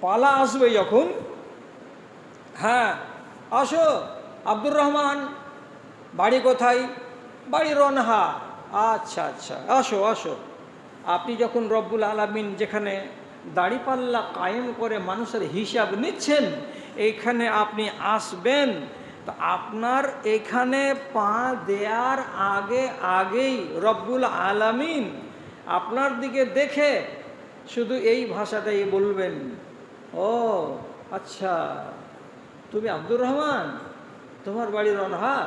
পালা আসবে যখন, হ্যাঁ আসো আব্দুর রহমান, বাড়ি কোথায়? বাড়ি রনহা। আচ্ছা আচ্ছা, আসো আসো। আপনি যখন রব্বুল আলামিন যেখানে দাড়িপাল্লা কায়েম করে মানুষের হিসাব নিচ্ছেন, এইখানে আপনি আসবেন, তো আপনার এখানে পা দেওয়ার আগেই রব্বুল আলামিন আপনার দিকে দেখে শুধু এই ভাষাটাই বলবেন, ও আচ্ছা তুমি আব্দুর রহমান, তোমার বাড়ি রনহা,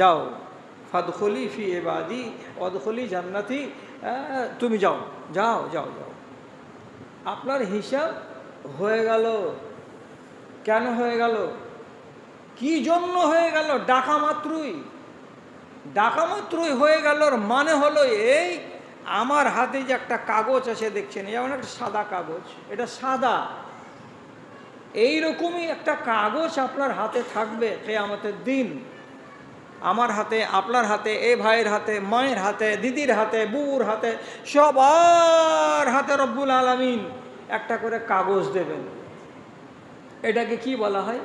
যাও ফাদখুলি ফি ইবাদি ওয়াদখুলি জান্নাতি, তুমি যাও যাও যাও যাও। আপনার হিসাব হয়ে গেল। কেন হয়ে গেল? কি জন্য হয়ে গেল? ডাকা মাত্রই হয়ে গেল। মানে হলো এই, আমার হাতে যে একটা কাগজ আছে দেখছেন, যেমন একটা সাদা কাগজ, এটা সাদা, এইরকমই একটা কাগজ আপনার হাতে থাকবে কিয়ামতের দিন। আমার হাতে, আপনার হাতে, এ ভাইয়ের হাতে, মায়ের হাতে, দিদির হাতে, বুবুর হাতে, সবার হাতে রব্বুল আলামিন একটা করে কাগজ দেবেন। এটাকে কি বলা হয়?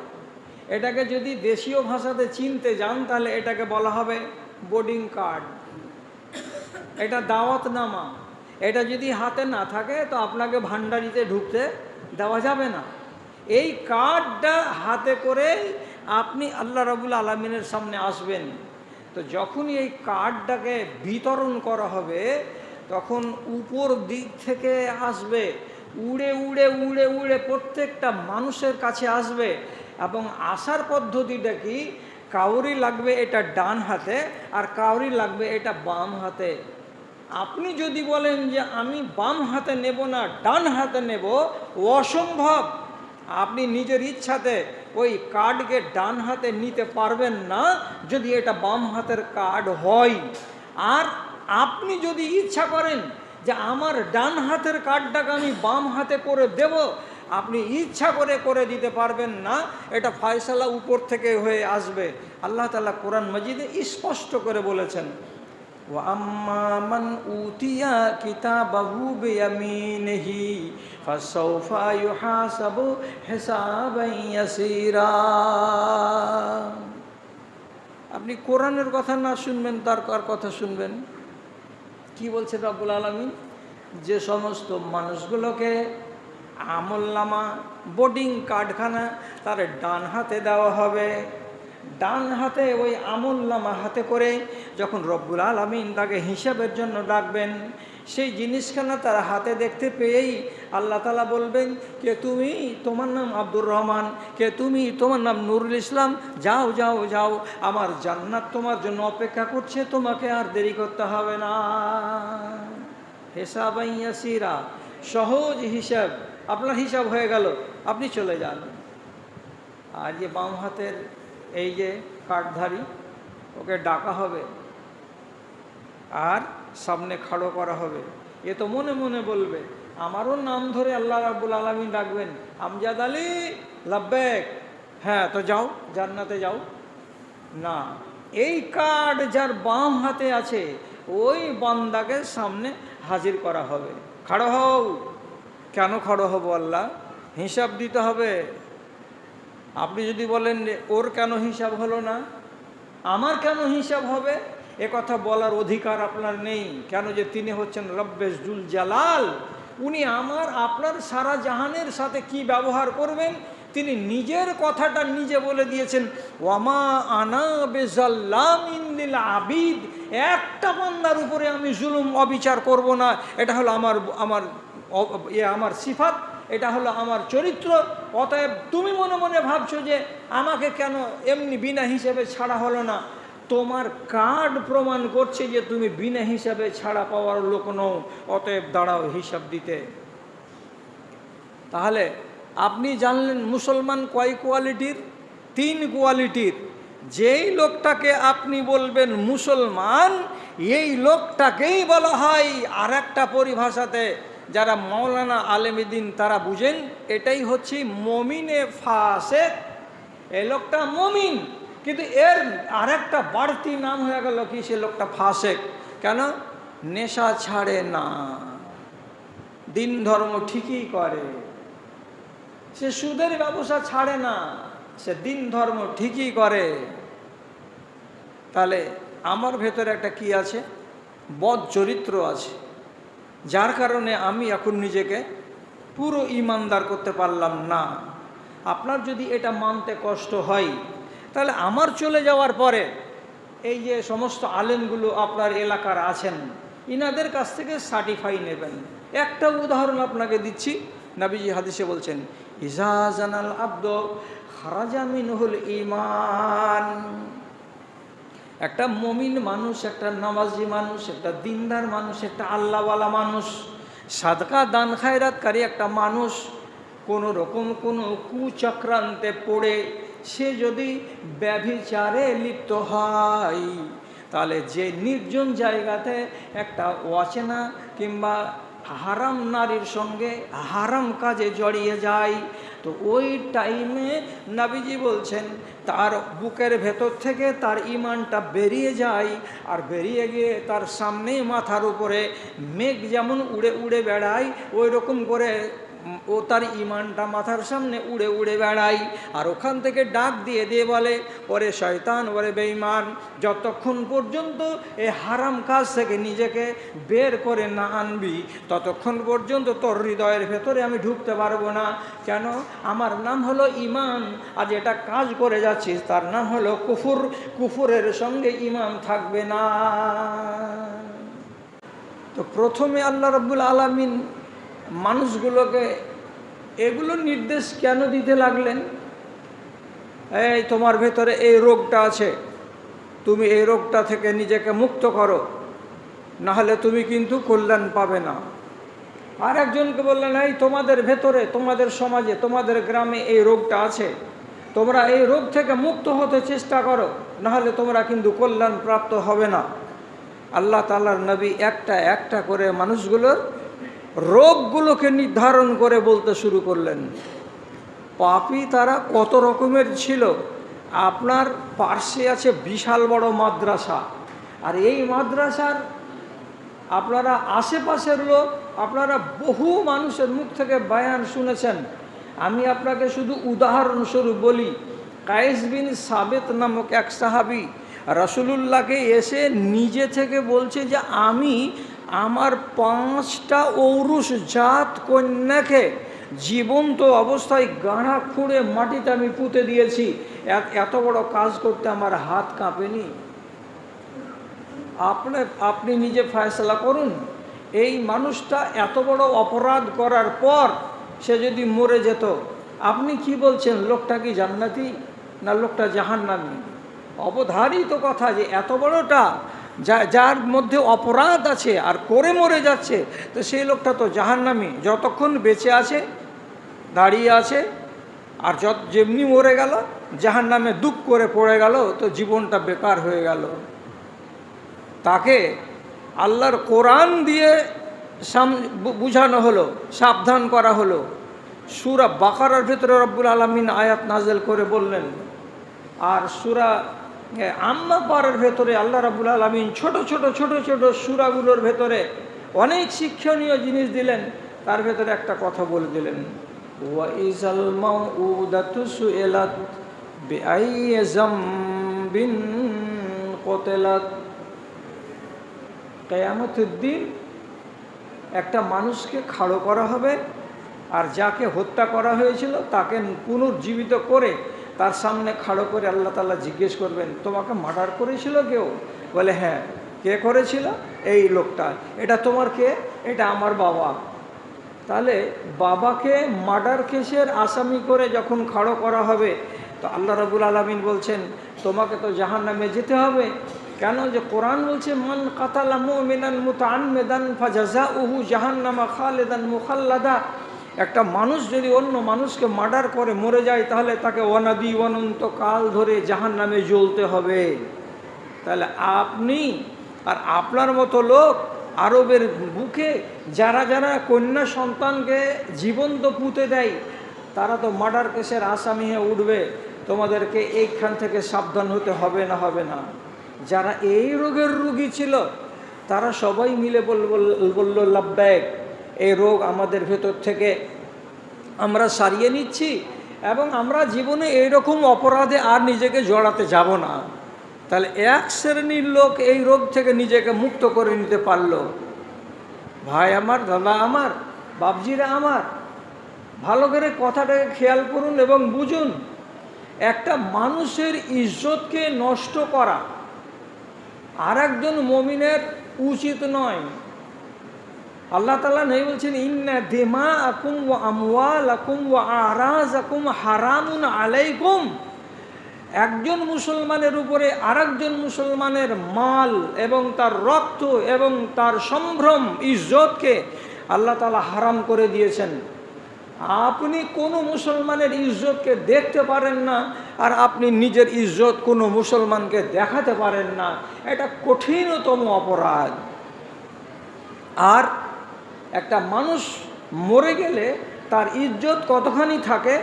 এটাকে যদি দেশীয় ভাষাতে চিনতে যান তাহলে এটাকে বলা হবে বোর্ডিং কার্ড। এটা দাওয়াতনামা। এটা যদি হাতে না থাকে তো আপনাকে ভান্ডারিতে ঢুকতে দেওয়া যাবে না। এই কার্ডটা হাতে করে আপনি আল্লাহ রাব্বুল আলামিনের সামনে আসবেন। তো যখনই এই কার্ডটাকে বিতরণ করা হবে তখন উপর দিক থেকে আসবে, উড়ে উড়ে উড়ে উড়ে প্রত্যেকটা মানুষের কাছে আসবে। এবং আসার পদ্ধতিটা কি, কাউরি লাগবে এটা ডান হাতে আর কাউরি লাগবে এটা বাম হাতে। আপনি যদি বলেন যে আমি বাম হাতে নেব না, ডান হাতে নেব, অসম্ভব। আপনি নিজের ইচ্ছাতে ওই কার্ডকে ডান হাতে নিতে পারবেন না যদি এটা বাম হাতের কার্ড হয়। আর আপনি যদি ইচ্ছা করেন যে আমার ডান হাতের কার্ডটাকে আমি বাম হাতে করে দেব, আপনি ইচ্ছা করে দিতে পারবেন না। এটা ফয়সালা উপর থেকে হয়ে আসবে। আল্লাহ তাআলা কোরআন মাজিদে স্পষ্ট করে বলেছেন, وَأَمَّا مَنْ أُوتِيَ كِتَابَهُ بِيَمِينِهِ فَسَوْفَ يُحَاسَبُ حِسَابًا يَسِيرًا। আপনি কোরআনের কথা না শুনবেন, তার কার কথা শুনবেন? কি বলছে রব্বুল আলামিন? যে সমস্ত মানুষগুলোকে আমলনামা, বোর্ডিং কার্ডখানা তার ডান হাতে দেওয়া হবে, ডান হাতে ওই আমলনামা হাতে করে যখন রব্বুল আলামিন তাকে হিসাবের জন্য ডাকবেন, সেই জিনিসখানা তার হাতে দেখতে পেয়েই আল্লাহ তাআলা বলবেন, কে তুমি? তোমার নাম আব্দুর রহমান। কে তুমি? তোমার নাম নুরুল ইসলাম। যাও যাও যাও, আমার জান্নাত তোমার জন্য অপেক্ষা করছে, তোমাকে আর দেরি করতে হবে না। হিসাবান ইয়াসিরা, সহজ হিসাব। আপনার হিসাব হয়ে গেল, আপনি চলে যান। আর যে বাম হাতের এই যে কার্ডধারী, ওকে ডাকা হবে আর সামনে খাড়ো করা হবে। এ তো মনে মনে বলবে, আমারও নাম ধরে আল্লাহ রাব্বুল আলামিন ডাকবেন, আমজাদ আলী লাব্বেক, হ্যাঁ তো যাও জান্নাতে যাও। না, এই কার্ড যার বাম হাতে আছে ওই বান্দাকে সামনে হাজির করা হবে। খাড়ো হও। কেন খাড়ো হব? আল্লাহ হিসাব দিতে হবে। আপনি যদি বলেন ওর কেন হিসাব হলো না, আমার কেন হিসাব হবে, এ কথা বলার অধিকার আপনার নেই। কেন যে তিনি হচ্ছেন রব্বে জুল জালাল। উনি আমার আপনার সারা জাহানের সাথে কি ব্যবহার করবেন তিনি নিজের কথাটা নিজে বলে দিয়েছেন, ওয়ামা আনা বেজাল্লামিন লিল আবিদ। একটা বান্দার উপরে আমি জুলুম অবিচার করব না, এটা হলো আমার সিফাত, এটা হলো আমার চরিত্র। অতএব তুমি মনে মনে ভাবছো যে আমাকে কেন এমনি বিনা হিসেবে ছাড়া হলো না, তোমার কার্ড প্রমাণ করছে যে তুমি বিনা হিসাবে ছাড়া পাওয়ার লোক নও। অতএব দাঁড়াও হিসাব দিতে। তাহলে আপনি জানলেন মুসলমান কয় কোয়ালিটির? 3 কোয়ালিটির। যেই লোকটাকে আপনি বলবেন মুসলমান, এই লোকটাকেই বলা হয় আর একটা পরিভাষাতে, যারা মাওলানা আলেমদ্দিন তারা বুঝেন, এটাই হচ্ছে মমিনে ফাসেক। এই লোকটা মমিন, কিন্তু এর আর একটা বাড়তি নাম হয়ে গেল কি, সে লোকটা ফাসেক। কেন? নেশা ছাড়ে না, দিন ধর্ম ঠিকই করে, সে সুদের ব্যবসা ছাড়ে না, সে দিন ধর্ম ঠিকই করে। তাহলে আমার ভেতরে একটা কি আছে? বদ চরিত্র আছে, যার কারণে আমি এখন নিজেকে পুরো ইমানদার করতে পারলাম না। আপনার যদি এটা মানতে কষ্ট হয়, তাহলে আমার চলে যাওয়ার পরে এই যে সমস্ত আলেমগুলো আপনার এলাকার আছেন, ইনাদের কাছ থেকে সার্টিফাই নেবেন। একটা উদাহরণ আপনাকে দিচ্ছি। নবীজি হাদিসে বলছেন, ইজা জানাল আব্দ খারাজা মিনহুল ঈমান। একটা মমিন মানুষ, একটা নামাজি মানুষ, একটা দিনদার মানুষ, একটা আল্লাহওয়ালা মানুষ, সাদকা দান খায়রাতকারী একটা মানুষ কোনো রকম কোনো কুচক্রান্তে পড়ে সে যদি ব্যভিচারে লিপ্ত হয়, তাহলে যে নির্জন জায়গাতে একটা অচেনা কিংবা হারাম নারীর সঙ্গে হারাম কাজে জড়িয়ে যায়, তো ওই টাইমে নবীজি বলছেন তার বুকের ভেতর থেকে তার ইমানটা বেরিয়ে যায়, আর বেরিয়ে গিয়ে তার সামনে মাথার উপরে মেঘ যেমন উড়ে উড়ে বেড়ায়, ওই রকম করে ও তার ইমানটা মাথার সামনে উড়ে উড়ে বেড়ায়। আর ওখান থেকে ডাক দিয়ে দিয়ে বলে, ওরে শয়তান, ওরে বেঈমান, যতক্ষণ পর্যন্ত এই হারাম কাজ থেকে নিজেকে বের করে না আনবি, ততক্ষণ পর্যন্ত তোর হৃদয়ের ভেতরে আমি ঢুকতে পারবো না। কেন? আমার নাম হলো ইমান, আজ এটা কাজ করে যাচ্ছিস তার নাম হলো কুফুর। কুফুরের সঙ্গে ইমান থাকবে না। তো প্রথমে আল্লাহ রাব্বুল আলামিন মানুষগুলোকে এগুলো নির্দেশ কেন দিতে লাগলেন? এই তোমার ভেতরে এই রোগটা আছে, তুমি এই রোগটা থেকে নিজেকে মুক্ত করো, নাহলে তুমি কিন্তু কল্যাণ পাবে না। আর একজনকে বললেন, এই তোমাদের ভেতরে, তোমাদের সমাজে, তোমাদের গ্রামে এই রোগটা আছে, তোমরা এই রোগ থেকে মুক্ত হতে চেষ্টা করো, নাহলে তোমরা কিন্তু কল্যাণ প্রাপ্ত হবে না। আল্লাহ তাআলার নবী একটা একটা করে মানুষগুলোর রোগগুলোকে নির্ধারণ করে বলতে শুরু করলেন। পাপী তারা কত রকমের ছিল। আপনার পার্শ্বে আছে বিশাল বড় মাদ্রাসা, আর এই মাদ্রাসার আপনারা আশেপাশের লোক, আপনারা বহু মানুষের মুখ থেকে বয়ান শুনেছেন। আমি আপনাকে শুধু উদাহরণস্বরূপ বলি, কায়েস বিন সাবেত নামক এক সাহাবী রাসূলুল্লাহকে এসে নিজে থেকে বলছে যে আমি আমার 5টা ঔরুস জাত কন্যাকে জীবন্ত অবস্থায় গাঁড়া খুঁড়ে মাটিতে আমি পুঁতে দিয়েছি, এত বড় কাজ করতে আমার হাত কাঁপেনি। আপনি নিজে ফয়সালা করুন। এই মানুষটা এত বড় অপরাধ করার পর সে যদি মরে যেত, আপনি কি বলছেন? লোকটা কি জান্নাতি না লোকটা জাহান্নামী? অবধারিত কথা যে এত বড়টা, যার মধ্যে অপরাধ আছে আর করে মরে যাচ্ছে, তো সেই লোকটা তো জাহান্নামী। যতক্ষণ বেঁচে আছে, দাঁড়িয়ে আছে, আর যেমনি মরে গেল জাহান্নামে দুঃখ করে পড়ে গেল, তো জীবনটা বেকার হয়ে গেল। তাকে আল্লাহর কোরআন দিয়ে বুঝানো হলো, সাবধান করা হলো। সূরা বাকারার ভেতরে রব্বুল আলামিন আয়াত নাজেল করে বললেন, আর সূরা আম্মা পারার ভেতরে আল্লাহ রাব্বুল আলামিন ছোট ছোট ছোট ছোট সূরাগুলোর ভেতরে অনেক শিক্ষণীয় জিনিস দিলেন। তার ভেতরে একটা কথা বলে দিলেন, ওয়া ইজাল মাউউদাতু সুইলাত বিআইয়ি যামবিন কুতিলাত। কিয়ামতের দিন একটা মানুষকে খাড়ো করা হবে, আর যাকে হত্যা করা হয়েছিল তাকে পুনর্জীবিত করে তার সামনে খাড়ো করে আল্লাহ তাআলা জিজ্ঞেস করবেন, তোমাকে মার্ডার করেছিল কেউ? বলে হ্যাঁ। কে করেছিল? এই লোকটা। এটা তোমার কে? এটা আমার বাবা। তাহলে বাবাকে মার্ডার কেসের আসামি করে যখন খাড়ো করা হবে, তো আল্লাহ রাব্বুল আলামিন বলছেন তোমাকে তো জাহান্নামে যেতে হবে। কেন? যে কোরআন বলছে, মান কাতালা মুমিনান মুতাআম্মিদান ফাজাযাউহু জাহান্নামা খালিদান মুখাল্লাদা। একটা মানুষ যদি অন্য মানুষকে মার্ডার করে মরে যায়, তাহলে তাকে অনাদি অনন্ত কাল ধরে জাহান্নামে জ্বলতে হবে। তাহলে আপনি আর আপনার মতো লোক আরবের বুকে যারা যারা কন্যা সন্তানকে জীবন্ত পুঁতে দেয়, তারা তো মার্ডার কেসের আসামি হয়ে উঠবে। তোমাদেরকে এইখান থেকে সাবধান হতে হবে না হবে না। যারা এই রোগের রোগী ছিল তারা সবাই মিলে বলল লাব্বাইক, এই রোগ আমাদের ভেতর থেকে আমরা সারিয়ে নিচ্ছি এবং আমরা জীবনে এইরকম অপরাধে আর নিজেকে জড়াতে যাব না। তাহলে এক শ্রেণীর লোক এই রোগ থেকে নিজেকে মুক্ত করে নিতে পারলো। ভাই আমার, দাদা আমার, বাপজিরা আমার, ভালো করে কথাটাকে খেয়াল করুন এবং বুঝুন। একটা মানুষের ইজ্জতকে নষ্ট করা আর একজন মুমিনের উচিত নয়। আল্লাহ তাআলা নেই বলছেন, ইন্না দিমাআকুম ওয়া আমওয়ালাকুম ওয়া আরাযাকুম হারামুন আলাইকুম। একজন মুসলমানের উপরে আরেকজন মুসলমানের মাল এবং তার রক্ত এবং তার সম্ভ্রম ইজ্জতকে আল্লাহ তাআলা হারাম করে দিয়েছেন। আপনি কোনো মুসলমানের ইজ্জতকে দেখতে পারেন না আর আপনি নিজের ইজ্জত কোনো মুসলমানকে দেখাতে পারেন না, এটা কঠিনতম অপরাধ। আর একটা মানুষ মরে গেলে তার ইজ্জত কতখানি থাকে,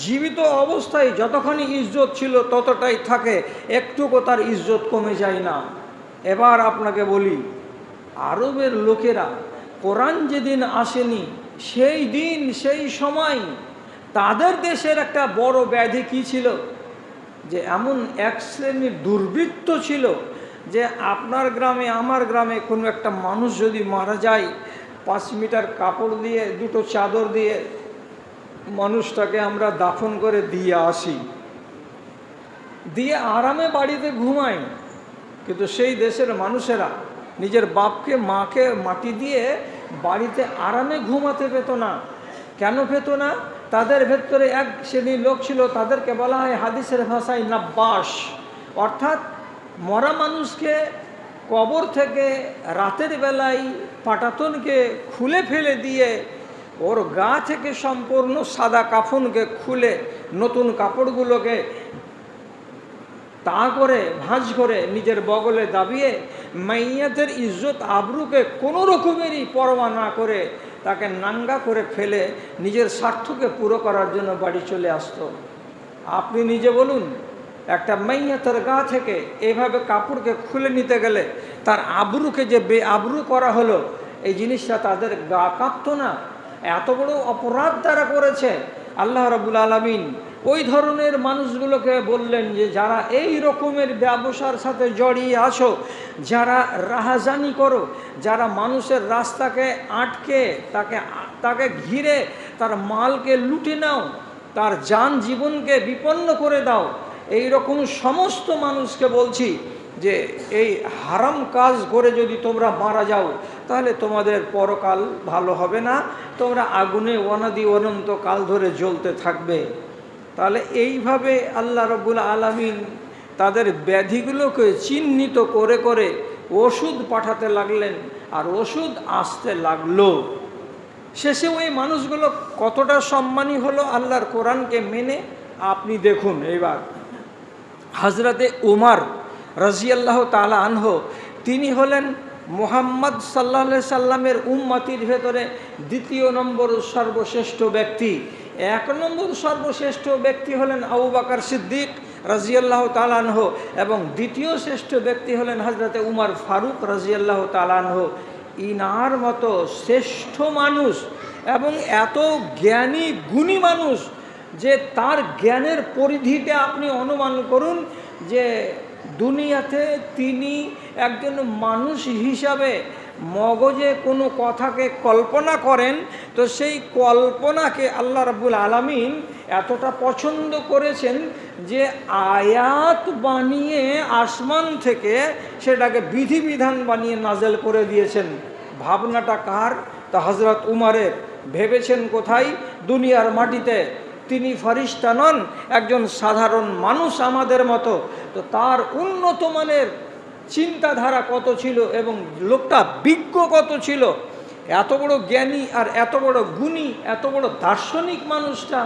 জীবিত অবস্থায় যতখানি ইজ্জত ছিল ততটাই থাকে, একটুকু তার ইজ্জত কমে যায় না। এবার আপনাকে বলি, আরবের লোকেরা কোরআন যেদিন আসেনি সেই দিন সেই সময় তাদের দেশের একটা বড় ব্যাধি কী ছিল, যে এমন এক শ্রেণীর দুর্বৃত্ত ছিল যে আপনার গ্রামে আমার গ্রামে কোনো একটা মানুষ যদি মারা যায়, 5 মিটার কাপড় দিয়ে 2টো চাদর দিয়ে মানুষটাকে আমরা দাফন করে দিয়ে আসি, দিয়ে আরামে বাড়িতে ঘুমাই। কিন্তু সেই দেশের মানুষেরা নিজের বাপকে মাকে মাটি দিয়ে বাড়িতে আরামে ঘুমাতে পেত না। কেন পেত না? তাদের ভেতরে এক শ্রেণীর লোক ছিল, তাদেরকে বলা হয় হাদিসের ভাষায় নাব্বাস, অর্থাৎ মরা মানুষকে কবর থেকে রাতের বেলায় পাটাতনকে খুলে ফেলে দিয়ে ওর গা থেকে সম্পূর্ণ সাদা কাফনকে খুলে নতুন কাপড়গুলোকে তা করে ভাঁজ করে নিজের বগলে দাবিয়ে মাইয়াতের ইজ্জত আবরুকে কোনো রকমেরই পরোয়া না করে তাকে নাঙ্গা করে ফেলে নিজের স্বার্থকে পুরো করার জন্য বাড়ি চলে আসতো। আপনি নিজে বলুন, একটা মাইয়াতের গা থেকে এইভাবে কাপড়কে খুলে নিতে গেলে তার আবরুকে যে বেআবরু করা হলো, এই জিনিসটা তাদের গা কাঁপতো না? এত বড় অপরাধ তারা করেছে। আল্লাহ রাব্বুল আলামিন ওই ধরনের মানুষগুলোকে বললেন যে যারা এই রকমের ব্যবসার সাথে জড়িয়ে আছো, যারা রাহাজানি করো, যারা মানুষের রাস্তাকে আটকে তাকে ঘিরে তার মালকে লুটে নাও, তার জান জীবনকে বিপন্ন করে দাও, এই রকম সমস্ত মানুষকে বলছি যে এই হারাম কাজ করে যদি তোমরা মারা যাও তাহলে তোমাদের পরকাল ভালো হবে না, তোমরা আগুনে অনাদি অনন্ত কাল ধরে জ্বলতে থাকবে। তাহলে এইভাবে আল্লাহ রাব্বুল আলামিন তাদের ব্যাধিগুলোকে চিহ্নিত করে করে ওষুধ পাঠাতে লাগলেন, আর ওষুধ আসতে লাগলো। শেষে ওই মানুষগুলো কতটা সম্মানী হলো আল্লাহর কোরআনকে মেনে, আপনি দেখুন। এইবার হযরতে উমর রাদিয়াল্লাহু তাআলা আনহু, তিনি হলেন মুহাম্মদ সাল্লাল্লাহু আলাইহি সাল্লামের উম্মতির ভেতরে 2 নম্বর সর্বশ্রেষ্ঠ ব্যক্তি। 1 নম্বর সর্বশ্রেষ্ঠ ব্যক্তি হলেন আবু বকর সিদ্দিক রাদিয়াল্লাহু তাআলা আনহু, এবং 2য় শ্রেষ্ঠ ব্যক্তি হলেন হযরতে উমর ফারুক রাদিয়াল্লাহু তাআলা আনহু। ইনার মতো শ্রেষ্ঠ মানুষ এবং এত জ্ঞানী গুণী মানুষ যে তার জ্ঞানের পরিধিটা আপনি অনুমান করুন, যে দুনিয়াতে তিনি একজন মানুষ হিসাবে মগজে কোনো কথাকে কল্পনা করেন, তো সেই কল্পনাকে আল্লাহ রাব্বুল আলামিন এতটা পছন্দ করেছেন যে আয়াত বানিয়ে আসমান থেকে সেটাকে বিধিবিধান বানিয়ে নাজেল করে দিয়েছেন। ভাবনাটা কার? তা হযরত উমরের। ভেবেছেন কোথায়? দুনিয়ার মাটিতে। তিনি ফেরেশতা নন, একজন সাধারণ মানুষ আমাদের মতো। তো তার উন্নত মানের চিন্তাধারা কত ছিল এবং লোকটা বিজ্ঞ কত ছিল, এত বড় জ্ঞানী আর এত বড় গুণী, এত বড় দার্শনিক মানুষটা,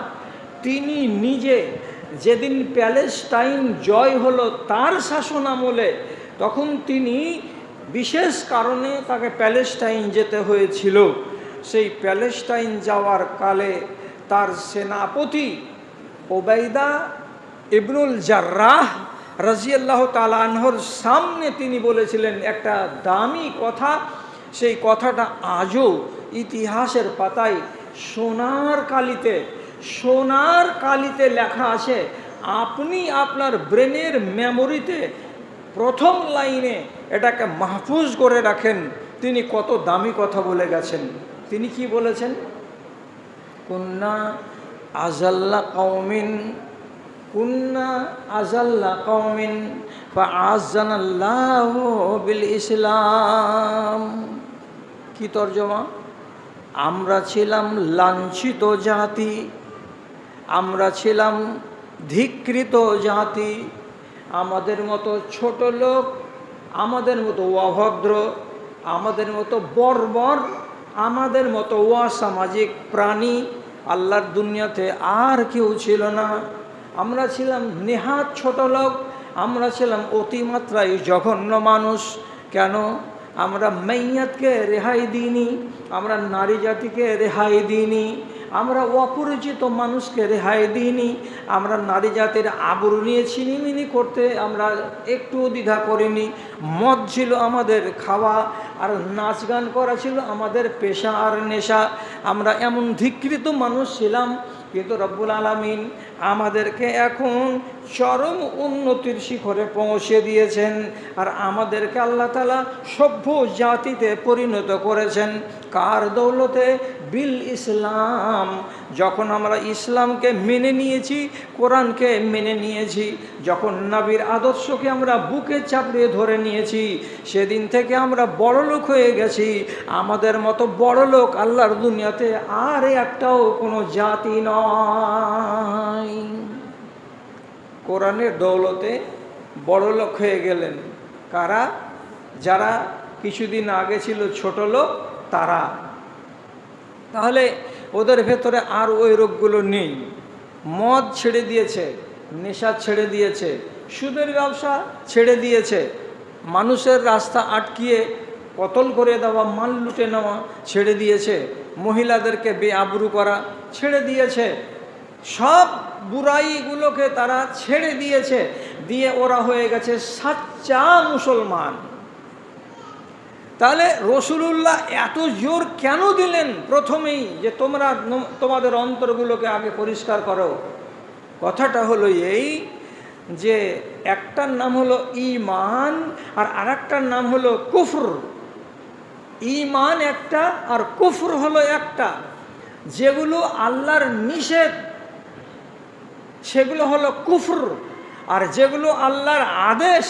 তিনি নিজে যেদিন প্যালেস্টাইন জয় হলো তার শাসন আমলে, তখন তিনি বিশেষ কারণে তাকে প্যালেস্টাইন যেতে হয়েছিল। সেই প্যালেস্টাইন যাওয়ার কালে তার সেনাপতি ওবাইদা ইবনুল জাররাহ রাদিয়াল্লাহু তাআলা আনহুর সামনে তিনি বলেছিলেন একটা দামি কথা। সেই কথাটা আজও ইতিহাসের পাতায় সোনার কালিতে লেখা আছে। আপনি আপনার ব্রেনের মেমোরিতে প্রথম লাইনে এটাকে মাহফুজ করে রাখেন। তিনি কত দামি কথা বলে গেছেন। তিনি কি বলেছেন? কুন্না আজাল্লা কওমিন ফাআযানাল্লাহু বিল ইসলাম। কি তর্জমা? আমরা ছিলাম লাঞ্ছিত জাতি, আমরা ছিলাম ধিক্কৃত জাতি, আমাদের মতো ছোট লোক, আমাদের মতো অভদ্র, আমাদের মতো বর্বর, আমাদের মতো অসামাজিক প্রাণী আল্লাহর দুনিয়াতে আর কেউ ছিল না। আমরা ছিলাম নেহাত ছোট লোক, আমরা ছিলাম অতিমাত্রায় জঘন্য মানুষ। কেন? আমরা মাইয়াতকে রেহাই দিইনি, আমরা নারী জাতিকে রেহাই দিইনি, আমরা অপরিচিত মানুষকে রেহাই দিইনি, আমরা নারী জাতির আবরু নিয়ে ছিনিমিনি করতে আমরা একটু দ্বিধা করিনি। মদ ছিল আমাদের খাওয়া, আর নাচ গান করা ছিল আমাদের পেশা আর নেশা। আমরা এমন ধিক্কৃত মানুষ ছিলাম, কিন্তু রব্বুল আলামিন আমাদেরকে এখন চরম উন্নতির শিখরে পৌঁছে দিয়েছেন, আর আমাদেরকে আল্লাহ তাআলা সভ্য জাতিতে পরিণত করেছেন। কার দৌলতে? বিল ইসলাম। যখন আমরা ইসলামকে মেনে নিয়েছি, কোরআনকে মেনে নিয়েছি, যখন নবীর আদর্শকে আমরা বুকে চাপড়ে ধরে নিয়েছি, সেদিন থেকে আমরা বড় লোক হয়ে গেছি। আমাদের মতো বড় লোক আল্লাহর দুনিয়াতে আর একটাও কোনো জাতি নয়। কোরআনের দৌলতে বড় লোক হয়ে গেলেন কারা? যারা কিছুদিন আগে ছিল ছোট লোক, তারা। তাহলে ওদের ভেতরে আর ওই রোগগুলো নেই। মদ ছেড়ে দিয়েছে, নেশা ছেড়ে দিয়েছে, সুদের ব্যবসা ছেড়ে দিয়েছে, মানুষের রাস্তা আটকিয়ে কতল করে দেওয়া, মাল লুটে নেওয়া ছেড়ে দিয়েছে, মহিলাদেরকে বেআবরু করা ছেড়ে দিয়েছে, সব বুরাইগুলোকে তারা ছেড়ে দিয়েছে। দিয়ে ওরা হয়ে গেছে সাচ্চা মুসলমান। তাহলে রসুলুল্লাহ এত জোর কেন দিলেন প্রথমেই যে তোমরা তোমাদের অন্তরগুলোকে আগে পরিষ্কার করো? কথাটা হলো এই যে একটার নাম হলো ঈমান আর আরেকটার নাম হলো কুফর। ঈমান একটা আর কুফর হলো একটা। যেগুলো আল্লাহর নিষেধ সেগুলো হলো কুফর, আর যেগুলো আল্লাহর আদেশ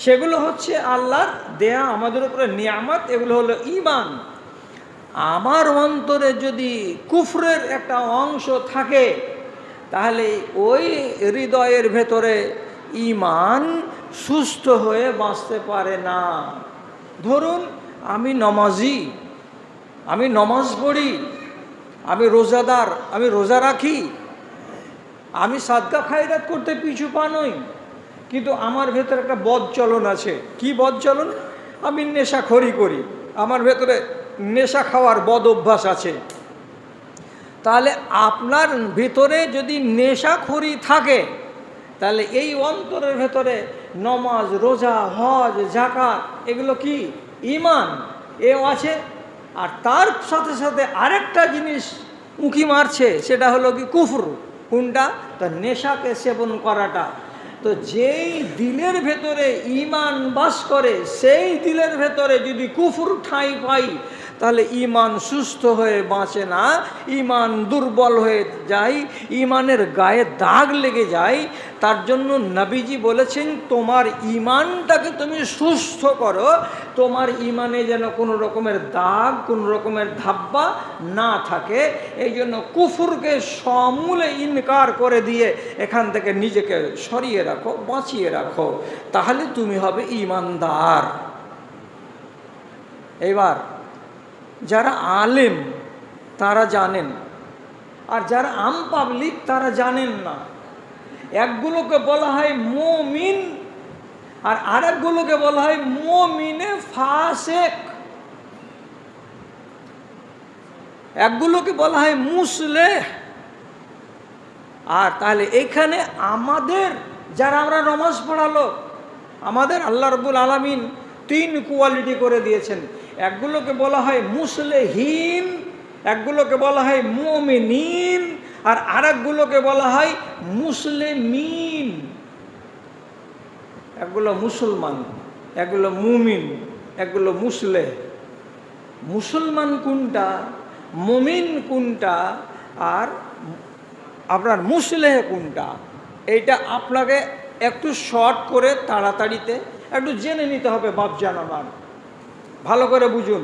সেগুলো হচ্ছে আল্লাহর দেয়া আমাদের উপরে নিয়ামত, এগুলো হলো ঈমান। আমার অন্তরে যদি কুফরের একটা অংশ থাকে, তাহলে ওই হৃদয়ের ভেতরে ঈমান সুস্থ হয়ে বাঁচতে পারে না। ধরুন আমি নমাজি, আমি নমাজ পড়ি, আমি রোজাদার, আমি রোজা রাখি, আমি সাদকা খায়রাত করতে পিছু পা নই, কিন্তু আমার ভেতরে একটা বদ চলন আছে। কি বদ চলন? আমি নেশাখোরি করি, আমার ভেতরে নেশা খাওয়ার বদ অভ্যাস আছে। তাহলে আপনার ভিতরে যদি নেশাখোরি থাকে, তাহলে এই অন্তরের ভেতরে নমাজ, রোজা, হজ, যাকাত এগুলো কি? ঈমান এও আছে। আর তার সাথে সাথে আরেকটা জিনিস উঁকি মারছে, সেটা হলো কি? কুফর। কোনটা? তা নেশাকে সেবন করাটা। তো যেই দিলের ভেতরে ঈমান বাস করে, সেই দিলের ভেতরে যদি কুফর ঠাঁই পাই, তাহলে ঈমান সুস্থ হয়ে বাঁচে না, ঈমান দুর্বল হয়ে যায়, ঈমানের গায়ে দাগ লেগে যায়। তার জন্য নবীজি বলেছেন, তোমার ঈমানটাকে তুমি সুস্থ করো, তোমার ঈমানে যেন কোনো রকমের দাগ, কোনো রকমের ধাব্বা না থাকে। এই জন্য কুফরকে সমূলে ইনকার করে দিয়ে এখান থেকে নিজেকে সরিয়ে রাখো, বাঁচিয়ে রাখো, তাহলে তুমি হবে ঈমানদার। এবার যারা আলেম তারা জানেন, আর যারা আম পাবলিক তারা জানেন না। একগুলোকে বলা হয় মুমিন, আর আরেকগুলোকে বলা হয় মুমিনে ফাসেক। একগুলোকে বলা হয় মুসলেহ। আর তাহলে এইখানে আমাদের যারা আমরা নমাজ পড়ালো, আমাদের আল্লাহ রাব্বুল আলামিন 3 কোয়ালিটি করে দিয়েছেন। একগুলোকে বলা হয় মুসলেহীন, একগুলোকে বলা হয় মুমিনিন, আর আরেকগুলোকে বলা হয় মুসলিমিন। একগুলো মুসলমান, একগুলো মুমিন, একগুলো মুসলে। মুসলমান কোনটা, মুমিন কোনটা, আর আপনার মুসলেহ কোনটা, এইটা আপনাকে একটু শর্ট করে তাড়াতাড়িতে একটু জেনে নিতে হবে বাপজান আমার। ভালো করে বুঝুন,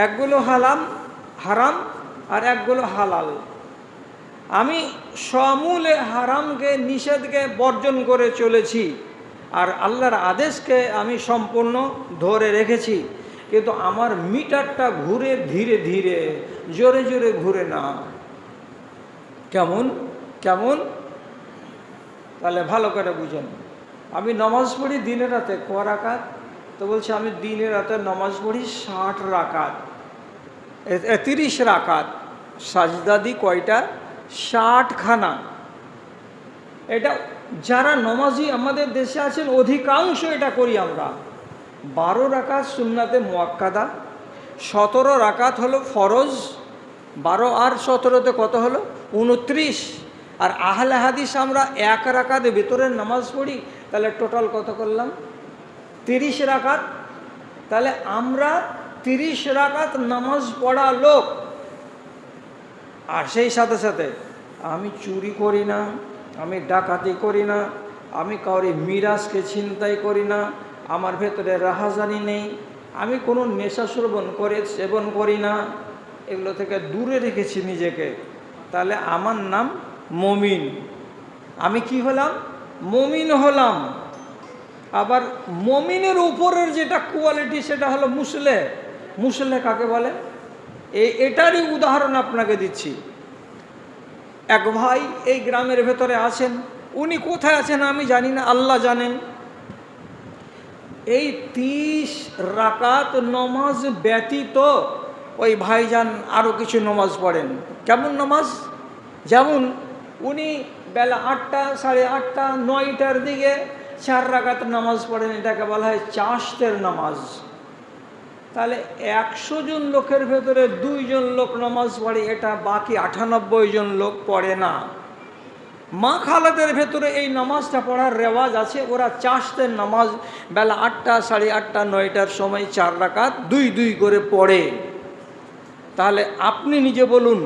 একগুলো হারাম আর একগুলো হালাল। আমি সমূলে হারামকে, নিষেধকে বর্জন করে চলেছি, আর আল্লাহর আদেশকে আমি সম্পূর্ণ ধরে রেখেছি, কিন্তু আমার মিটারটা ঘুরে ধীরে ধীরে, জোরে জোরে ঘুরে না। কেমন কেমন? তাহলে ভালো করে বুঝেন। আমি নমাজ পড়ি দিনে রাতে ক রাকাত? তো বলছে আমি দিনে রাতে নমাজ পড়ি 60 রাকাত, 30 রাকাত। সাজদা দি কয়টা? 60খানা। এটা যারা নমাজি আমাদের দেশে আছেন অধিকাংশ এটা করি আমরা। 12 রাকাত সুন্নাতে মুয়াক্কাদা, 17 রাকাত হলো ফরজ, 12 আর 17তে কত হলো? 29। আর আহলে হাদিস আমরা 1 রাকাত ভিতরের নামাজ পড়ি, তাহলে টোটাল কত করলাম? 30 রাকাত। তাহলে আমরা 30 রাকাত নামাজ পড়া লোক। আর সেই সাথে সাথে আমি চুরি করি না, আমি ডাকাতি করি না, আমি কাউরি মিরাজকে ছিনতাই করি না, আমার ভেতরে রাহাজানি নেই, আমি কোনো নেশা সেবন করি না, এগুলো থেকে দূরে রেখেছি নিজেকে। তাহলে আমার নাম মমিন। আমি কি হলাম? মমিন হলাম। আবার মমিনের উপরের যেটা কোয়ালিটি সেটা হলো মুসলে। মুসলে কাকে বলে? এটারই উদাহরণ আপনাকে দিচ্ছি। এক ভাই এই গ্রামের ভেতরে আছেন, উনি কোথায় আছেন আমি জানি না, আল্লাহ জানেন। এই 30 রাকাত নমাজ ব্যতীত ওই ভাইজান আরও কিছু নমাজ পড়েন। কেমন নমাজ? যেমন উনি বেলা 8টা, 8:30, 9টার দিকে 4 রাকাত নামাজ পড়েন, এটাকে বলা হয় চাশতের নামাজ। তাহলে 100 জন লোকের ভেতরে 2 জন লোক নামাজ পড়ে, এটা বাকি 98 জন লোক পড়ে না। মা খালাদের ভেতরে এই নামাজটা পড়ার রেওয়াজ আছে, ওরা চাশতের নামাজ বেলা 8টা, 8:30, 9টার সময় 4 রাকাত 2 করে পড়ে। তাহলে আপনি নিজে বলুন,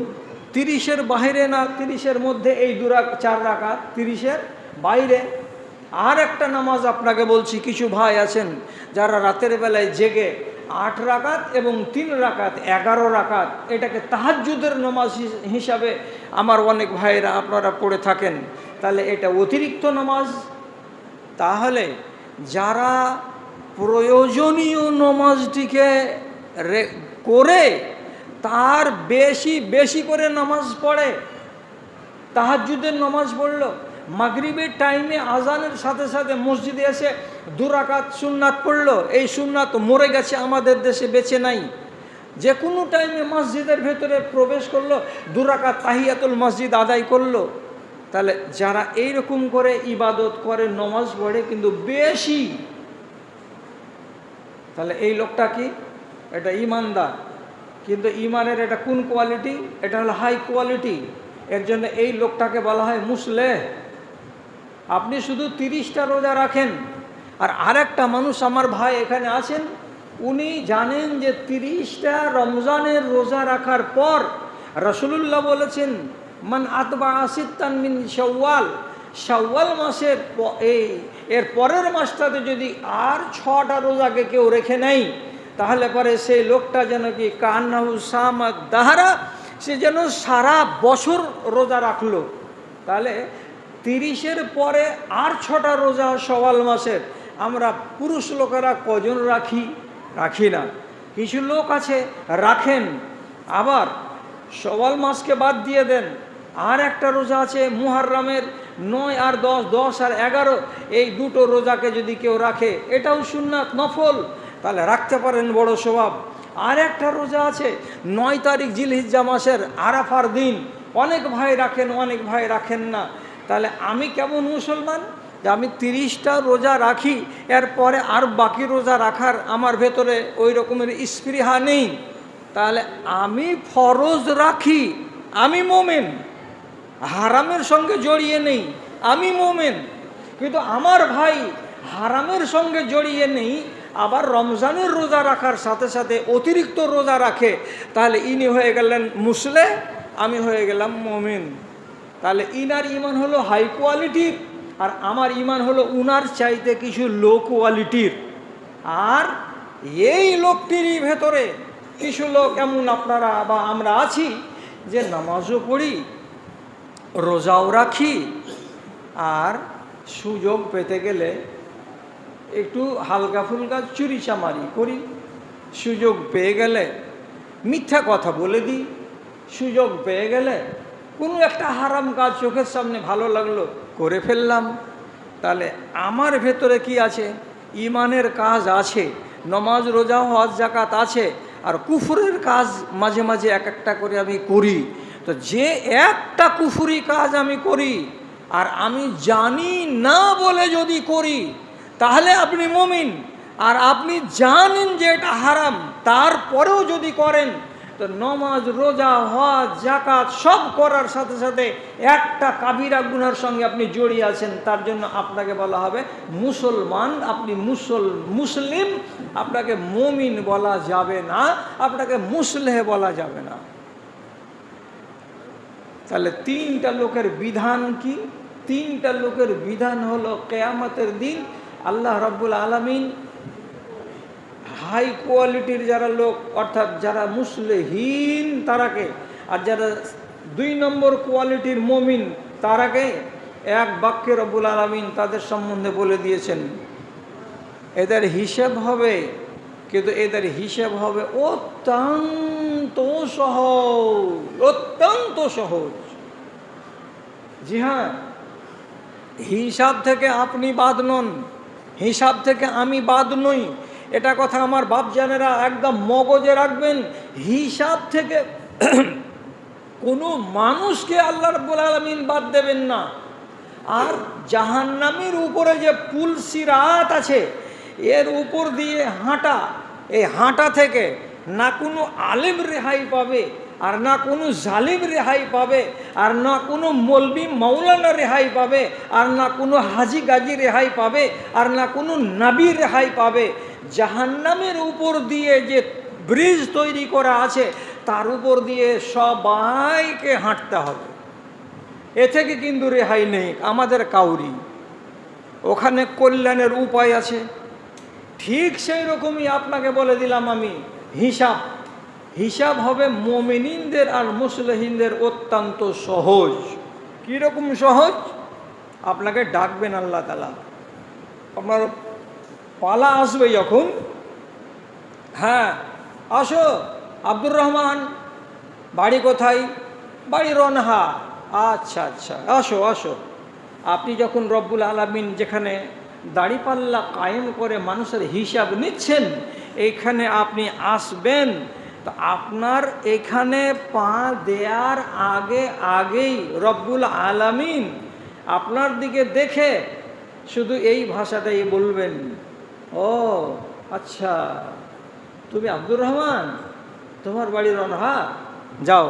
30-এর বাইরে না 30-এর মধ্যে এই 4 রাকাত 30-এর বাইরে? আর একটা নামাজ আপনাকে বলছি, কিছু ভাই আছেন যারা রাতের বেলায় জেগে 8 রাকাত এবং 3 রাকাত 11 রাকাত, এটাকে তাহাজ্জুদের নামাজ হিসাবে আমার অনেক ভাইরা আপনারা পড়ে থাকেন। তাহলে এটা অতিরিক্ত নামাজ। তাহলে যারা প্রয়োজনীয় নামাজটিকে করে তার বেশি করে নামাজ পড়ে, তাহাজ্জুদের নামাজ পড়লো, মাগরিবের টাইমে আজানের সাথে সাথে মসজিদে এসে 2 রাকাত সুন্নাত পড়লো, এই সুন্নাত মরে গেছে, আমাদের দেশে বেঁচে নাই। যে কোনো টাইমে মসজিদের ভেতরে প্রবেশ করলো, 2 রাকাত তাহিয়াতুল মসজিদ আদায় করলো। তাহলে যারা এইরকম করে ইবাদত করে, নমাজ পড়ে কিন্তু বেশি, তাহলে এই লোকটা কি? এটা ইমানদার। কিন্তু ইমানের এটা কোন কোয়ালিটি? এটা হলো হাই কোয়ালিটি। এর জন্য এই লোকটাকে বলা হয় মুসলেহ। আপনি শুধু 30টা রোজা রাখেন, আর আরেকটা মানুষ আমার ভাই এখানে আছেন, উনি জানেন যে 30টা রমজানের রোজা রাখার পর রাসূলুল্লাহ বলেছেন, মান আতবা সিত্তান মিন শাওয়াল, শাওয়াল মাসের এর পরের মাসটাতে যদি আর 6টা রোজাকে কেউ রেখে নেয়, তাহলে পরে সেই লোকটা যেন কি কান্নাহু সামাদ দাহারা, সে যেন সারা বছর রোজা রাখলো। তাহলে 30-এর পরে আর 6টা রোজা শাওয়াল মাসের আমরা পুরুষ লোকেরা কজন রাখি না। কিছু লোক আছে রাখেন, আবার শাওয়াল মাসকে বাদ দিয়ে দেন। আর একটা রোজা আছে মুহররমের 9 আর 10, 10 আর 11, এই 2টো রোজাকে যদি কেউ রাখে, এটাও সুন্নাত নফল, তাহলে রাখতে পারেন, বড় স্বভাব। আর একটা রোজা আছে 9 তারিখ জিলহিজ্জা মাসের আরাফার দিন, অনেক ভাই রাখেন, অনেক ভাই রাখেন না। তাহলে আমি কেমন মুসলমান যে আমি 30টা রোজা রাখি, এরপরে আর বাকি রোজা রাখার আমার ভেতরে ওই রকমের স্পৃহা নেই। তাহলে আমি ফরজ রাখি, আমি মোমেন, হারামের সঙ্গে জড়িয়ে নেই, আমি মোমেন। কিন্তু আমার ভাই হারামের সঙ্গে জড়িয়ে নেই, আবার রমজানের রোজা রাখার সাথে সাথে অতিরিক্ত রোজা রাখে, তাহলে ইনি হয়ে গেলেন মুসলে, আমি হয়ে গেলাম মোমেন। তাহলে ইনার ইমান হলো হাই কোয়ালিটির, আর আমার ইমান হলো উনার চাইতে কিছু লো কোয়ালিটির। আর এই লোকটিরই ভেতরে কিছু লোক এমন আপনারা বা আমরা আছি যে নামাজও পড়ি, রোজাও রাখি, আর সুযোগ পেতে গেলে একটু হালকা ফুলকা চুরি চামারি করি, সুযোগ পেয়ে গেলে মিথ্যা কথা বলে দিই, সুযোগ পেয়ে গেলে কোনো একটা হারাম কাজ চোখের সামনে ভালো লাগলো করে ফেললাম। তাহলে আমার ভেতরে কি আছে? ইমানের কাজ আছে, নমাজ রোজা হজ যাকাত আছে, আর কুফরের কাজ মাঝে মাঝে এক একটা করে আমি করি। তো যে একটা কুফরি কাজ আমি করি আর আমি জানি না বলে যদি করি, তাহলে আপনি মুমিন। আর আপনি জানেন যে এটা হারাম, তারপরেও যদি করেন, তো নমাজ রোজা হজ যাকাত সব করার সাথে সাথে একটা কাবিরা গুনার সঙ্গে আপনি জড়িয়ে আছেন। তার জন্য আপনাকে বলা হবে মুসলমান, আপনি মুসলিম, আপনাকে মুমিন বলা যাবে না, আপনাকে মুসলেহ বলা যাবে না। তাহলে তিনটা লোকের বিধান কি? তিনটা লোকের বিধান হলো কিয়ামতের দিন আল্লাহ রাব্বুল আলামিন হাই কোয়ালিটির যারা লোক, অর্থাৎ যারা মুসলিহীন তারাকে, আর যারা 2 নম্বর কোয়ালিটির মুমিন তারাকে এক বাক্যে রব্বুল আলামিন তাদের সম্বন্ধে বলে দিয়েছেন, এদের হিসেব হবে, কিন্তু এদের হিসেব হবে অত্যন্ত সহজ, অত্যন্ত সহজ। জি হ্যাঁ, হিসাব থেকে আপনি বাদ নন, হিসাব থেকে আমি বাদ নই, এটা কথা আমার বাপজানেরা একদম মগজে রাখবেন। হিসাব থেকে কোনো মানুষকে আল্লাহ রাব্বুল আলামিন বাদ দেবেন না। আর জাহান্নামের উপরে যে পুল সিরাত আছে, এর উপর দিয়ে হাঁটা, এই হাঁটা থেকে না কোনো আলেম রেহাই পাবে, আর না কোনো জালিম রেহাই পাবে, আর না কোনো মৌলবি মৌলানা রেহাই পাবে, আর না কোনো হাজি গাজি রেহাই পাবে, আর না কোনো নবী রেহাই পাবে। জাহান্নামের উপর দিয়ে যে ব্রিজ তৈরি করা আছে, তার উপর দিয়ে সবাইকে হাঁটতে হবে। এ থেকে কিন্তু রেহাই নেই আমাদের কাউরি। ওখানে কল্যাণের উপায় আছে। ঠিক সেই রকমই আপনাকে বলে দিলাম আমি, হিসাব হবে মুমিনদের আর মুসলিমদের অত্যন্ত সহজ। কীরকম সহজ? আপনাকে ডাকবেন আল্লাহ তাআলা, আপনার পালা আসবে যখন, হ্যাঁ আসো আব্দুর রহমান, বাড়ি কোথায়? বাড়ি রনহা। আচ্ছা আচ্ছা, আসো আসো। আপনি যখন রব্বুল আলামিন যেখানে দাড়িপাল্লা কায়েম করে মানুষের হিসাব নিচ্ছেন, এইখানে আপনি আসবেন, তো আপনার এখানে পা দেওয়ার আগেই রব্বুল আলামিন আপনার দিকে দেখে শুধু এই ভাষাটাই বলবেন, ও আচ্ছা তুমি আব্দুর রহমান, তোমার বাড়ি রনহা, যাও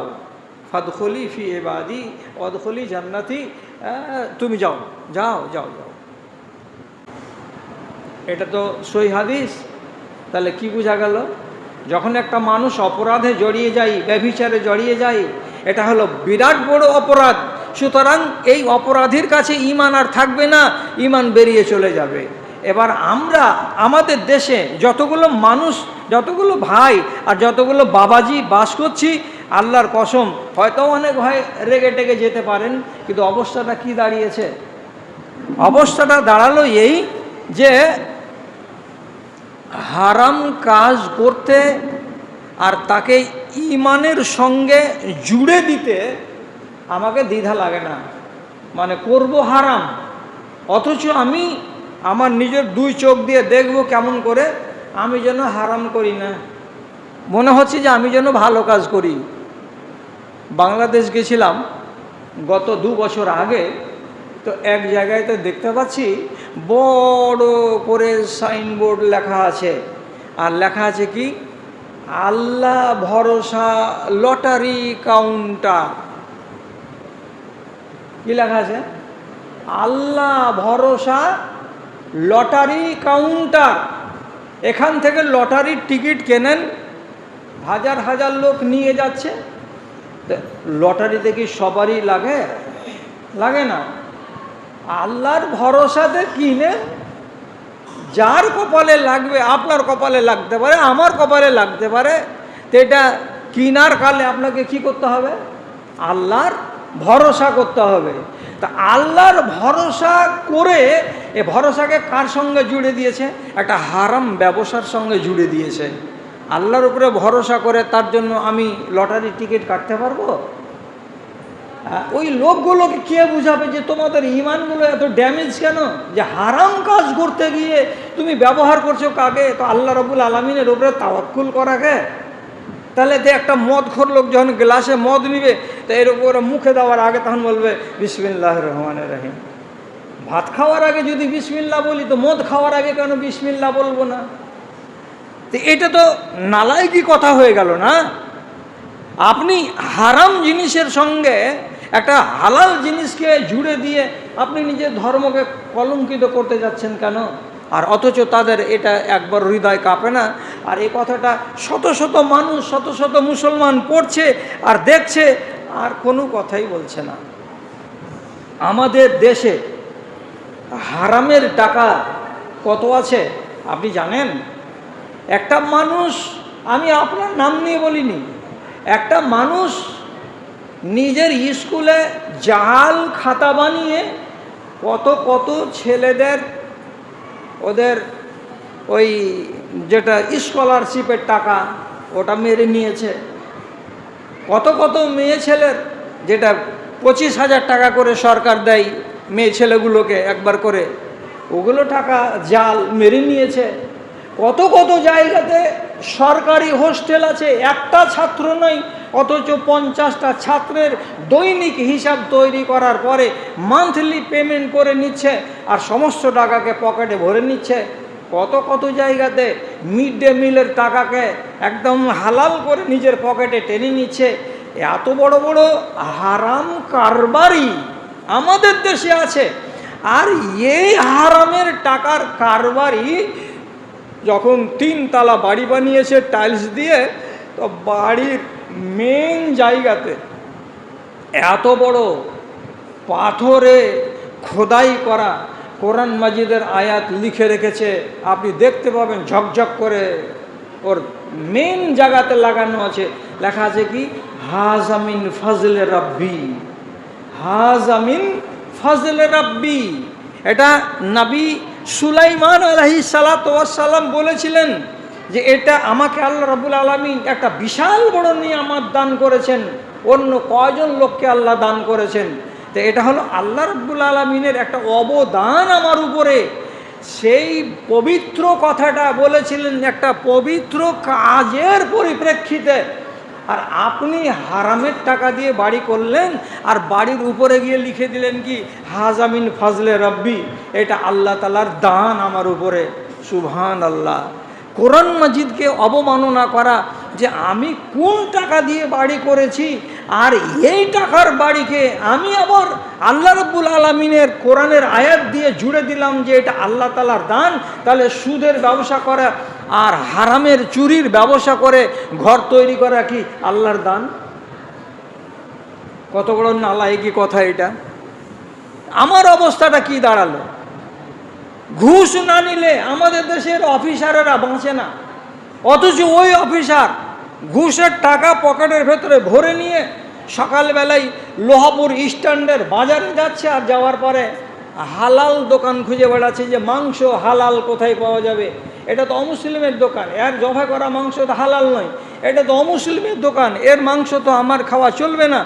ফাদখুলি ফি ইবাদি ওয়াদখুলি জান্নাতি, তুমি যাও যাও যাও যাও। এটা তো সহিহ হাদিস। তাহলে কি বোঝা গেল? যখন একটা মানুষ অপরাধে জড়িয়ে যায়, ব্যভিচারে জড়িয়ে যায়, এটা হলো বিরাট বড় অপরাধ। সুতরাং এই অপরাধীর কাছে ঈমান আর থাকবে না, ঈমান বেরিয়ে চলে যাবে। এবার আমরা আমাদের দেশে যতগুলো মানুষ, যতগুলো ভাই আর যতগুলো বাবাজি বাস করছি, আল্লাহর কসম হয়তো অনেক ভাই রেগে টেগে যেতে পারেন, কিন্তু অবস্থাটা কি দাঁড়িয়েছে? অবস্থাটা দাঁড়ালো এই যে হারাম কাজ করতে আর তাকে ঈমানের সঙ্গে জুড়ে দিতে আমাকে দ্বিধা লাগে না। মানে করব হারাম, অথচ আমি আমার নিজের 2 চোখ দিয়ে দেখব কেমন করে আমি যেন হারাম করি না, মনে হচ্ছে যে আমি যেন ভালো কাজ করি। বাংলাদেশ গেছিলাম গত 2 বছর আগে, তো এক জায়গায়তে দেখতে পাচ্ছি বড় করে সাইনবোর্ড লেখা আছে, আর লেখা আছে কি, আল্লাহ ভরসা লটারি কাউন্টার। কি লেখা আছে? আল্লাহ ভরসা লটারি কাউন্টার। এখান থেকে লটারির টিকিট কেনেন, হাজার হাজার লোক নিয়ে যাচ্ছে। লটারিতে কি সবারই লাগে? লাগে না। আল্লাহর ভরসাতে কিনে যার কপালে লাগবে, আপনার কপালে লাগতে পারে, আমার কপালে লাগতে পারে, তো এটা কিনার কালে আপনাকে কি করতে হবে? আল্লাহর ভরসা করতে হবে। তা আল্লাহর ভরসা করে এ ভরসাকে কার সঙ্গে জুড়ে দিয়েছে? একটা হারাম ব্যবসার সঙ্গে জুড়ে দিয়েছে। আল্লাহর উপরে ভরসা করে তার জন্য আমি লটারির টিকিট কাটতে পারবো? ওই লোকগুলোকে কে বুঝাবে যে তোমাদের ইমানগুলো এত ড্যামেজ কেন, যে হারাম কাজ করতে গিয়ে তুমি ব্যবহার করছো কাকে? তো আল্লাহ রাব্বুল আলামিনের উপরে তাওয়াক্কুল করাকে। তাহলে যে একটা মদখোর লোক যখন গ্লাসে মদ নিবে, তো এর উপরে মুখে দেওয়ার আগে তখন বলবে বিসমিল্লাহির রহমানির রহিম। ভাত খাওয়ার আগে যদি বিসমিল্লাহ বলি, তো মদ খাওয়ার আগে কেন বিসমিল্লাহ বলবো না? তো এটা তো নালায়েকি কথা হয়ে গেল না? আপনি হারাম জিনিসের সঙ্গে একটা হালাল জিনিসকে জুড়ে দিয়ে আপনি নিজের ধর্মকে কলঙ্কিত করতে যাচ্ছেন কেন? আর অথচ তাদের এটা একবার হৃদয় কাঁপে না। আর এই কথাটা শত শত মানুষ, শত শত মুসলমান পড়ছে আর দেখছে, আর কোনো কথাই বলছে না। আমাদের দেশে হারামের টাকা কত আছে আপনি জানেন? একটা মানুষ, আমি আপনার নাম নিয়ে বলিনি, একটা মানুষ নিজের স্কুলে জাল খাতা বানিয়ে কত কত ছেলেদের ওদের ওই যেটা স্কলারশিপের টাকা ওটা মেরে নিয়েছে। কত কত মেয়ে ছেলের, যেটা 25,000 টাকা করে সরকার দেয় মেয়ে ছেলেগুলোকে একবার করে, ওগুলো টাকা জাল মেরে নিয়েছে। কত কত জায়গাতে সরকারি হোস্টেল আছে, একটা ছাত্র নয়, অথচ 50টা ছাত্রের দৈনিক হিসাব তৈরি করার পরে মান্থলি পেমেন্ট করে নিচ্ছে আর সমস্ত টাকাকে পকেটে ভরে নিচ্ছে। কত কত জায়গাতে মিড ডে মিলের টাকাকে একদম হালাল করে নিজের পকেটে টেনে নিচ্ছে। এত বড় বড় হারাম কারবারি আমাদের দেশে আছে। আর এই হারামের টাকার কারবারি যখন 3 তলা বাড়ি বানিয়েছে টাইলস দিয়ে, তো বাড়ির মেন জায়গাতে এত বড় পাথরে খোদাই করা কোরআন মাজিদের আয়াত লিখে রেখেছে, আপনি দেখতে পাবেন ঝকঝক করে। ওর মেন জায়গাতে লাগানো আছে, লেখা আছে কি? হাযা মিন ফাজলে রাব্বি, হাযা মিন ফাজলে রাব্বি। এটা নবী সুলাইমান আলাইহিস সালাতু ওয়াস সালাম বলেছিলেন যে এটা আমাকে আল্লাহ রাব্বুল আলামিন একটা বিশাল বড় নিয়ামত দান করেছেন, অন্য কয়জন লোককে আল্লাহ দান করেছেন। তো এটা হলো আল্লাহ রাব্বুল আলামিনের একটা অবদান আমার উপরে। সেই পবিত্র কথাটা বলেছিলেন একটা পবিত্র কাজের পরিপ্রেক্ষিতে। আর আপনি হারামের টাকা দিয়ে বাড়ি করলেন, আর বাড়ির উপরে গিয়ে লিখে দিলেন কি? হাযা মিন ফাজলে রাব্বি, এটা আল্লাহ তাআলার দান আমার উপরে। সুবহানাল্লাহ। কোরআন মাজিদকে অবমাননা করা, যে আমি কোন টাকা দিয়ে বাড়ি করেছি, আর এই টাকার বাড়িকে আমি আবার আল্লাহ রাব্বুল আলামিনের কোরআনের আয়াত দিয়ে জুড়ে দিলাম যে এটা আল্লাহ তাআলার দান। তাহলে সুদের ব্যবসা করা আর হারামের চুরির ব্যবসা করে ঘর তৈরি করা কি আল্লাহর দান? কত বড় নালায়েকি কথা এটা! আমার অবস্থাটা কি দাঁড়ালো? ঘুষ না নিলে আমাদের দেশের অফিসারেরা বাঁচে না, অথচ ওই অফিসার ঘুষের টাকা পকেটের ভেতরে ভরে নিয়ে সকালবেলায় লোহাপুর স্ট্যান্ডের বাজারে যাচ্ছে, আর যাওয়ার পরে হালাল দোকান খুঁজে বেড়াচ্ছে যে মাংস হালাল কোথায় পাওয়া যাবে। এটা তো অমুসলিমের দোকান, এর জবাই করা মাংস তো হালাল নয়, এটা তো অমুসলিমের দোকান, এর মাংস তো আমার খাওয়া চলবে না।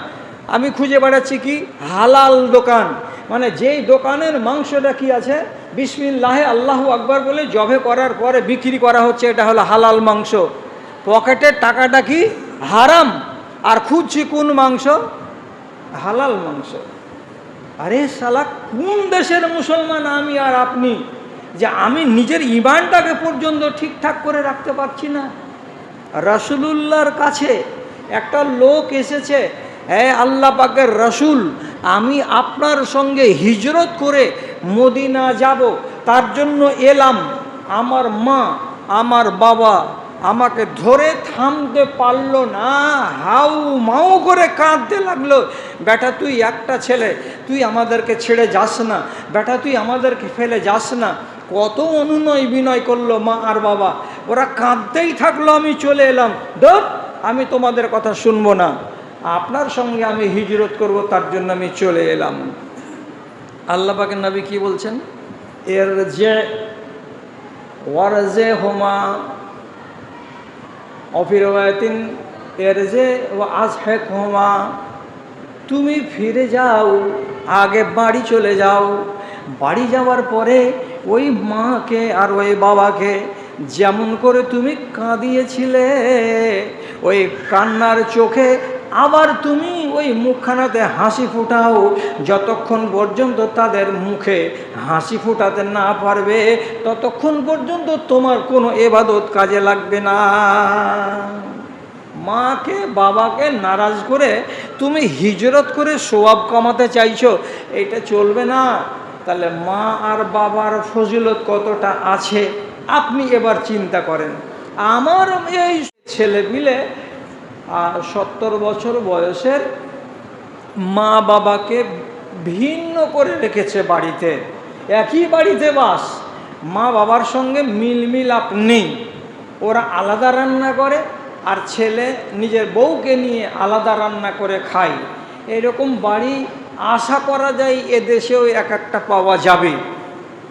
আমি খুঁজে বেড়াচ্ছি কি? হালাল দোকান। মানে যেই দোকানের মাংসটা কি আছে, বিসমিল্লাহে আল্লাহু আকবার বলে জবে করার পরে বিক্রি করা হচ্ছে, এটা হলো হালাল মাংস। পকেটের টাকাটা কি? হারাম। আর খুঁজছি কোন মাংস? হালাল মাংস। আরে শালা, কোন দেশের মুসলমান আমি আর আপনি যে আমি নিজের ইমানটাকে পর্যন্ত ঠিকঠাক করে রাখতে পারছি না? রাসূলুল্লাহর কাছে একটা লোক এসেছে, হ্যাঁ আল্লাহ পাকের রাসূল, আমি আপনার সঙ্গে হিজরত করে মদিনা যাব, তার জন্য এলাম। আমার মা আমার বাবা আমাকে ধরে থামতে পারলো না, হাউ মাউ করে কাঁদতে লাগলো, বেটা তুই একটা ছেলে, তুই আমাদেরকে ছেড়ে যাস না, বেটা তুই আমাদেরকে ফেলে যাস না। কত অনুনয় বিনয় করলো মা আর বাবা, ওরা কাঁদতেই থাকলো। আমি চলে এলাম, ধর আমি তোমাদের কথা শুনবো না, আপনার সঙ্গে আমি হিজরত করব, তার জন্য আমি চলে এলাম। আল্লাহ পাকের নবী কি বলছেন? এর যে ওয়ারজে হোমা অফিরওয়াতিন এর যে ও আজহেক হোমা, তুমি ফিরে যাও, আগে বাড়ি চলে যাও। বাড়ি যাওয়ার পরে ওই মাকে আর ওই বাবাকে যেমন করে তুমি কাঁদিয়েছিলে, ওই কান্নার চোখে আবার তুমি ওই মুখখানাতে হাসি ফুটাও। যতক্ষণ পর্যন্ত তাদের মুখে হাসি ফুটাতে না পারবে, ততক্ষণ পর্যন্ত তোমার কোনো ইবাদত কাজে লাগবে না। মাকে বাবাকে নারাজ করে তুমি হিজরত করে সওয়াব কামাতে চাইছো, এটা চলবে না। তাহলে মা আর বাবার ফজিলত কতটা আছে আপনি এবার চিন্তা করেন। আমার এই ছেলে মিলে 70 বছর বয়সের মা বাবাকে ভিন্ন করে রেখেছে বাড়িতে, একই বাড়িতে বাস, মা বাবার সঙ্গে মিলমিলাপ নেই। ওরা আলাদা রান্না করে আর ছেলে নিজের বউকে নিয়ে আলাদা রান্না করে খায়। এরকম বাড়ি আশা করা যায় এদেশেও এক একটা পাওয়া যাবে।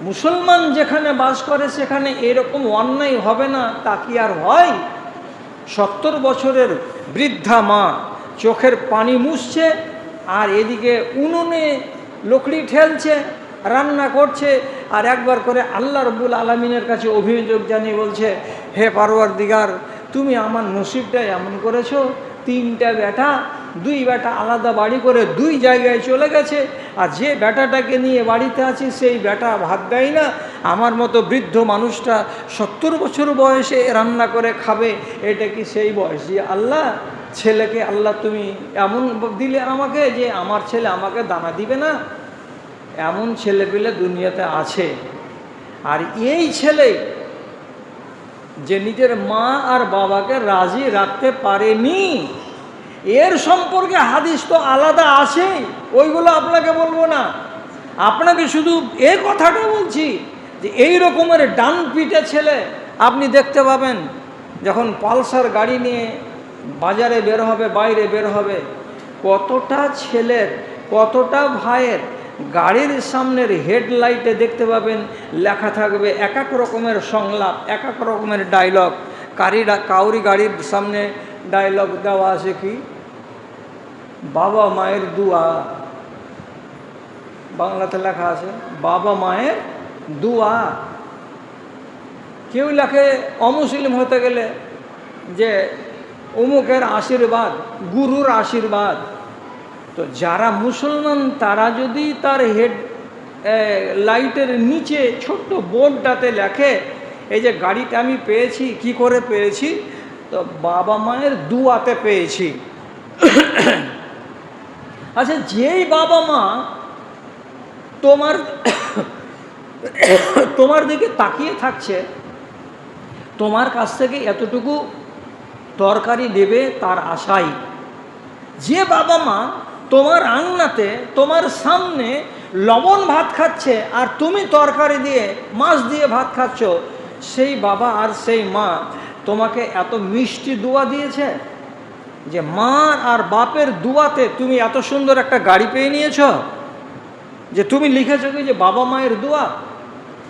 মুসলমান যেখানে বাস করে সেখানে এরকম অন্যায় হবে না তা কি আর হয়? 70 বছরের বৃদ্ধা মা চোখের পানি মুছছে আর এদিকে উনুনে লকড়ি ঠেলছে, রান্না করছে, আর একবার করে আল্লাহ রব্বুল আলামিনের কাছে অভিযোগ জানিয়ে বলছে, হে পারওয়ারদিগার, তুমি আমার নসিবটা এমন করেছো, 3টা বেটা, 2 বেটা আলাদা বাড়ি করে 2 জায়গায় চলে গেছে, আর যে বেটাটাকে নিয়ে বাড়িতে আছি সেই বেটা ভাত দেয় না। আমার মতো বৃদ্ধ মানুষটা 70 বছর বয়সে রান্না করে খাবে, এটা কি সেই বয়সী? আল্লাহ, ছেলেকে আল্লাহ তুমি এমন দিলে আমাকে যে আমার ছেলে আমাকে দানা দিবে না? এমন ছেলেপিলে দুনিয়াতে আছে। আর এই ছেলে যে নিজের মা আর বাবাকে রাজি রাখতে পারেনি, এর সম্পর্কে হাদিস তো আলাদা আছে, ওইগুলো আপনাকে বলবো না। আপনাকে শুধু এই কথাটা বলছি যে এই রকমের ডান পিটে ছেলে আপনি দেখতে পাবেন যখন পালসার গাড়ি নিয়ে বাজারে বের হবে, বাইরে বের হবে, কতটা ছেলের কতটা ভাইয়ের গাড়ির সামনের হেডলাইটে দেখতে পাবেন লেখা থাকবে এক এক রকমের সংলাপ, এক এক রকমের ডায়লগ। কাউরি গাড়ির সামনে ডায়লগ দেওয়া আছে কি, বাবা মায়ের দুয়া, বাংলাতে লেখা আছে বাবা মায়ের দুয়া। কেউ লেখে অমুসলিম হতে গেলে যে অমুকের আশীর্বাদ, গুরুর আশীর্বাদ। তো যারা মুসলমান তারা যদি তার হেড লাইটের নিচে ছোট্ট বোর্ডটাতে লেখে এই যে গাড়িটা আমি পেয়েছি, কি করে পেয়েছি, তো বাবা মায়ের দুয়াতে পেয়েছি। আচ্ছা, যেই বাবা মা তোমার দিকে তাকিয়ে থাকছে, তোমার কাছ থেকে এতটুকু তরকারি দেবে তার আশায়, যে বাবা মা তোমার আঙনাতে তোমার সামনে লবণ ভাত খাচ্ছে আর তুমি তরকারি দিয়ে মাছ দিয়ে ভাত খাচ্ছ, সেই বাবা আর সেই মা তোমাকে এত মিষ্টি দোয়া দিয়েছে যে মা আর বাপের দুয়াতে তুমি এত সুন্দর একটা গাড়ি পেয়ে নিয়েছ যে তুমি লিখেছো কি যে বাবা মায়ের দোয়া।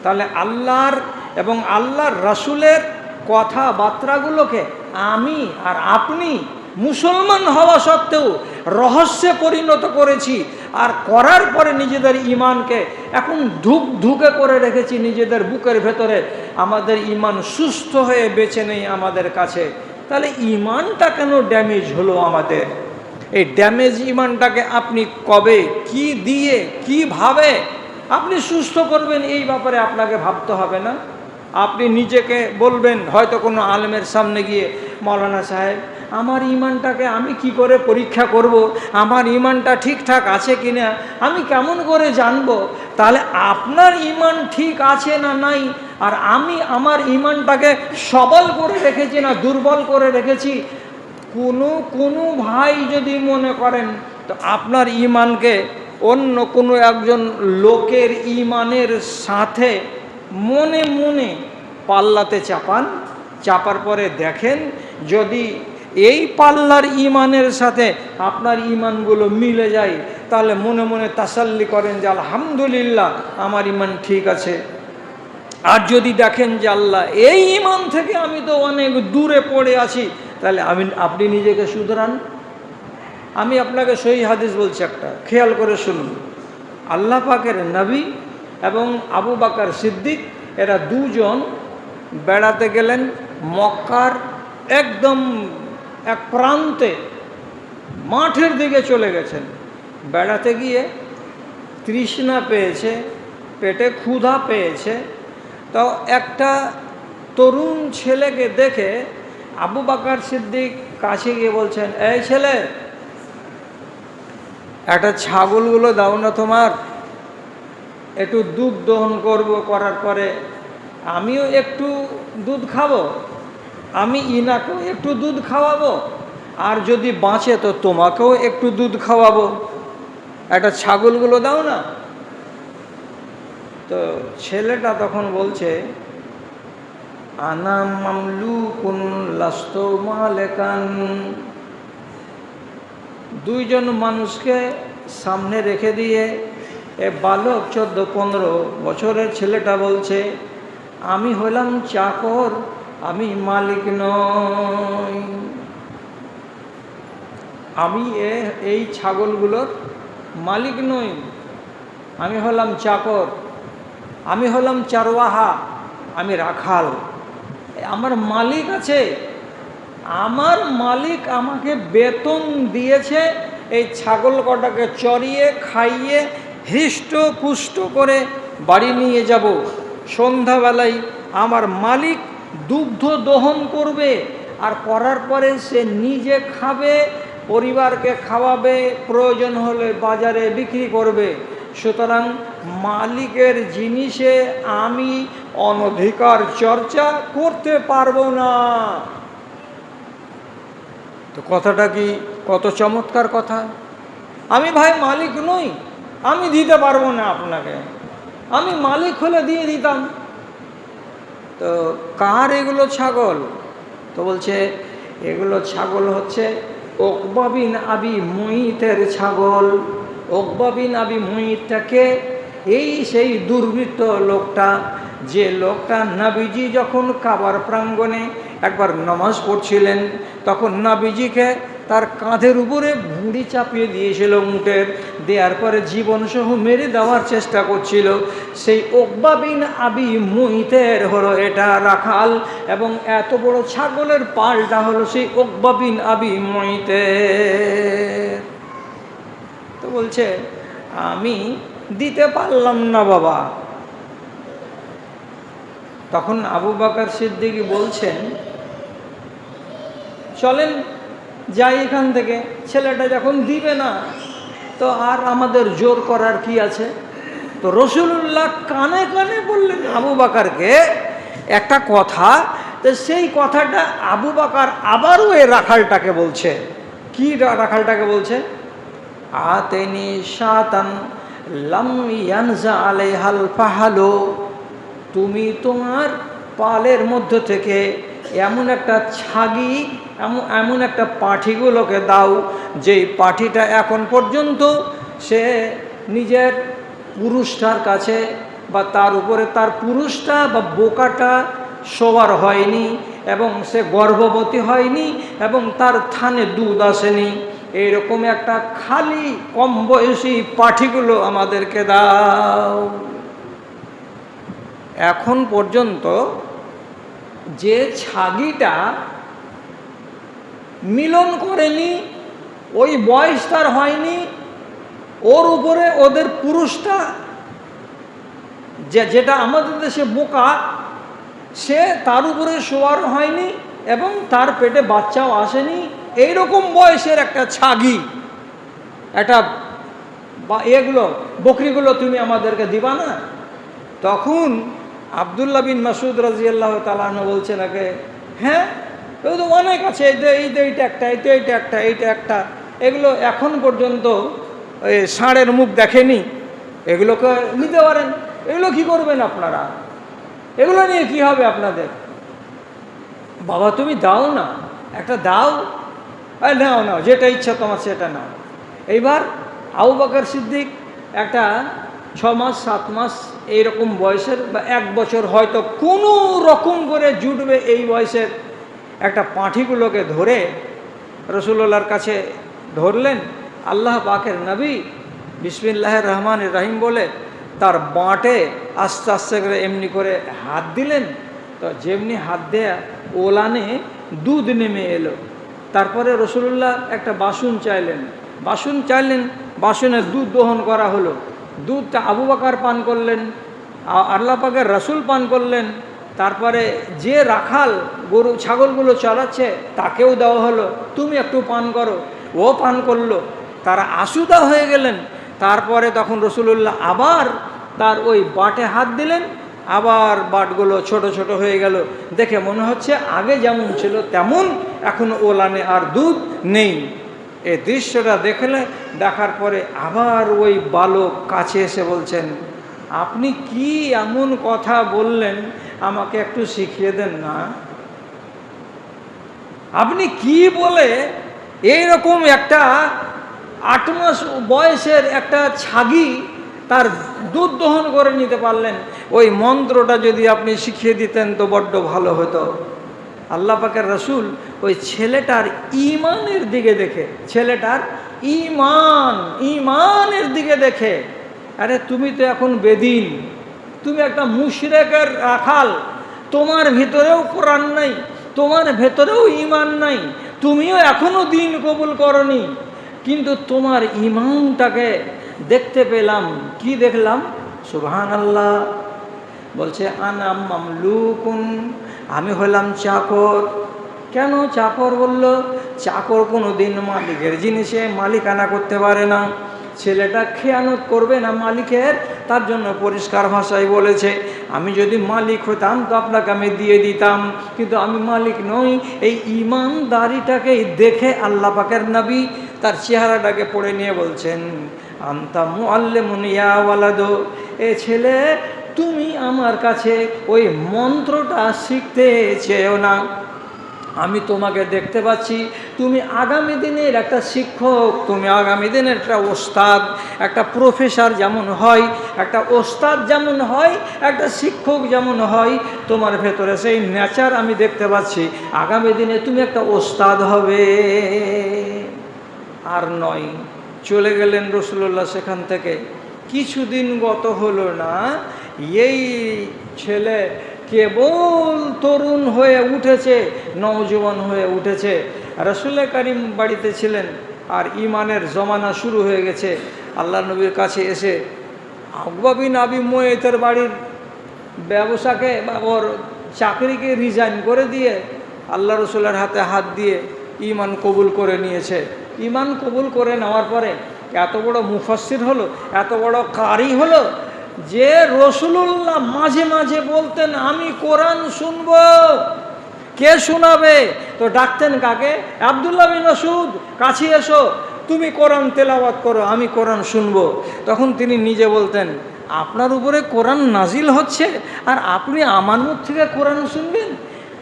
তাহলে আল্লাহর এবং আল্লাহর রাসূলের কথাবার্তাগুলোকে আমি আর আপনি মুসলমান হওয়া সত্ত্বেও রহস্যে পরিণত করেছি, আর করার পরে নিজেদের ইমানকে এখন ধুকে করে রেখেছি নিজেদের বুকের ভেতরে। আমাদের ইমান সুস্থ হয়ে বেঁচে নেই আমাদের কাছে। তাহলে ইমানটা কেন ড্যামেজ হলো আমাদের? এই ড্যামেজ ইমানটাকে আপনি কবে, কি দিয়ে, কিভাবে আপনি সুস্থ করবেন, এই ব্যাপারে আপনাকে ভাবতে হবে না? আপনি নিজেকে বলবেন হয়তো কোনো আলেমের সামনে গিয়ে, মৌলানা সাহেব আমার ইমানটাকে আমি কি করে পরীক্ষা করব, আমার ইমানটা ঠিকঠাক আছে কি না আমি কেমন করে জানবো? তাহলে আপনার ইমান ঠিক আছে না নাই, আর আমি আমার ইমানটাকে সবল করে রেখেছি না দুর্বল করে রেখেছি, কোনো ভাই যদি মনে করেন তো আপনার ইমানকে অন্য কোনো একজন লোকের ইমানের সাথে মনে মনে পাল্লাতে চাপান, চাপার পরে দেখেন যদি এই পাল্লার ইমানের সাথে আপনার ইমানগুলো মিলে যায় তাহলে মনে মনে তাসাল্লি করেন যে আলহামদুলিল্লাহ আমার ইমান ঠিক আছে। আর যদি দেখেন যে আল্লাহ এই ইমান থেকে আমি তো অনেক দূরে পড়ে আছি, তাহলে আপনি নিজেকে শুধরান। আমি আপনাকে সহিহ হাদিস বলছি, একটা খেয়াল করে শুনুন। আল্লাহ পাকের নবী এবং আবু বকর সিদ্দিক এরা দুজন বেড়াতে গেলেন মক্কার একদম এক প্রান্তে, মাঠের দিকে চলে গেছেন। বেড়াতে গিয়ে তৃষ্ণা পেয়েছে, পেটে ক্ষুধা পেয়েছে, তো একটা তরুণ ছেলেকে দেখে আবু বকর সিদ্দিক কাছে গিয়ে বলছেন, এই ছেলে একটা ছাগলগুলো দাও না, তোমার একটু দুধ দহন করব, করার পরে আমিও একটু দুধ খাবো, আমি ইনাকেও একটু দুধ খাওয়াবো, আর যদি বাঁচে তো তোমাকেও একটু দুধ খাওয়াবো, একটা ছাগলগুলো দাও না। তো ছেলেটা তখন বলছে, আনা মামলুকুন লাস্তু মালিকান। দুইজন মানুষকে সামনে রেখে দিয়ে এ বালক 14-15 বছরের ছেলেটা বলছে, আমি হলাম চাকর, আমি মালিক নই, আমি এই ছাগলগুলোর মালিক নই, আমি হলাম চাকর, আমি হলাম চারওয়াহা, আমি রাখাল। আমার মালিক আছে, আমার মালিক আমাকে বেতন দিয়েছে এই ছাগল কটাকে চড়িয়ে খাইয়ে হৃষ্ট পুষ্ট করে বাড়ি নিয়ে যাব। সন্ধ্যাবেলায় আমার মালিক দুগ্ধ দহন করবে, আর করার পরে সে নিজে খাবে, পরিবারকে খাওয়াবে, প্রয়োজন হলে বাজারে বিক্রি করবে। সুতরাং মালিকের জিনিসে আমি অনধিকার চর্চা করতে পারবো না। তো কথাটা কি কত চমৎকার কথা। আমি ভাই মালিক নই, আমি দিতে পারবো না আপনাকে, আমি মালিক হলে দিয়ে দিতাম। তো কার এগুলো ছাগল? তো বলছে এগুলো ছাগল হচ্ছে উকবা বিন আবি মুইতের ছাগল। উকবা বিন আবি মুইতটাকে এই সেই দুর্বৃত্ত লোকটা, যে লোকটা নবীজি যখন কাবার প্রাঙ্গণে একবার নামাজ পড়ছিলেন তখন নবীজিকে তার কাঁধের উপরে ভুঁড়ি চাপিয়ে দিয়েছিল উটের, দেওয়ার পরে জীবনসহ মেরে দেওয়ার চেষ্টা করছিল। সেই উকবা বিন আবি মুইতের হলো এটা রাখাল, এবং এত বড় ছাগলের পালটা হলো সেই উকবা বিন আবি মুইতের। তো বলছে আমি দিতে পারলাম না বাবা। তখন আবু বকর সিদ্দিক বলছেন, চলেন যাই এখান থেকে, ছেলেটা যখন দিবে না তো আর আমাদের জোর করার কি আছে। তো রাসূলুল্লাহ কানে কানে বললেন আবু বকরকে একটা কথা, তো সেই কথাটা আবু বকর আবারও এই রাখালটাকে বলছে। কি রাখালটাকে বলছে? আতেনি শাতান লাম ইয়ানজা আলাইহাল ফাহালো, তুমি তোমার পালের মধ্য থেকে এমন একটা ছাগি, এমন একটা পাঠিগুলোকে দাও যেই পাঠিটা এখন পর্যন্ত সে নিজের পুরুষটার কাছে বা তার উপরে তার পুরুষটা বা বোকাটা সবার হয়নি, এবং সে গর্ভবতী হয়নি, এবং তার থানে দুধ আসেনি। এইরকম একটা খালি কম বয়সী পাঠিগুলো আমাদেরকে দাও। এখন পর্যন্ত যে ছাগিটা মিলন করেনি, ওই বয়স তার হয়নি, ওর উপরে ওদের পুরুষটা যেটা আমাদের দেশে বোকা, সে তার উপরে শোয়ার হয়নি, এবং তার পেটে বাচ্চাও আসেনি, এইরকম বয়সের একটা ছাগি, একটা এগুলো বকরিগুলো তুমি আমাদেরকে দিবা না? তখন আব্দুল্লাহ বিন মাসুদ রাদিয়াল্লাহু তাআলা আনহু বলছে নাকি, হ্যাঁ এগুলো তো অনেক আছে, এইটা একটা, এইটা একটা, এগুলো এখন পর্যন্ত ওই ষাঁড়ের মুখ দেখেনি, এগুলোকে নিতে পারেন। এগুলো কি করবেন আপনারা? এগুলো নিয়ে কি হবে আপনাদের? বাবা তুমি দাও না, একটা দাও, নাও নাও, যেটা ইচ্ছা তোমার সেটা নাও। এইবার আবু বকর সিদ্দিক একটা 6 মাস 7 মাস এইরকম বয়সের বা 1 বছর হয়তো কোনো রকম করে জুটবে এই বয়সের একটা পাঁঠিগুলোকে ধরে রাসূলুল্লাহর কাছে ধরলেন। আল্লাহ পাকের নবী বিসমিল্লাহির রহমানির রহিম বলে তার বাঁটে আস্তে আস্তে করে এমনি করে হাত দিলেন। তো যেমনি হাত দেয়া ওলানে দুধ নেমে এলো। তারপরে রাসূলুল্লাহ একটা বাসন চাইলেন, বাসনে দুধ দহন করা হলো। দুধটা আবু বকর পান করলেন, আল্লাহ পাকের রাসূল পান করলেন। তারপরে যে রাখাল গরু ছাগলগুলো চড়াচ্ছে তাকেও দেওয়া হলো, তুমি একটু পান করো, ও পান করলো। তারা আশুদা হয়ে গেলেন। তারপরে তখন রাসূলুল্লাহ আবার তার ওই বাটে হাত দিলেন, আবার বাটগুলো ছোট ছোট হয়ে গেল। দেখে মনে হচ্ছে আগে যেমন ছিল তেমন, এখন ওলানে আর দুধ নেই। এই দৃশ্যটা দেখার পরে আবার ওই বালক কাছে এসে বলছেন, আপনি কি এমন কথা বললেন, আমাকে একটু শিখিয়ে দেন না। আপনি কি বলে এইরকম একটা 8 মাস বয়সের একটা ছাগি তার দুধ দহন করে নিতে পারলেন? ওই মন্ত্রটা যদি আপনি শিখিয়ে দিতেন তো বড্ড ভালো হতো। আল্লাহ পাকের রাসূল ওই ছেলেটার ঈমানের দিকে দেখে, ছেলেটার ঈমানের দিকে দেখে, আরে তুমি তো এখন বেদিন, তুমি একটা মুশরিকের রাখাল, তোমার ভিতরেও কোরআন নাই, তোমার ভেতরেও ঈমান নাই, তুমিও এখনো দিন কবুল করনি, কিন্তু তোমার ঈমানটাকে দেখতে পেলাম। কি দেখলাম? সুবহানাল্লাহ। বলছে আনা মামলুকুন, আমি হলাম চাকর। কেন চাকর বলল? চাকর কোনো দিন মালিকের জিনিসে মালিকানা করতে পারে না। ছেলেটা খেয়ানত করবে না মালিকের, তার জন্য পরিষ্কার ভাষায় বলেছে, আমি যদি মালিক হতাম তো আপনাকে আমি দিয়ে দিতাম, কিন্তু আমি মালিক নই। এই ঈমানদারিটাকেই দেখে আল্লাহ পাকের নবী তার চেহারাটাকে পড়ে নিয়ে বলছেন, আনতা মুআল্লিমুন ইয়া ওয়ালাদ, এ ছেলে তুমি আমার কাছে ওই মন্ত্রটা শিখতে চেয়েও না। আমি তোমাকে দেখতে পাচ্ছি তুমি আগামী দিনের একটা শিক্ষক, তুমি আগামী দিনের একটা ওস্তাদ, একটা প্রফেসর যেমন হয়, একটা ওস্তাদ যেমন হয়, একটা শিক্ষক যেমন হয়, তোমার ভেতরে সেই নেচার আমি দেখতে পাচ্ছি। আগামী দিনে তুমি একটা ওস্তাদ হবে। আর নয়, চলে গেলেন রাসূলুল্লাহ সেখান থেকে। কিছুদিন গত হলো না, এই ছেলে কেবল তরুণ হয়ে উঠেছে, নওজোয়ান হয়ে উঠেছে। রাসূল করিম বাড়িতে ছিলেন আর ঈমানের জমানা শুরু হয়ে গেছে। আল্লাহ নবীর কাছে এসে উকবা বিন আবি মুয়াইতের বাড়ির ব্যবসাকে বা ওর চাকরিকে রিজাইন করে দিয়ে আল্লাহ রসুলের হাতে হাত দিয়ে ঈমান কবুল করে নিয়েছে। ঈমান কবুল করে নেওয়ার পরে এত বড় মুফাসসির হলো, এত বড় কারি হলো যে রাসূলুল্লাহ মাঝে মাঝে বলতেন, আমি কোরআন শুনব। কে শোনাবে? তো ডাকতেন কাকে? আব্দুল্লাহ বিন মাসউদ, কাছে এসো, তুমি কোরআন তেলাওয়াত করো, আমি কোরআন শুনব। তখন তিনি নিজে বলতেন, আপনার উপরে কোরআন নাজিল হচ্ছে আর আপনি আমার মুখ থেকে কোরআন শুনবেন?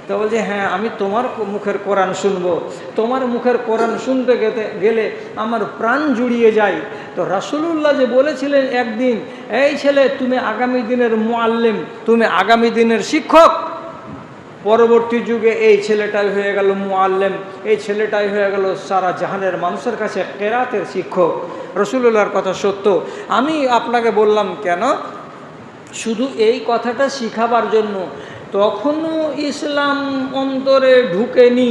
তো বলছে, হ্যাঁ আমি তোমার মুখের কোরআন শুনবো। তোমার মুখের কোরআন শুনতে গেলে আমার প্রাণ জুড়িয়ে যায়। তো রাসূলুল্লাহ যে বলেছিলেন একদিন, এই ছেলে তুমি আগামী দিনের মুআল্লিম, তুমি আগামী দিনের শিক্ষক। পরবর্তী যুগে এই ছেলেটাই হয়ে গেল মুআল্লিম, এই ছেলেটাই হয়ে গেল সারা জাহানের মানুষের কাছে কেরাতের শিক্ষক। রাসূলুল্লাহর কথা সত্য। আমি আপনাকে বললাম কেন? শুধু এই কথাটা শিখাবার জন্য। তখনও ইসলাম অন্তরে ঢুকেনি,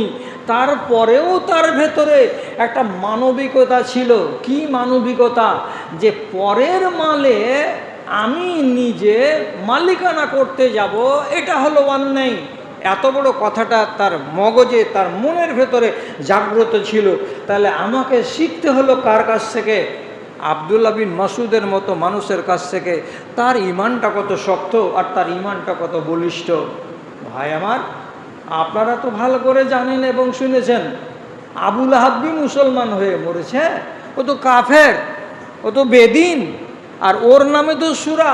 তারপরেও তার ভেতরে একটা মানবিকতা ছিল। কি মানবিকতা? যে পরের মালে আমি নিজে মালিকানা করতে যাব, এটা হলো অন্যায়। এত বড় কথাটা তার মগজে, তার মনের ভেতরে জাগ্রত ছিল। তাহলে আমাকে শিখতে হলো কার কাছ থেকে? আব্দুল্লাহ বিন মাসুদের মতো মানুষের কাছ থেকে। তার ইমানটা কত শক্ত আর তার ইমানটা কত বলিষ্ঠ। ভাই আমার, আপনারা তো ভালো করে জানেন এবং শুনেছেন, আবু লাহাব মুসলমান হয়ে মরেছে। ও তো কাফের, ও তো বেদিন, আর ওর নামে তো সূরা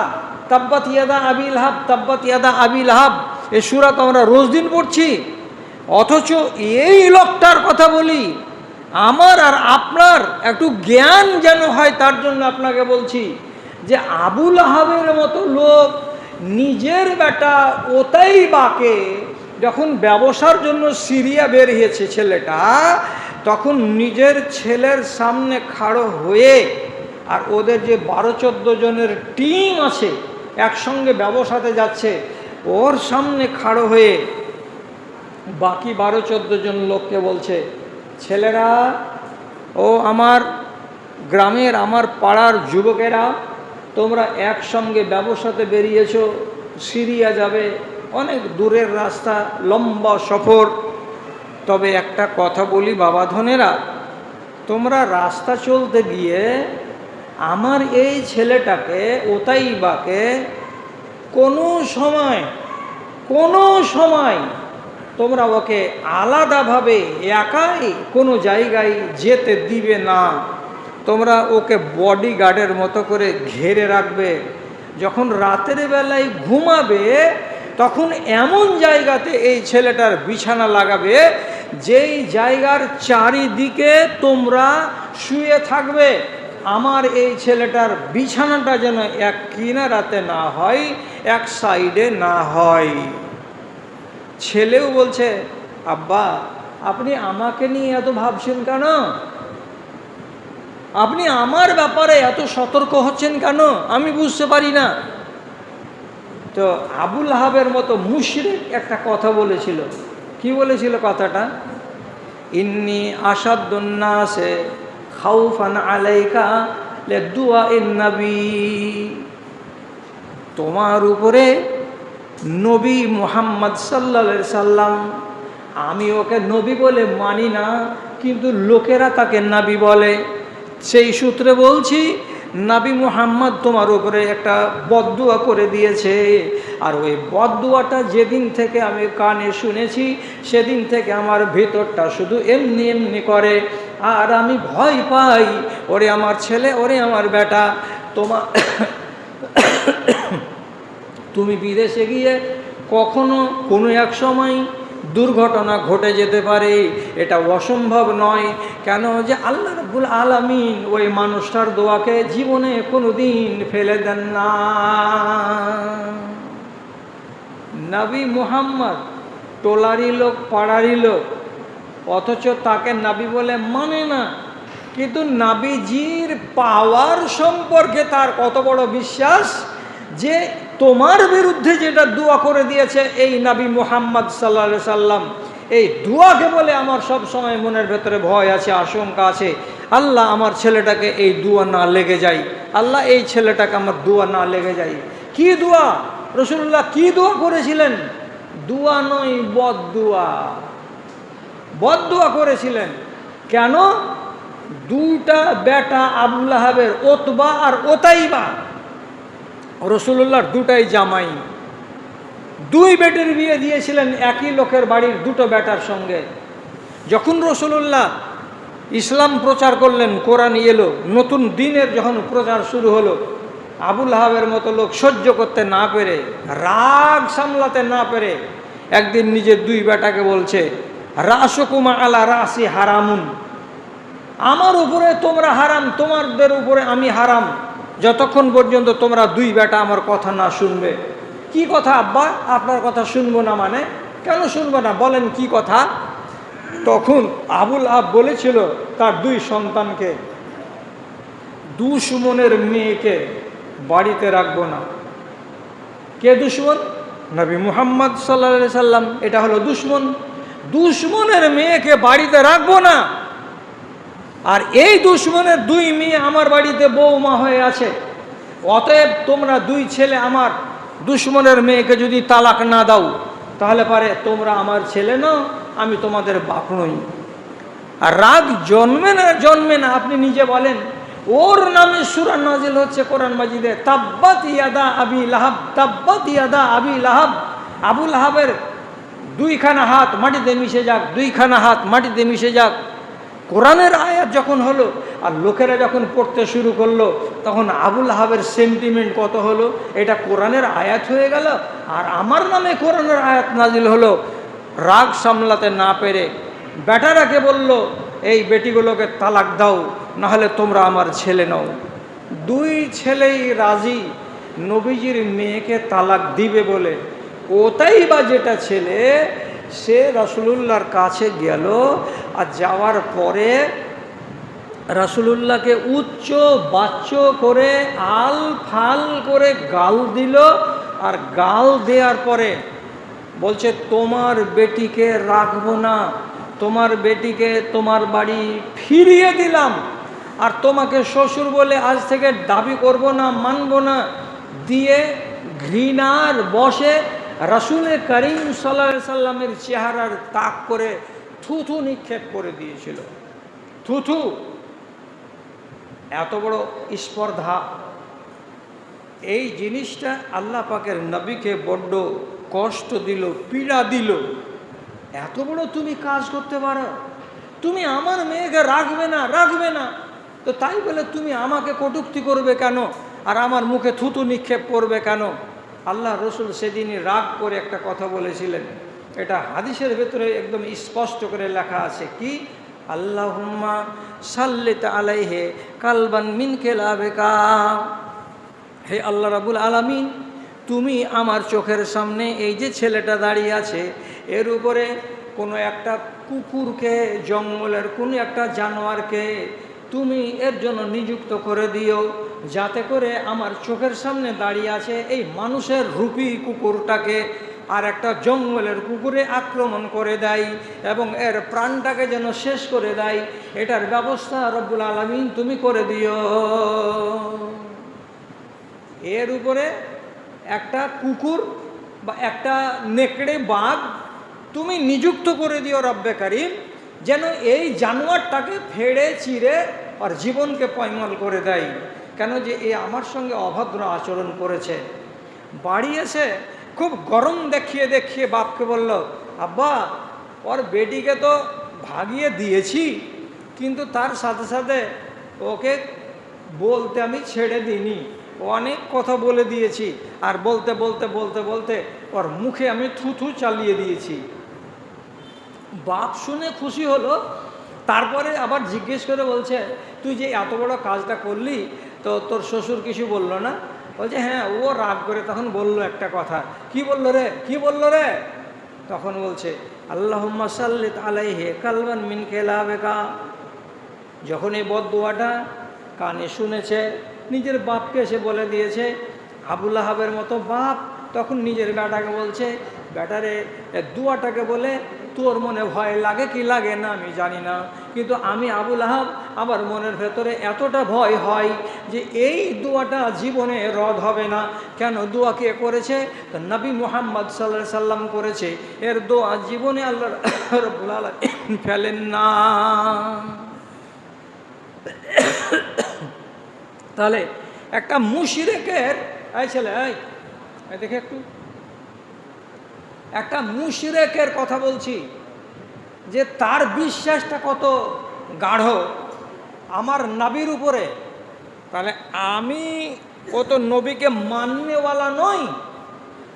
তাব্বাত ইয়াদা আবি লাহাব, তাব্বাত ইয়াদা আবি লাহাব, এই সূরা তো আমরা রোজ দিন পড়ছি। অথচ এই লোকটার কথা বলি, আমার আর আপনার একটু জ্ঞান যেন হয় তার জন্য আপনাকে বলছি যে আবু লাহাবের মতো লোক নিজের বেটা ওতাইবাকে যখন ব্যবসার জন্য সিরিয়া বেরিয়েছে ছেলেটা, তখন নিজের ছেলের সামনে খাড়ো হয়ে, আর ওদের যে 12-14 জনের টিম আছে একসঙ্গে ব্যবসাতে যাচ্ছে, ওর সামনে খাড়ো হয়ে বাকি 12-14 জন লোককে বলছে, ছেলেরা, ও আমার গ্রামের, আমার পাড়ার যুবকেরা, তোমরা একসঙ্গে ব্যবসাতে বেরিয়েছো, সিরিয়া যাবে, অনেক দূরের রাস্তা, লম্বা সফর। তবে একটা কথা বলি বাবা ধনেরা, তোমরা রাস্তা চলতে গিয়ে আমার এই ছেলেটাকে, ওতাইবাকে কোনো সময় তোমরা ওকে আলাদাভাবে একাই কোনো জায়গায় যেতে দিবে না। তোমরা ওকে বডিগার্ডের মতো করে ঘিরে রাখবে। যখন রাতের বেলায় ঘুমাবে তখন এমন জায়গাতে এই ছেলেটার বিছানা লাগাবে যেই জায়গার চারিদিকে তোমরা শুয়ে থাকবে। আমার এই ছেলেটার বিছানাটা যেন এক কিনারাতে না হয়, এক সাইডে না হয়। ছেলেও বলছে, আব্বা, আপনি আমাকে নিয়ে এত ভাবছেন কেন? আপনি আমার ব্যাপারে এত সতর্ক হচ্ছেন কেন? আমি বুঝতে পারি না। তো আবু লাহাবের মতো মুশরিক একটা কথা বলেছিল। কি বলেছিল কথাটা? ইন্নী আসাদ্দুন নাসে খাউফান আলাইকা লিদুআইন নবী। তোমার উপরে নবী মুহাম্মদ সাল্লাল্লাহু আলাইহি সাল্লাম, আমি ওকে নবী বলে মানি না, কিন্তু লোকেরা তাকে নবী বলে। সেই সূত্রে বলছি, নবী মুহাম্মদ তোমার উপরে একটা বদদুয়া করে দিয়েছে। আর ওই বদদুয়াটা যেদিন থেকে আমি কানে শুনেছি, সেদিন থেকে আমার ভিতরটা শুধু এমনি এমনি করে, আর আমি ভয় পাই, ওরে আমার ছেলে, ওরে আমার বেটা, তুমি বিদেশে গিয়ে কখনো কোনো এক সময় দুর্ঘটনা ঘটে যেতে পারে, এটা অসম্ভব নয়। কেন? যে আল্লাহ রাব্বুল আলামিন ওই মানুষটার দোয়াকে জীবনে কোনো দিন ফেলে দেন না। নবী মুহাম্মদ টোলারি লোক, পাড়ারি লোক, অথচ তাকে নবী বলে মানে না। কিন্তু নবীজির পাওয়ার সম্পর্কে তার কত বড় বিশ্বাস যে তোমার বিরুদ্ধে যেটা দোয়া করে দিয়েছে এই নবী মুহাম্মদ সাল্লাল্লাহু আলাইহি সাল্লাম, এই দোয়াকে বলে আমার সব সময় মনের ভেতরে ভয় আছে, আশঙ্কা আছে, আল্লাহ আমার ছেলেটাকে এই দোয়া না লেগে যায়, আল্লাহ এই ছেলেটাকে আমার দোয়া না লেগে যায়। কি দোয়া? রাসূলুল্লাহ কি দোয়া করেছিলেন? দোয়া নয়, বদদুয়া। বদদুয়া করেছিলেন। কেন? দুটা বেটা আবু লাহাবের, ওতবা আর ওতাইবা, রাসূলুল্লাহর দুটাই জামাই। দুই বেটির বিয়ে দিয়েছিলেন একই লোকের বাড়ির দুটো বেটার সঙ্গে। যখন রাসূলুল্লাহ ইসলাম প্রচার করলেন, কোরআন এলো, নতুন দিনের যখন প্রচার শুরু হলো, আবু লাহাবের মতো লোক সহ্য করতে না পেরে, রাগ সামলাতে না পেরে, একদিন নিজের দুই বেটাকে বলছে, রাসুকুমা আলা রাসি হারামুন, আমার উপরে তোমরা হারাম, তোমাদের উপরে আমি হারাম, যতক্ষণ পর্যন্ত তোমরা দুই বেটা আমার কথা না শুনবে। কি কথা আব্বা? আপনার কথা শুনবো না মানে? কেন শুনবো না? বলেন কি কথা? তখন আবু লাহাব বলেছিল তার দুই সন্তানকে, দুশমনের মেয়েকে বাড়িতে রাখবো না। কে দুশমন? নবী মুহাম্মদ সাল্লাল্লাহু আলাইহি সাল্লাম, এটা হলো দুশমন। দুশমনের মেয়েকে বাড়িতে রাখবো না। আর এই দুশমনের দুই মেয়ে আমার বাড়িতে বৌমা হয়ে আছে। অতএব তোমরা দুই ছেলে আমার দুশমনের মেয়েকে যদি তালাক না দাও, তাহলে পারে তোমরা আমার ছেলে নও, আমি তোমাদের বাপ নই। আর রাগ জন্মে না আপনি নিজে বলেন। ওর নামে সূরা নাজিল হচ্ছে কোরআন মাজিদে, তাব্বাত ইয়াদা আবি লাহাব, তাব্বাত ইয়াদা আবি লাহাব। আবু লাহাবের দুইখানা হাত মাটিতে মিশে যাক, দুইখানা হাত মাটিতে মিশে যাক। কোরআনের আয়াত যখন হলো আর লোকেরা যখন পড়তে শুরু করলো, তখন আবুল আহাবের সেন্টিমেন্ট কত হলো, এটা কোরআনের আয়াত হয়ে গেল আর আমার নামে কোরআনের আয়াত নাজিল হলো। রাগ সামলাতে না পেরে বেটারাকে বলল, এই বেটিগুলোকে তালাক দাও, নাহলে তোমরা আমার ছেলে নও। দুই ছেলেই রাজি নবীজির মেয়েকে তালাক দিবে বলে। ওটাই বা যেটা ছেলে, সে রাসূলুল্লাহর কাছে গেল আর যাওয়ার পরে রাসূলুল্লাহকে উচ্চ বাচ্চ করে আল ফাল করে গাল দিল। আর গাল দেওয়ার পরে বলছে, তোমার বেটিকে রাখবো না, তোমার বেটিকে তোমার বাড়ি ফিরিয়ে দিলাম, আর তোমাকে শ্বশুর বলে আজ থেকে দাবি করব না, মানব না। দিয়ে ঘৃণার বশে রাসূল করিম সাল্লাল্লাহু আলাইহি সাল্লামের চেহারার তাক করে থুথু নিক্ষেপ করে দিয়েছিল। থুথু, এত বড় স্পর্ধা। এই জিনিসটা আল্লাহ পাকের নবীকে বড্ড কষ্ট দিল, পীড়া দিল। এত বড় তুমি কাজ করতে পারো, তুমি আমার মেয়েকে রাখবে না, রাখবে না, তো তাই বলে তুমি আমাকে কটূক্তি করবে কেন, আর আমার মুখে থুতু নিক্ষেপ করবে কেন? আল্লাহ রসুল সেদিনই রাগ করে একটা কথা বলেছিলেন, এটা হাদিসের ভেতরে একদম স্পষ্ট করে লেখা আছে। কি? আল্লাহুম্মা সাল্লিত আলাইহি কালবান মিন কেলাবেকা। হে আল্লাহ রাব্বুল আলামিন, তুমি আমার চোখের সামনে এই যে ছেলেটা দাঁড়িয়ে আছে, এর উপরে কোনো একটা কুকুরকে, জঙ্গলের কোনো একটা জানোয়ারকে তুমি এর জন্য নিযুক্ত করে দিও, যাতে করে আমার চোখের সামনে দাঁড়িয়ে আছে এই মানুষের রূপী কুকুরটাকে আর একটা জঙ্গলের কুকুরে আক্রমণ করে দেয় এবং এর প্রাণটাকে যেন শেষ করে দেয়। এটার ব্যবস্থা রব্বুল আলামিন তুমি করে দিও। এর উপরে একটা কুকুর বা একটা নেকড়ে বাঘ তুমি নিযুক্ত করে দিও রব্বে কারীম, যেন এই জানোয়ারটাকে ফেড়ে চিরে আর জীবনকে পয়মল করে দেয়। কেন? যে এ আমার সঙ্গে অভদ্র আচরণ করেছে। বাড়ি এসে খুব গরম দেখিয়ে দেখিয়ে বাপকে বলল, আব্বা, ওর বেটিকে তো ভাগিয়ে দিয়েছি, কিন্তু তার সাথে সাথে ওকে বলতে আমি ছেড়ে দিইনি, অনেক কথা বলে দিয়েছি, আর বলতে বলতে বলতে বলতে ওর মুখে আমি থুথু চালিয়ে দিয়েছি। বাপ শুনে খুশি হলো। তারপরে আবার জিজ্ঞেস করে বলছে, তুই যে এত বড় কাজটা করলি, তো তোর শ্বশুর কিছু বললো না? বলছে, হ্যাঁ, ও রাগ করে তখন বলল একটা কথা। কি বললো রে? কি বললো রে? তখন বলছে, আল্লাহুম্মা সাল্লিত আলাইহি কালবান মিন কেলাবেকা। যখন এই বদদুয়াটা কানে শুনেছে, নিজের বাপকে এসে বলে দিয়েছে। আবুল আহাবের মতো বাপ তখন নিজের বেটাকে বলছে, বেটারে দুয়াটাকে বলে তোর মনে ভয় লাগে কি লাগে না আমি জানি না, কিন্তু আমি আবুল আহাব, আমার মনের ভেতরে এতটা ভয় হয় যে এই দোয়াটা জীবনে রদ হবে না। কেন? দোয়া কে করেছে? তো নবী মুহাম্মদ সাল্লাল্লাহু আলাইহি সাল্লাম করেছে। এর দোয়া জীবনে আল্লাহ রাব্বুল আলামিন ফেলেন না। তাহলে একটা মুশরিকের, এই ছেলে, এই দেখে একটু, একটা মুশরিকের কথা বলছি, যে তার বিশ্বাসটা কত গাঢ় আমার নবীর উপরে। তাহলে ও তো নবীকে মাননেওয়ালা নই,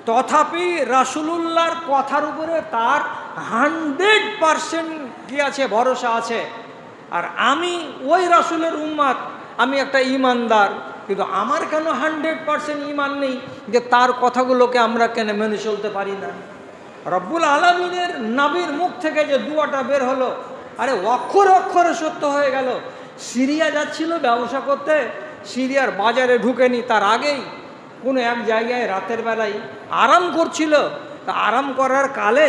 তথাপি রাসূলুল্লাহর কথার উপরে তার 100% কি আছে? ভরসা আছে। আর আমি ওই রাসূলের উম্মত, আমি একটা ঈমানদার, কিন্তু আমার কেন 100% ঈমান নেই যে তার কথাগুলোকে আমরা কেন মেনে চলতে পারি না? রব্বুল আলামিনের নবীর মুখ থেকে যে দুয়াটা বের হলো, আরে অক্ষরে অক্ষরে সত্য হয়ে গেল। সিরিয়া যাচ্ছিল ব্যবসা করতে, সিরিয়ার বাজারে ঢুকেনি, তার আগেই কোনো এক জায়গায় রাতের বেলায় আরাম করছিল। তা আরাম করার কালে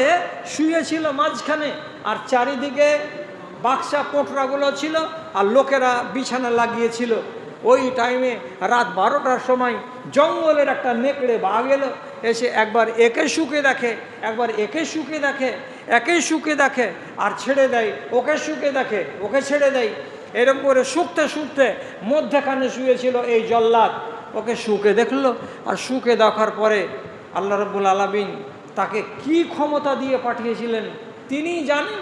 শুয়েছিল মাঝখানে, আর চারিদিকে বাক্সা পোটরাগুলো ছিল, আর লোকেরা বিছানা লাগিয়েছিল। ওই টাইমে রাত 12টার সময় জঙ্গলের একটা নেকড়ে বাঘ এলো, এসে একবার একে শুকে দেখে, একবার একে শুকে দেখে, একে শুকে দেখে আর ছেড়ে দেয়, ওকে শুকে দেখে, ওকে ছেড়ে দেয়। এরকম করে শুকতে শুকতে মধ্যখানে শুয়েছিল এই জল্লাদ, ওকে শুকে দেখলো। আর শুকে দেখার পরে আল্লাহ রাব্বুল আলামিন তাকে কি ক্ষমতা দিয়ে পাঠিয়েছিলেন তিনিই জানেন।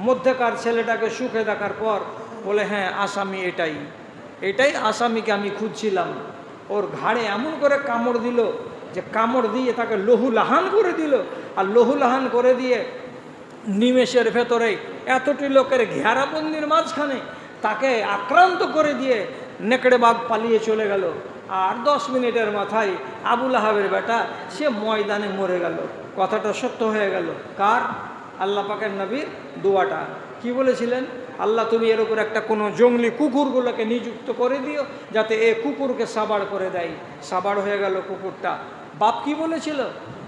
মধ্যকার ছেলেটাকে শুকে দেখার পর বলে, হ্যাঁ আসামি এটাই, এটাই আসামিকে আমি খুঁজছিলাম। ওর ঘাড়ে এমন করে কামড় দিল যে কামড় দিয়ে তাকে লহুলাহান করে দিল। আর লহুলাহান করে দিয়ে নিমেষের ভেতরেই এতটি লোকের ঘেরাবন্দির মাঝখানে তাকে আক্রান্ত করে দিয়ে নেকড়ে বাঘ পালিয়ে চলে গেল। আর 10 মিনিটের মাথায় আবু লাহাবের বেটা সে ময়দানে মরে গেল। কথাটা সত্য হয়ে গেল। কার? আল্লাহ পাকের নবীর দোয়াটা। কি বলেছিলেন? আল্লাহ তুমি এর উপর একটা কোনো জঙ্গলি কুকুরগুলোকে নিযুক্ত করে দিও যাতে এ কুকুরকে সাবাড় করে দেয়। সাবাড় হয়ে গেল কুকুরটা। বাপ কি বলেছিল?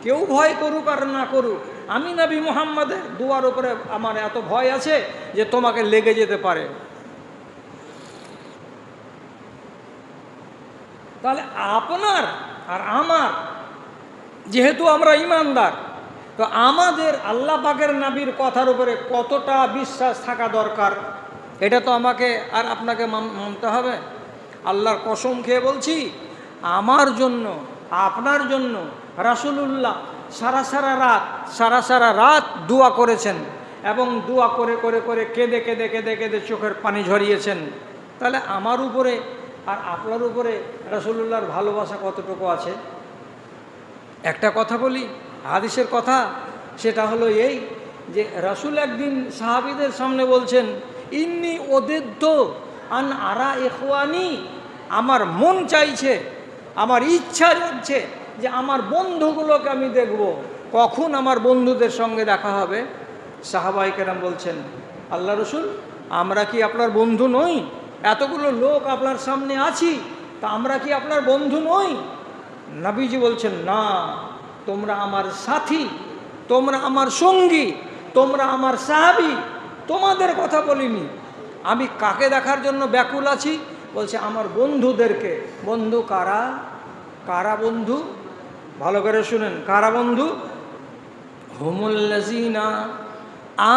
কেউ ভয় করুক আর না করুক, আমি নবী মুহাম্মদের দোয়ার উপরে আমার এত ভয় আছে যে তোমাকে লেগে যেতে পারে। তাহলে আপনার আর আমার, যেহেতু আমরা ঈমানদার, তো আমাদের আল্লাহ পাকের নবীর কথার উপরে কতটা বিশ্বাস থাকা দরকার এটা তো আমাকে আর আপনাকে মানতে হবে। আল্লাহর কসম খেয়ে বলছি, আমার জন্য আপনার জন্য রাসূলুল্লাহ সারা রাত দোয়া করেছেন এবং দোয়া করে করে করে কেঁদে কেঁদে কেঁদে কেঁদে চোখের পানি ঝরিয়েছেন। তাহলে আমার উপরে আর আপনার উপরে রাসূলুল্লাহর ভালোবাসা কতটুকু আছে? একটা কথা বলি, হাদিসের কথা, সেটা হলো এই যে রাসূল একদিন সাহাবীদের সামনে বলছেন, ইন্নি ওদেদ্দ আন আরা ইখওয়ানি, আমার মন চাইছে, আমার ইচ্ছা যাচ্ছে যে আমার বন্ধুগুলোকে আমি দেখব। কখন আমার বন্ধুদের সঙ্গে দেখা হবে? সাহাবায়ে কেরাম বলছেন, আল্লাহ রসুল আমরা কি আপনার বন্ধু নই? এতগুলো লোক আপনার সামনে আছি, তা আমরা কি আপনার বন্ধু নই? নবীজি বলছেন, না, তোমরা আমার সাথী, তোমরা আমার সঙ্গী, তোমরা আমার সাহাবী, তোমাদের কথা বলিনি। আমি কাকে দেখার জন্য ব্যাকুল আছি? বলছে আমার বন্ধুদেরকে। বন্ধু কারা? কারা বন্ধু? ভালো করে শুনেন, কারা বন্ধু? হুমুল্লাযিনা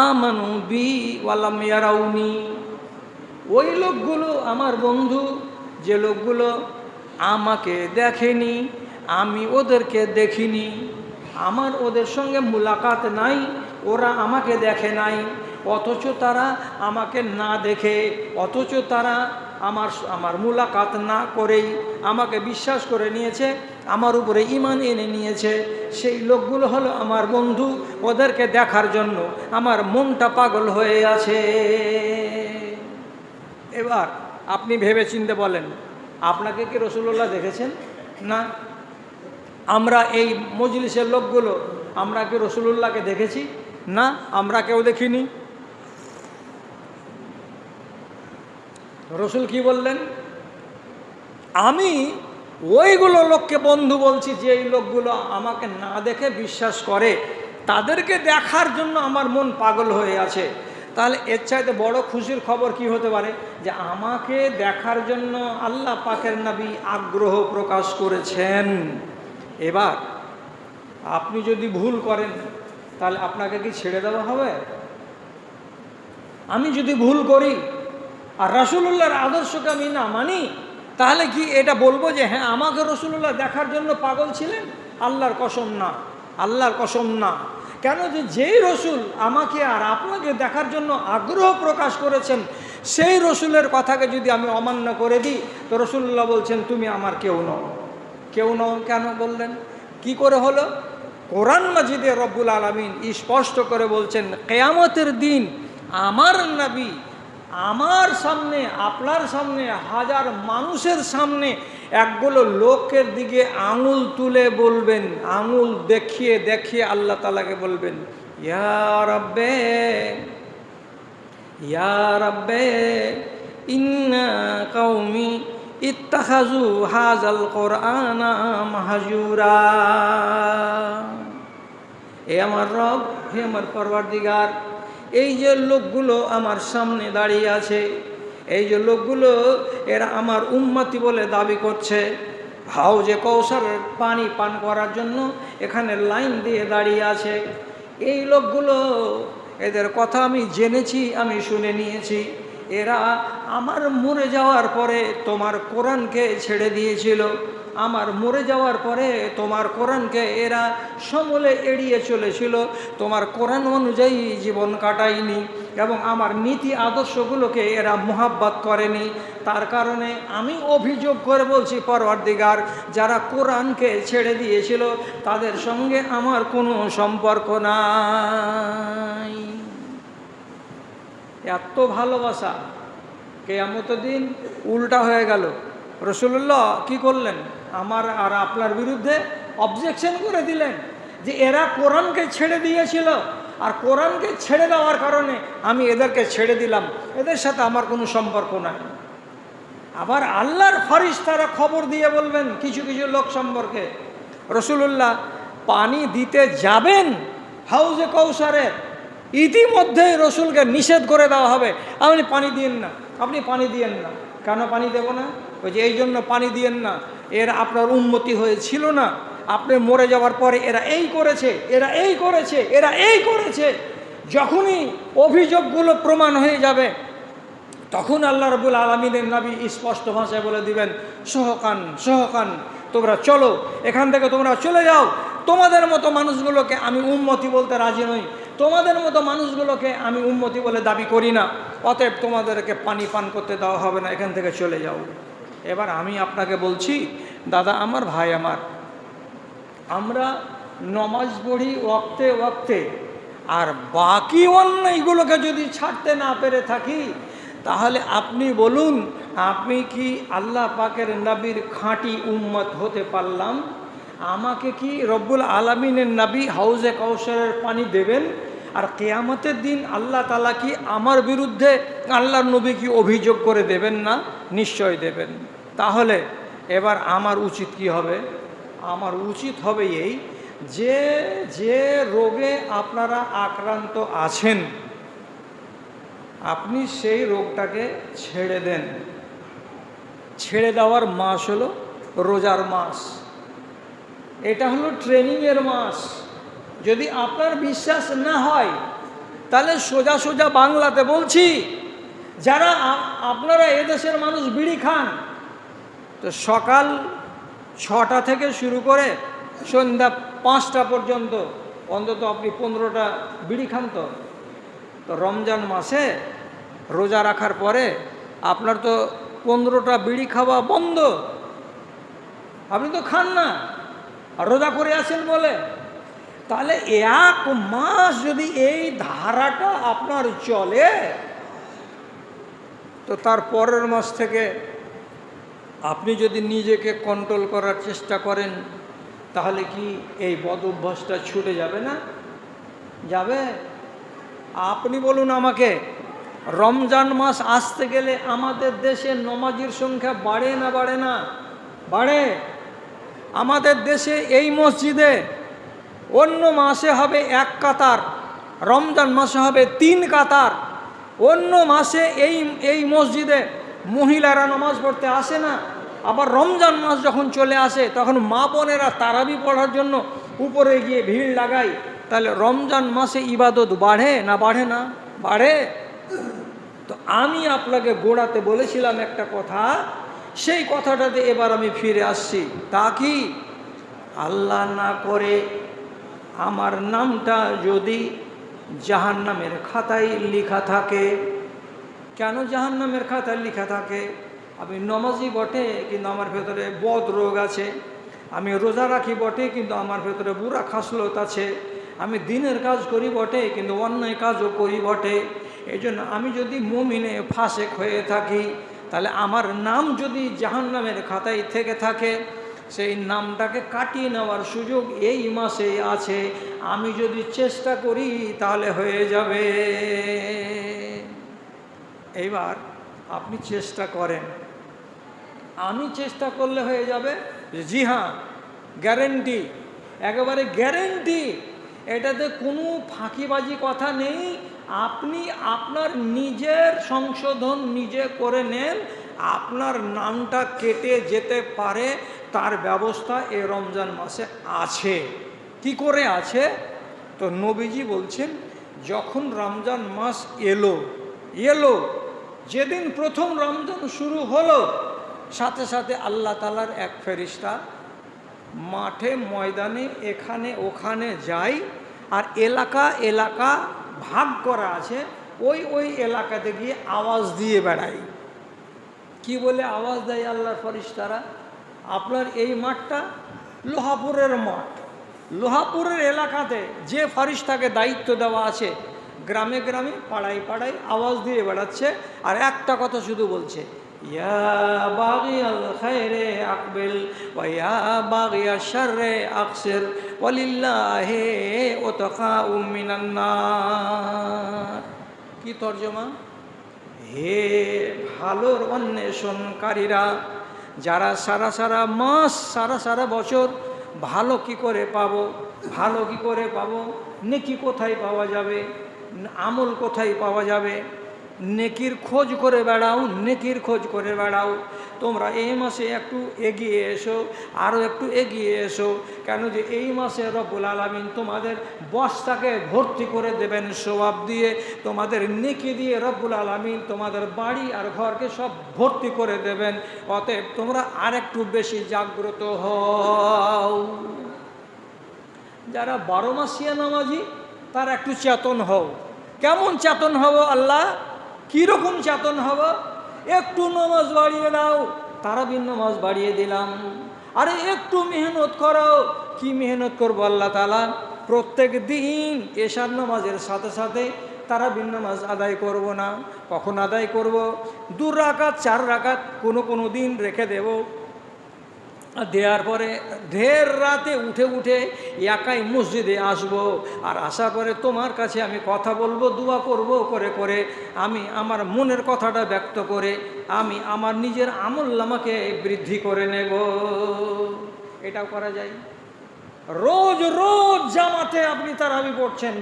আমানু বি ওয়ালাম ইয়ারাউনি, ওই লোকগুলো আমার বন্ধু যে লোকগুলো আমাকে দেখেনি, আমি ওদেরকে দেখিনি, আমার ওদের সঙ্গে মুলাকাত নাই, ওরা আমাকে দেখে নাই, অথচ তারা আমাকে না দেখে, অথচ তারা আমার মুলাকাত না করেই আমাকে বিশ্বাস করে নিয়েছে, আমার উপরে ঈমান এনে নিয়েছে। সেই লোকগুলো হলো আমার বন্ধু, ওদেরকে দেখার জন্য আমার মনটা পাগল হয়ে আছে। এবার আপনি ভেবে চিন্তে বলেন, আপনাকে কি রাসূলুল্লাহ দেখেছেন? না। আমরা এই মজলিসের লোকগুলো আমরা কি রাসূলুল্লাহকে দেখেছি? না, আমরা কেউ দেখিনি। রাসূল কি বললেন? আমি ওইগুলো লোককে বন্ধু বলছি যে এই লোকগুলো আমাকে না দেখে বিশ্বাস করে, তাদেরকে দেখার জন্য আমার মন পাগল হয়ে আছে। তাহলে এর চাইতে বড় খুশির খবর কি হতে পারে? যে আমাকে দেখার জন্য আল্লাহ পাকের নবী আগ্রহ প্রকাশ করেছেন। এবার আপনি যদি ভুল করেন তাহলে আপনাকে কি ছেড়ে দেওয়া হবে? আমি যদি ভুল করি আর রাসূলুল্লাহর আদর্শকে আমি না মানি, তাহলে কি এটা বলবো যে হ্যাঁ আমাকে রাসূলুল্লাহ দেখার জন্য পাগল ছিলেন? আল্লাহর কসম না, আল্লাহর কসম না। কেন? যে যেই রসুল আমাকে আর আপনাকে দেখার জন্য আগ্রহ প্রকাশ করেছেন, সেই রসুলের কথাকে যদি আমি অমান্য করে দিই, তো রাসূলুল্লাহ বলছেন তুমি আমার কেউ নও। কেউ নও কেন বললেন? কি করে হলো? কোরআন মাজিদে রব্বুল আলামিন স্পষ্ট করে বলছেন, কিয়ামতের দিন আমার নবী আমার সামনে, আপনার সামনে, হাজার মানুষের সামনে একগুলো লোকের দিকে আঙুল তুলে বলবেন, আঙুল দেখিয়ে দেখিয়ে আল্লাহ তাআলাকে বলবেন, ইয়া রাব্বে, ইয়া রাব্বে ইন্না কওমি ইত্তাখাযু হাযাল কুরআনা মাহজুরা। এ আমার রব, হে আমার পরওয়ারদিগার, এই যে লোকগুলো আমার সামনে দাঁড়িয়ে আছে, এই যে লোকগুলো এরা আমার উম্মতি বলে দাবি করছে, হাউজে কৌসার পানি পান করার জন্য এখানে লাইন দিয়ে দাঁড়িয়ে আছে। এই লোকগুলো, এদের কথা আমি জেনেছি, আমি শুনে নিয়েছি। এরা আমার মরে যাওয়ার পরে তোমার কোরআনকে ছেড়ে দিয়েছিল। আমার মরে যাওয়ার পরে তোমার কোরআনকে এরা সমূলে এড়িয়ে চলেছিল, তোমার কোরআন অনুযায়ী জীবন কাটায়নি এবং আমার নীতি আদর্শগুলোকে এরা মোহাব্বত করেনি। তার কারণে আমি অভিযোগ করে বলছি, পরওয়ারদিগার, যারা কোরআনকে ছেড়ে দিয়েছিল তাদের সঙ্গে আমার কোনো সম্পর্ক নাই। এত ভালোবাসা, কিয়ামতের দিন উল্টা হয়ে গেল। রাসূলুল্লাহ কি করলেন? আমার আর আপনার বিরুদ্ধে অবজেকশন করে দিলেন যে এরা কোরআনকে ছেড়ে দিয়েছিল, আর কোরআনকে ছেড়ে দেওয়ার কারণে আমি এদেরকে ছেড়ে দিলাম, এদের সাথে আমার কোনো সম্পর্ক নাই। আবার আল্লাহর ফেরেশতারা খবর দিয়ে বলবেন কিছু কিছু লোক সম্পর্কে, রাসূলুল্লাহ পানি দিতে যাবেন হাউজে কৌসারে, ইতিমধ্যেই রসুলকে নিষেধ করে দেওয়া হবে, আপনি পানি দিয়েন না, আপনি পানি দিয়েন না। কেন পানি দেব না? ওই যে এই জন্য পানি দিয়েন না, এর আপনার উন্মতি হয়েছিল না, আপনি মরে যাওয়ার পরে এরা এই করেছে, এরা এই করেছে, এরা এই করেছে। যখনই অভিযোগগুলো প্রমাণ হয়ে যাবে তখন আল্লাহ রাব্বুল আলামিনের নবী স্পষ্ট ভাষায় বলে দিবেন, সহকান সহকান, তোমরা চলো, এখান থেকে তোমরা চলে যাও। তোমাদের মতো মানুষগুলোকে আমি উম্মতি বলতে রাজি নই, তোমাদের মতো মানুষগুলোকে আমি উম্মতি বলে দাবি করি না, অতএব তোমাদেরকে পানি পান করতে দেওয়া হবে না, এখান থেকে চলে যাও। এবার আমি আপনাকে বলছি, দাদা আমার, ভাই আমার, আমরা নমাজ পড়ি ওয়াক্তে ওয়াক্তে, আর বাকি অন্যায়গুলোকে যদি ছাড়তে না পেরে থাকি, তাহলে আপনি বলুন, আপনি কি আল্লাহ পাকের নবীর খাঁটি উম্মত হতে পারলাম? আমাকে কি রব্বুল আলামিনের নবী হাউজে কাউসারের পানি দেবেন? আর কিয়ামতের দিন আল্লাহ তাআলা কি আমার বিরুদ্ধে আল্লাহর নবী কি অভিযোগ করে দেবেন না? নিশ্চয় দেবেন। তাহলে এবার আমার উচিত কি হবে? আমার উচিত হবে এই যে যে রোগে আপনারা আক্রান্ত আছেন, আপনি সেই রোগটাকে ছেড়ে দেন। ছেড়ে দেওয়ার মাস হলো রোজার মাস, এটা হলো ট্রেনিংয়ের মাস। যদি আপনার বিশ্বাস না হয় তাহলে সোজা সোজা বাংলাতে বলছি, যারা আপনারা এদেশের মানুষ বিড়ি খান, তো সকাল 6টা থেকে শুরু করে সন্ধ্যা 5টা পর্যন্ত অন্তত আপনি 15টা বিড়ি খান। তো রমজান মাসে রোজা রাখার পরে আপনার তো 15টা বিড়ি খাওয়া বন্ধ, আপনি তো খান না, আর রোজা করে আছেন বলে। তাহলে 1 মাস যদি এই ধারাটা আপনার চলে, তো তার পরের মাস থেকে আপনি যদি নিজেকে কন্ট্রোল করার চেষ্টা করেন, তাহলে কি এই বদ অভ্যাসটা ছুটে যাবে না? যাবে? আপনি বলুন আমাকে, রমজান মাস আসতে গেলে আমাদের দেশে নমাজির সংখ্যা বাড়ে না বাড়ে না? বাড়ে। আমাদের দেশে এই মসজিদে অন্য মাসে হবে 1 কাতার, রমজান মাসে হবে 3 কাতার। অন্য মাসে এই মসজিদে মহিলারা নামাজ পড়তে আসে না, আবার রমজান মাস যখন চলে আসে তখন মা বোনেরা তারাবি পড়ার জন্য উপরে গিয়ে ভিড় লাগায়। তাহলে রমজান মাসে ইবাদত বাড়ে না বাড়ে না? বাড়ে। তো আমি আপনাকে গোড়াতে বলেছিলাম একটা কথা, সেই কথাটাতে এবার আমি ফিরে আসছি। তা কি, আল্লাহ না করে আমার নামটা যদি জাহান্নামের খাতায় লেখা থাকে। কেন জাহান্নামের খাতায় লেখা থাকে? আমি নমাজি বটে, কিন্তু আমার ভেতরে বদ রোগ আছে। আমি রোজা রাখি বটে, কিন্তু আমার ভেতরে বুড়া খাসলত আছে। আমি দিনের কাজ করি বটে, কিন্তু অন্যায় কাজও করি বটে। এই জন্য আমি যদি মুমিনে ফাসেক হয়ে থাকি, তাহলে আমার নাম যদি জাহান্নামের খাতায় থেকে থাকে, সেই নামটাকে কাটিয়ে নেওয়ার সুযোগ এই মাসেই আছে। আমি যদি চেষ্টা করি তাহলে হয়ে যাবে। এইবার আপনি চেষ্টা করেন, আমি চেষ্টা করলে হয়ে যাবে? জি হ্যাঁ, গ্যারেন্টি, একেবারে গ্যারেন্টি। এটাতে কোনো ফাঁকিবাজি কথা নেই। আপনি আপনার নিজের সংশোধন নিজে করে নেন, আপনার নামটা কেটে যেতে পারে, তার ব্যবস্থা এই রমজান মাসে আছে। কি করে আছে? তো নবীজি বলছেন, যখন রমজান মাস এলো যেদিন প্রথম রমজান শুরু হলো, সাথে সাথে আল্লাহ তাআলার এক ফেরেশতা মাঠে ময়দানে এখানে ওখানে যায়, আর এলাকা ভাগ করা আছে, ওই এলাকাতে গিয়ে আওয়াজ দিয়ে বেড়ায়। কি বলে আওয়াজ দেয় আল্লাহর ফেরেশতারা? আপনার এই মাঠটা লোহাপুরের মাঠ, লোহাপুরের এলাকাতে যে ফেরেশতাকে দায়িত্ব দেওয়া আছে, গ্রামে গ্রামে পাড়ায় পাড়ায় আওয়াজ দিয়ে বেড়াচ্ছে, আর একটা কথা শুধু বলছে, ইয়া বাগিয়াল খায়রে আকবিল ওয়া ইয়া বাগিয়াশ শাররে আকসির ওয়ালিল্লাহি উতকাউ মিনান নার। কি তর্জমা? হে ভালোর অন্বেষণকারীরা, যারা সারা মাস সারা বছর ভালো কি করে পাবো, নেকি কোথায় পাওয়া যাবে, আমল কোথায় পাওয়া যাবে, নেকির খোঁজ করে বেড়াও। তোমরা এই মাসে একটু এগিয়ে এসো, আরও একটু এগিয়ে এসো, কেন যে এই মাসে রব্বুল আলামিন তোমাদের বস্তাকে ভর্তি করে দেবেন সওয়াব দিয়ে, তোমাদের নেকি দিয়ে রব্বুল আলামিন তোমাদের বাড়ি আর ঘরকে সব ভর্তি করে দেবেন। অতএব তোমরা আর একটু বেশি জাগ্রত হও। যারা 12 মাসিয়া নামাজি, তারা একটু চেতন হও। কেমন চেতন হব আল্লাহ? কীরকম চেতন হব? একটু নামাজ বাড়িয়ে দাও, তারাবির নামাজ বাড়িয়ে দিলাম। আরে একটু মেহনত করো। কি মেহনত করবো আল্লাহ তাআলা? প্রত্যেক দিন এশার নামাজের সাথে সাথে তারাবির নামাজ আদায় করব না। কখন আদায় করব? 2 রাকাত 4 রাকাত কোনো দিন রেখে দেব। দেওয়ার পরে ঢের রাতে উঠে একাই মসজিদে আসব, আর আসার পরে তোমার কাছে আমি কথা বলবো, দোয়া করব, করে আমি আমার মনের কথাটা ব্যক্ত করে আমি আমার নিজের আমলনামাকে বৃদ্ধি করে নেব। এটাও করা যায়। রোজ জামাতে আপনি তারাবি পড়ছেন,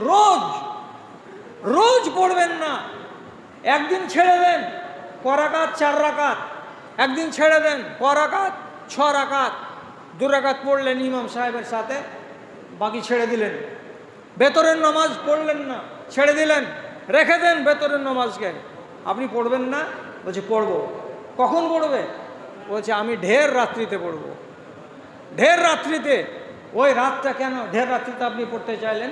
রোজ পড়বেন না। একদিন ছেড়ে দেন, করাকাত 4 রাকাত, একদিন ছেড়ে দেন, করাকাত 6 রাকাত, 2 রাকাত পড়লেন ইমাম সাহেবের সাথে, বাকি ছেড়ে দিলেন। বেতরের নামাজ পড়লেন না, ছেড়ে দিলেন, রেখে দেন বেতরের নামাজকে। আপনি পড়বেন না? বলছে পড়বো। কখন পড়বে? বলছে আমি ঢের রাত্রিতে পড়বো। ঢের রাত্রিতে? ওই রাতটা কেন ঢের রাত্রিতে আপনি পড়তে চাইলেন?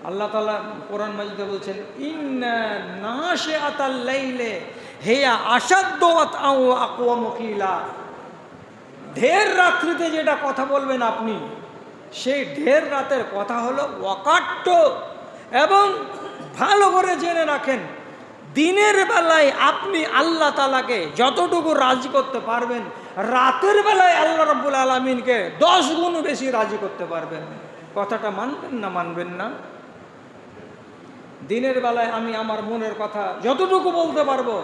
আল্লাহ তাআলা কোরআন মাজিদে বলছেন, ইন্না নাশিআতাল লাইলি হিয়া আশাদ্দু ওয়াতআন ওয়া আকওয়ামু কিলা। ঢের রাত্রিতে যেটা কথা বলবেন আপনি, সেই ঢের রাতের কথা হলো ওয়াকাট্ট। এবং ভালো করে জেনে রাখেন, দিনের বেলায় আপনি আল্লাহ তাআলাকে যতটুকু রাজি করতে পারবেন, রাতের বেলায় আল্লাহ রাব্বুল আলামিনকে 10 গুণ বেশি রাজি করতে পারবেন। কথাটা মানবেন না? দিনের বেলায় আমি আমার মনের কথা যতটুকু বলতে পারবো,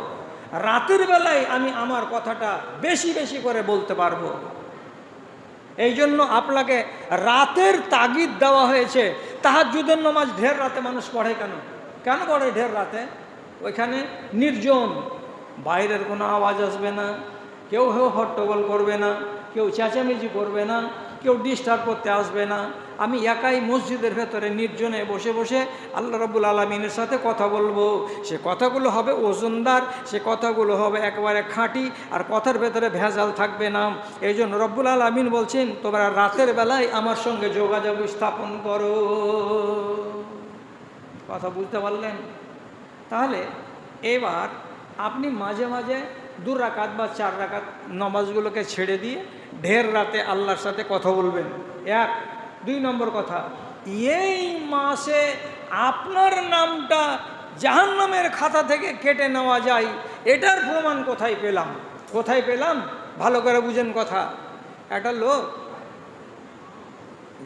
রাতের বেলায় আমি আমার কথাটা বেশি করে বলতে পারবো। এই জন্য আপনাকে রাতের তাগিদ দেওয়া হয়েছে। তাহাজ্জুদের নামাজ ঢের রাতে মানুষ পড়ে কেন পড়ে ঢের রাতে? ওইখানে নির্জন, বাইরের কোনো আওয়াজ আসবে না, কেউ হট্টগোল করবে না, কেউ চেঁচামেচি করবে না, কেউ ডিস্টার্ব করতে আসবে না। আমি একাই মসজিদের ভেতরে নির্জনে বসে আল্লাহ রাব্বুল আলামিনের সাথে কথা বলবো। সে কথাগুলো হবে ওজনদার, সে কথাগুলো হবে একেবারে খাঁটি, আর কথার ভেতরে ভেজাল থাকবে না। এই জন্য রব্বুল আলামিন বলছেন, তোমরা রাতের বেলায় আমার সঙ্গে যোগাযোগ স্থাপন করো। কথা বুঝতে পারলেন? তাহলে এবার আপনি মাঝে 2 রাকাত বা 4 রাকাত নামাজগুলোকে ছেড়ে দিয়ে ঢের রাতে আল্লাহর সাথে কথা বলবেন। 1। 2 নম্বর কথা, এই মাসে আপনার নামটা জাহান্নামের খাতা থেকে কেটে নেওয়া যায়, এটার প্রমাণ কোথায় পেলাম? ভালো করে বুঝেন কথা। একটা লোক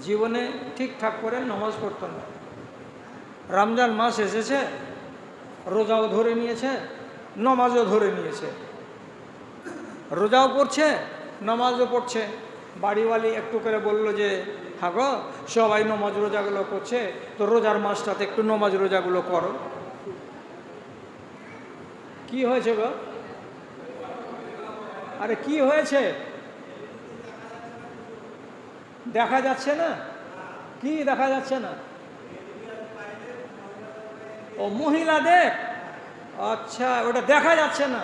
জীবনে ঠিকঠাক করে নামাজ পড়তো না। রমজান মাস এসেছে, রোজাও ধরে নিয়েছে, নামাজও ধরে নিয়েছে। রোজাও করছে, নামাজও পড়ছে। বাড়িওয়ালি একটু করে বলল যে, হ্যাঁ গো, সবাই নামাজ রোজাগুলো করছে, তো রোজার মাসটাতে একটু নামাজ রোজাগুলো করো। কি হয়েছে গো? আরে কি হয়েছে? দেখা যাচ্ছে না? কি দেখা যাচ্ছে না? ও মহিলাদের, আচ্ছা ওটা দেখা যাচ্ছে না,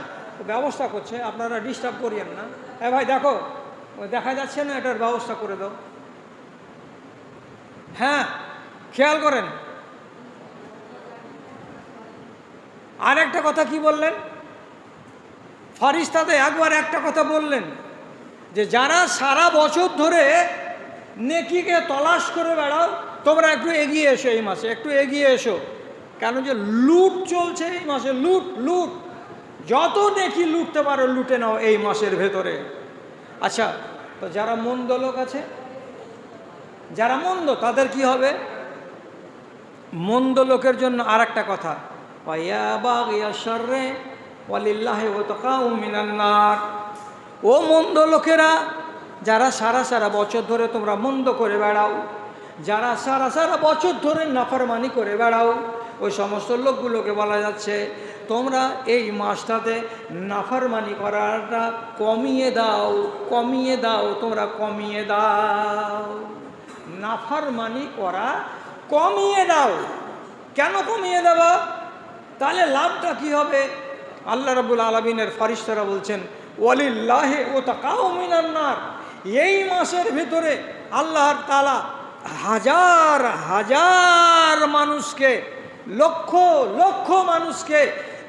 ব্যবস্থা করছে, আপনারা ডিস্টার্ব করিয়েন না। হ্যাঁ ভাই দেখো, দেখা যাচ্ছে না, এটার ব্যবস্থা করে দাও। হ্যাঁ খেয়াল করেন। আর একটা কথা কি বললেন? ফারিস্তাতে একবার একটা কথা বললেন যে যারা সারা বছর ধরে নেকিকে তলাশ করে বেড়াও, তোমরা একটু এগিয়ে এসো এই মাসে, একটু এগিয়ে এসো। কেন যে লুট চলছে এই মাসে, লুট লুট, যত নেকি লুটতে পারো লুটে নাও এই মাসের ভেতরে। আচ্ছা, তো যারা মন্দ লোক আছে, যারা মন্দ, তাদের কি হবে? মন্দ লোকের জন্য আর একটা কথা, ও মন্দ লোকেরা, যারা সারা সারা বছর ধরে তোমরা মন্দ করে বেড়াও, যারা সারা সারা বছর ধরে নাফরমানি করে বেড়াও, ওই সমস্ত লোকগুলোকে বলা যাচ্ছে তোমরা এই মাসটাতে নাফরমানি করাটা কমিয়ে দাও, কমিয়ে দাও, তোমরা কমিয়ে দাও, নাফরমানি করা কমিয়ে দাও। কেন কমিয়ে দেবা? তাহলে লাভটা কি হবে? আল্লাহ রাব্বুল আলামিনের ফারিস্তারা বলছেন ওয়ালিল্লাহি ওয়াতাকাউ মিনান নার, এই মাসের ভিতরে আল্লাহর তাআলা হাজার হাজার মানুষকে, লক্ষ লক্ষ মানুষকে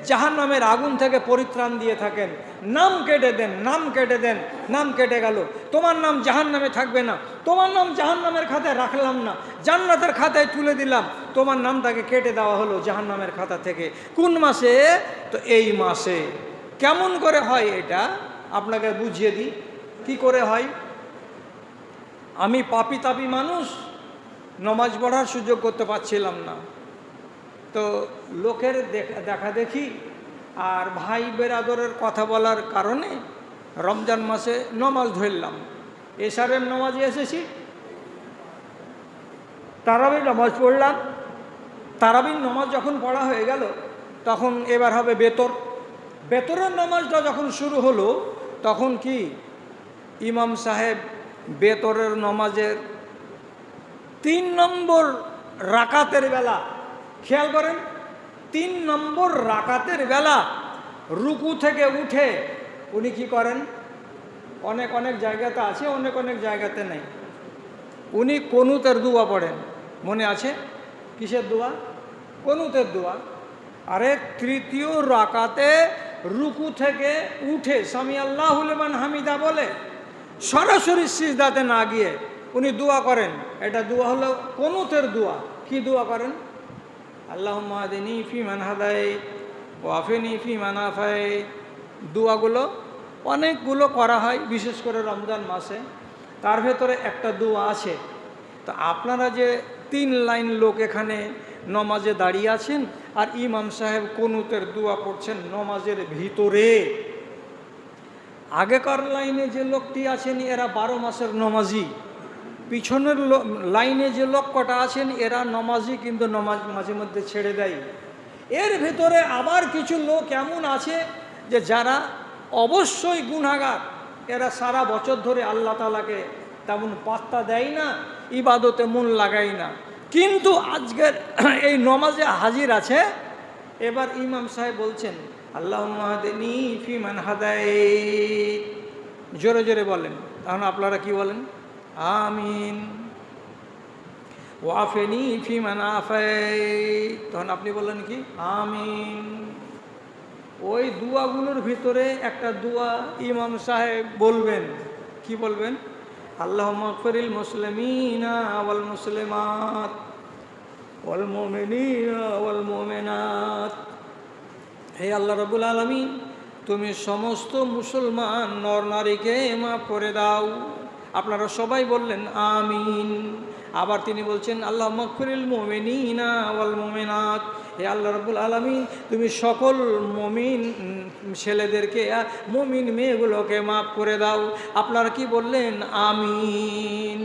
জাহান্নামের আগুন থেকে পরিত্রাণ দিয়ে থাকেন। নাম কেটে দেন, নাম কেটে দেন, নাম কেটে গেল, তোমার নাম জাহান্নামে থাকবে না, তোমার নাম জাহান্নামের খাতায় রাখলাম না, জান্নাতের খাতায় তুলে দিলাম, তোমার নামটাকে কেটে দেওয়া হলো জাহান্নামের খাতা থেকে। কোন মাসে? তো এই মাসে। কেমন করে হয় এটা আপনাকে বুঝিয়ে দিই, কি করে হয়। আমি পাপি তাপি মানুষ, নমাজ পড়ার সুযোগ করতে পারছিলাম না, তো লোকের দেখা দেখি আর ভাই বেরাদরের কথা বলার কারণে রমজান মাসে নমাজ ধরলাম। এশারের নমাজে এসেছি, তারাবির নমাজ পড়লাম। তারাবির নমাজ যখন পড়া হয়ে গেল, তখন এবার হবে বেতর। বেতরের নমাজটা যখন শুরু হলো, তখন কি ইমাম সাহেব বেতরের নমাজের 3 নম্বর রাকাতের বেলা, খেয়াল করেন, 3 নম্বর রাকাতের বেলা রুকু থেকে উঠে উনি কি করেন? অনেক অনেক জায়গাতে আছে, অনেক অনেক জায়গাতে নেই। উনি কুনুতের দোয়া পড়েন, মনে আছে? কিসের দোয়া? কুনুতের দোয়া। আরে তৃতীয় রাকাতে রুকু থেকে উঠে সামি আল্লাহু লিমান হামিদা বলে সরাসরি সিজদাতে না গিয়ে উনি দোয়া করেন। এটা দোয়া হলো কুনুতের দোয়া। কি দোয়া করেন? আল্লাহুম্মা হাদিনি ফিমান হাদাইত ওয়া আফিনি ফিমান আফাইত। দোয়াগুলো অনেকগুলো করা হয়, বিশেষ করে রমজান মাসে। তার ভেতরে একটা দোয়া আছে। তো আপনারা যে 3 লাইন লোক এখানে নমাজে দাঁড়িয়ে আছেন, আর ইমাম সাহেব কুনুতের দোয়া পড়ছেন নমাজের ভিতরে। আগেকার লাইনে যে লোকটি আছেন এরা 12 মাসের নমাজি, পিছনের লাইনে যে লোক কটা আছেন এরা নমাজি, কিন্তু নমাজ মাঝে মধ্যে ছেড়ে দেয়। এর ভেতরে আবার কিছু লোক এমন আছে যে যারা অবশ্যই গুনাহগার, এরা সারা বছর ধরে আল্লাহ তাআলাকে তেমন পাত্তা দেয় না, ইবাদতে মন লাগায় না, কিন্তু আজকের এই নমাজে হাজির আছে। এবার ইমাম সাহেব বলছেন আল্লাহুম্মা হাদিনি ফিমান হাদাইত, জোরে জোরে বলেন। তখন আপনারা কি বলেন? আমিন। ওয়াফিনি ফিমান আফাইত, তখন আপনি বললেন কি? আমিন। ওই দোয়াগুলোর ভিতরে একটা দোয়া ইমাম সাহেব বলবেন। কি বলবেন? আল্লাহুম্মা আগফিরিল মুসলিমিনা ওয়াল মুসলিমাত ওয়াল মুমিনিনা ওয়াল মুমিনাত। হে আল্লাহ রাব্বুল আলামিন, তুমি সমস্ত মুসলমান নর নারীকে মাফ করে দাও। আপনারা সবাই বললেন আমিন। আবার তিনি বলছেন আল্লাহুম্মা আগফিরিল মুমিনিনা ওয়াল মুমিনাত। হে আল্লাহ রাব্বুল আলামিন, তুমি সকল মুমিন ছেলেদেরকে, মুমিন মেয়েগুলোকে মাফ করে দাও। আপনারা কি বললেন? আমিন।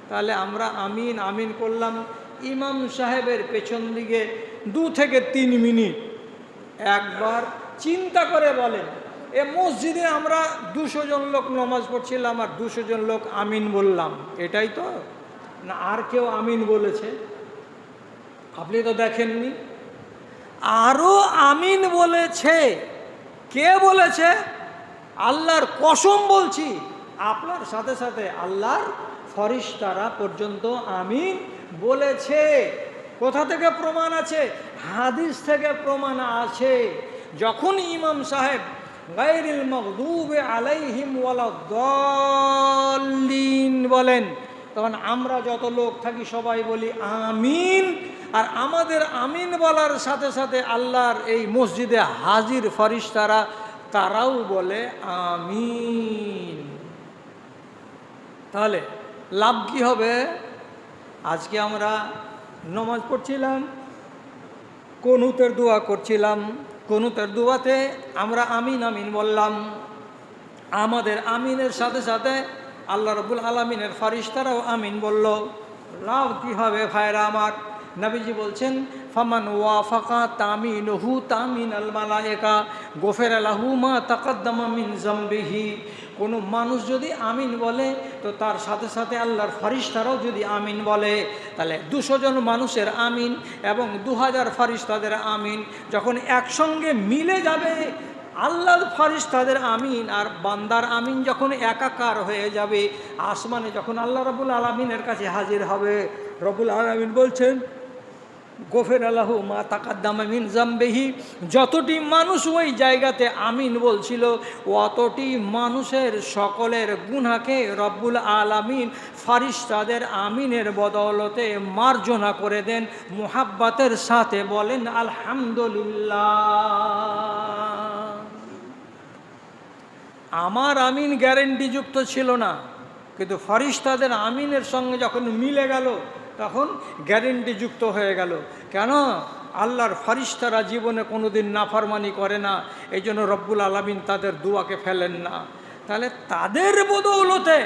তাহলে আমরা আমিন আমিন করলাম। ইমাম সাহেবের পেছন দিকে 2 থেকে 3 মিনিট একবার চিন্তা করে বলেন এ মসজিদে আমরা 200 জন লোক নামাজ পড়ছিলাম আর 200 জন লোক আমিন বললাম, এটাই তো না? আর কেউ আমিন বলেছে? আপনি তো দেখেননি। আরও আমিন বলেছে। কে বলেছে? আল্লাহর কসম বলছি, আপনার সাথে সাথে আল্লাহর ফরিশতারা পর্যন্ত আমিন বলেছে। কোথা থেকে প্রমাণ আছে? হাদিস থেকে প্রমাণ আছে। যখন ইমাম সাহেব গায়রিল মাগদুবি আলাইহিম ওয়ালাদ-দাল্লিন বলেন, তখন আমরা যত লোক থাকি সবাই বলি আমিন। আর আমাদের আমিন বলার সাথে সাথে আল্লাহর এই মসজিদে হাজির ফরিশতারা তারাও বলে আমিন। তাহলে লাভ কি হবে? আজকে আমরা নামাজ পড়ছিলাম, কুনুতের দোয়া করছিলাম, কুনুতের দোয়াতে আমরা আমিন আমিন বললাম। আমাদের আমিনের সাথে সাথে আল্লাহ রাব্বুল আলামিনের ফরিশতারাও আমিন বলল। লাভ কী হবে ভাইরা আমার? নবীজি বলছেন, ফামান ওয়াফাকা তামিনুহু তামিন আল মালায়েকা গোফেরা লাহু মা তাকাদ্দামা মিন জামবিহি। কোনো মানুষ যদি আমিন বলে তো তার সাথে সাথে আল্লাহর ফরিশতারাও যদি আমিন বলে, তাহলে 200 জন মানুষের আমিন এবং 2000 ফরিশতাদের আমিন যখন একসঙ্গে মিলে যাবে, আল্লাহর ফরিশতাদের আমিন আর বান্দার আমিন যখন একাকার হয়ে যাবে, আসমানে যখন আল্লাহ রাব্বুল আলামিনের কাছে হাজির হবে, রব্বুল আলামিন বলছেন গোফেরা লাহু মা তাকাদ্দামা মিন জামবিহি। যতটি মানুষ ওই জায়গাতে আমিন বলছিল, অতটি মানুষের সকলের গুনাহকে রব্বুল আলামিন ফরিশতাদের আমিনের বদৌলতে মার্জনা করে দেন। মুহাব্বতের সাথে বলেন আলহামদুলিল্লাহ। আমার আমিন গ্যারেন্টিযুক্ত ছিল না, কিন্তু ফরিশতাদের আমিনের সঙ্গে যখন মিলে গেল তখন গ্যারেন্টিযুক্ত হয়ে গেল। কেন? আল্লাহর ফরিশতারা জীবনে কোনোদিন নাফরমানি করে না, এই জন্য রব্বুল আলামিন তাদের দুয়াকে ফেলেন না। তাহলে তাদের বদৌলতে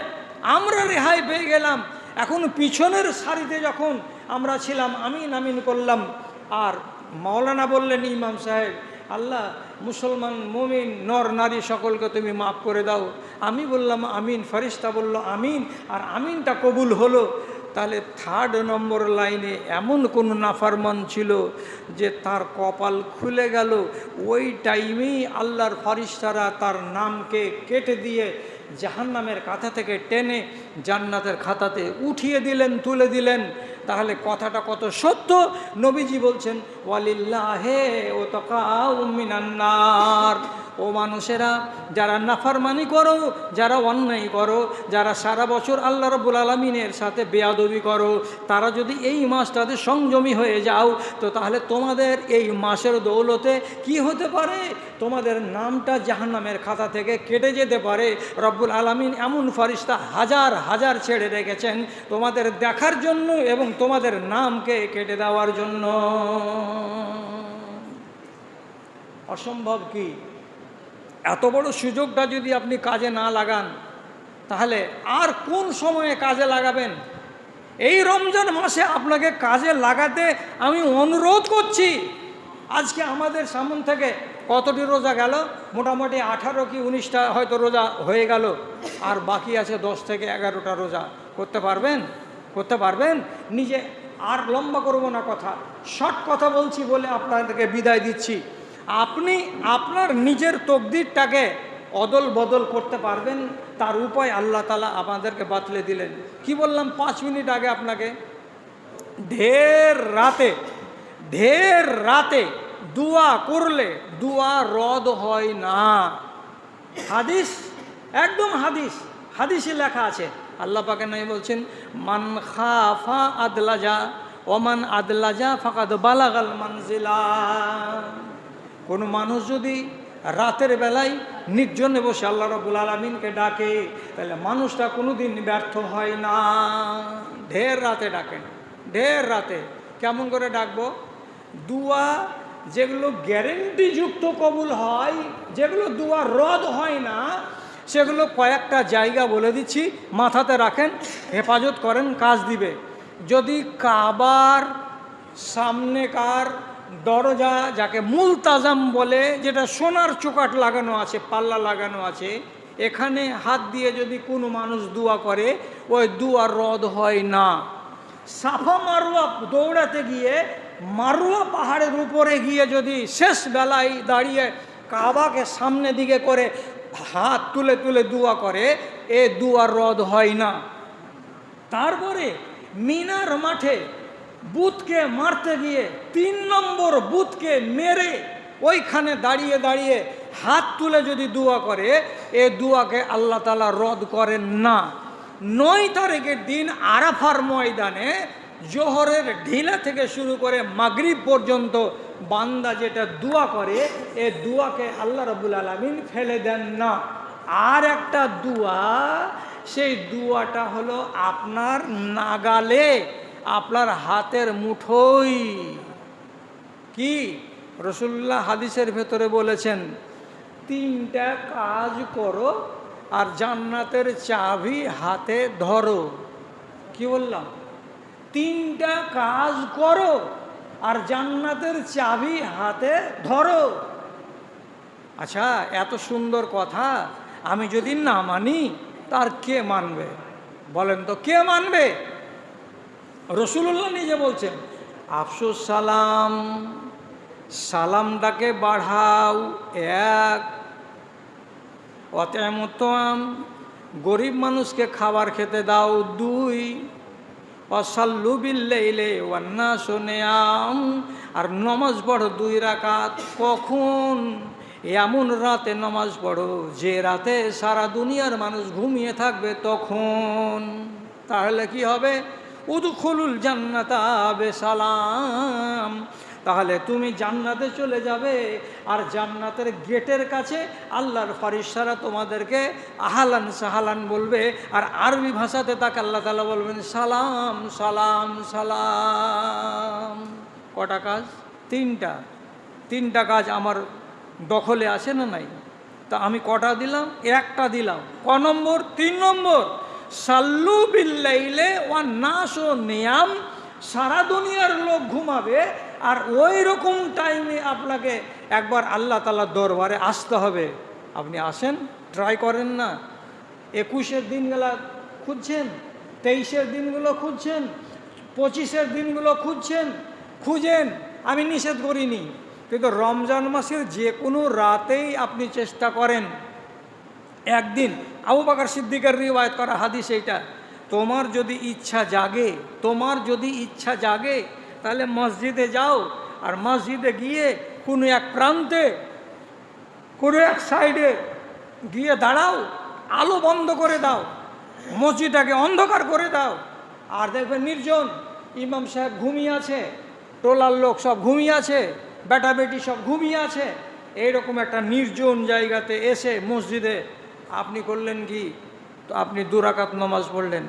আমরা রেহাই পেয়ে গেলাম। এখন পিছনের সারিতে যখন আমরা ছিলাম আমিন আমিন করলাম, আর মাওলানা বললেন ইমাম সাহেব, আল্লাহ মুসলমান মুমিন নর নারী সকলকে তুমি মাফ করে দাও। আমি বললাম আমিন, ফরিশতা বলল আমিন, আর আমিনটা কবুল হলো। তাহলে 3rd নম্বর লাইনে এমন কোনো নাফরমান ছিল যে তার কপাল খুলে গেল। ওই টাইমেই আল্লাহর ফরিশতারা তার নামকে কেটে দিয়ে জাহান্নামের খাতা থেকে টেনে জান্নাতের খাতাতে উঠিয়ে দিলেন, তুলে দিলেন। তাহলে কথাটা কত সত্য। নবীজি বলছেন ওয়ালিল্লাহে ওয়াতাকাউ মিনান নার। ও মানুষেরা, যারা নাফরমানি করো, যারা অন্যায় করো, যারা সারা বছর আল্লাহ রাব্বুল আলামিনের সাথে বেয়াদবি করো, তারা যদি এই মাসটাতে সংযমী হয়ে যাও, তো তাহলে তোমাদের এই মাসের দৌলতে কি হতে পারে? তোমাদের নামটা জাহান্নামের খাতা থেকে কেটে যেতে পারে। রব্বুল আলামিন এমন ফরিশতা হাজার হাজার ছেড়ে রেখেছেন তোমাদের দেখার জন্য এবং তোমাদের নামকে কেটে দেওয়ার জন্য। অসম্ভব কি? এত বড় সুযোগটা যদি আপনি কাজে না লাগান, তাহলে আর কোন সময়ে কাজে লাগাবেন? এই রমজান মাসে আপনাকে কাজে লাগাতে আমি অনুরোধ করছি। আজকে আমাদের সামন থেকে কতটি রোজা গেল? মোটামুটি 18 কি 19টা হয়তো রোজা হয়ে গেল, আর বাকি আছে 10 থেকে 11টা রোজা। করতে পারবেন? করতে পারবেন? নিজে আর লম্বা করব না কথা, শর্ট কথা বলছি বলে আপনাদেরকে বিদায় দিচ্ছি। আপনি আপনার নিজের তকদিরটাকে অদল বদল করতে পারবেন, তার উপায় আল্লাহ তাআলা আমাদেরকে বাতলে দিলেন। কি বললাম 5 মিনিট আগে আপনাকে? ঢের রাতে দুয়া করলে দুয়া রদ হয় না। হাদিস, একদম হাদিসে লেখা আছে। আল্লাহ পাকের নবী বলছেন মান খাফা আদলাজা ওমান আদলাজা ফাকাদ বালাগাল মানজিলা। কোনো মানুষ যদি রাতের বেলায় নির্জনে বসে আল্লাহ রাব্বুল আলামিনকে ডাকে, তাহলে মানুষটা কোনোদিন ব্যর্থ হয় না। ঢের রাতে ডাকেন, ঢের রাতে। কেমন করে ডাকবো? দুয়া যেগুলো গ্যারেন্টিযুক্ত কবুল হয়, যেগুলো দুয়া রদ হয় না, সেগুলো কয়েকটা জায়গা বলে দিচ্ছি, মাথাতে রাখেন, হেফাজত করেন, কাজ দিবে। যদি কাবার সামনেকার দরজা, যাকে মুলতাজাম বলে, যেটা সোনার চোকাট লাগানো আছে, পাল্লা লাগানো আছে, এখানে হাত দিয়ে যদি কোনো মানুষ দোয়া করে ওই দোয়া রদ হয় না। সাফা মারোয়া দৌড়াতে গিয়ে মারোয়া পাহাড়ের উপরে গিয়ে যদি শেষ বেলায় দাঁড়িয়ে কাবাকে সামনে দিকে করে হাত তুলে তুলে দোয়া করে, এ দোয়া রদ হয় না। তারপরে মিনার মাঠে বুতকে মারতে গিয়ে 3 নম্বর বুতকে মেরে ওইখানে দাঁড়িয়ে দাঁড়িয়ে হাত তুলে যদি দোয়া করে, এ দোয়াকে আল্লাহ তাআলা রদ করেন না। 9 তারিখের দিন আরাফার ময়দানে জোহরের ঢিলা থেকে শুরু করে মাগরিব পর্যন্ত বান্দা যেটা দোয়া করে, এ দোয়াকে আল্লাহ রাব্বুল আলামিন ফেলে দেন না। আর একটা দোয়া, সেই দোয়াটা হলো আপনার নাগালে, আপনার হাতের মুঠোই। কি রাসূলুল্লাহ হাদিসের ভেতরে বলেছেন, 3টা কাজ করো আর জান্নাতের চাবি হাতে ধরো। কি বললাম? 3টা কাজ করো আর জান্নাতের চাবি হাতে ধরো। আচ্ছা, এত সুন্দর কথা আমি যদি না মানি, তার কে মানবে? বলেন তো, কে মানবে? রাসূলুল্লাহ নিজে বলছেন, আফসুস সালাম, সালামটাকে বাড়াও 1, অতএমতম, গরিব মানুষকে খাবার খেতে দাও 2, অসাল্লু বিল্লাইলি ওয়ান নাসু নিয়াম, আর নমাজ পড়ো 2 রাকাত। কখন? এমন রাতে নামাজ পড়ো যে রাতে সারা দুনিয়ার মানুষ ঘুমিয়ে থাকবে তখন। তাহলে কি হবে? উদখুলুল জান্নাতা বিসালাম, তাহলে তুমি জান্নাতে চলে যাবে। আর জান্নাতের গেটের কাছে আল্লাহর ফারিস্তারা তোমাদেরকে আহলান সাহালান বলবে, আর আরবি ভাষাতে তাকে আল্লাহ তাআলা বলবেন সালাম সালাম সালাম। কটা কাজ? 3টা কাজ আমার দখলে আছে না নাই? তা আমি কটা দিলাম? 1টা দিলাম। ক নম্বর? 3 নম্বর, সাল্লু বিল্লাইলি ওয়ান নাসু নিয়াম, সারা দুনিয়ার লোক ঘুমাবে আর ওই রকম টাইমে আপনাকে একবার আল্লাহ তাআলার দরবারে আসতে হবে। আপনি আসেন, ট্রাই করেন না। 21-এর দিনগুলো খুঁজছেন, 23-এর দিনগুলো খুঁজছেন, 25-এর দিনগুলো খুঁজেন। আমি নিষেধ করিনি, কিন্তু রমজান মাসের যে কোনো রাতেই আপনি চেষ্টা করেন। একদিন আবু বকর সিদ্দিকের রিওয়ায়াত করা হাদিস এইটা, তোমার যদি ইচ্ছা জাগে তাহলে মসজিদে যাও, আর মসজিদে গিয়ে কোনো এক প্রান্তে, কোনো এক সাইডে গিয়ে দাঁড়াও, আলো বন্ধ করে দাও, মসজিদটাকে অন্ধকার করে দাও, আর দেখবে নির্জন, ইমাম সাহেব ঘুমিয়ে আছে, টোলার লোক সব ঘুমিয়ে আছে, বেটা বেটি সব ঘুমিয়ে আছে। এইরকম একটা নির্জন জায়গাতে এসে মসজিদে আপনি করলেন কি? তো আপনি 2 রাকাত নামাজ পড়লেন।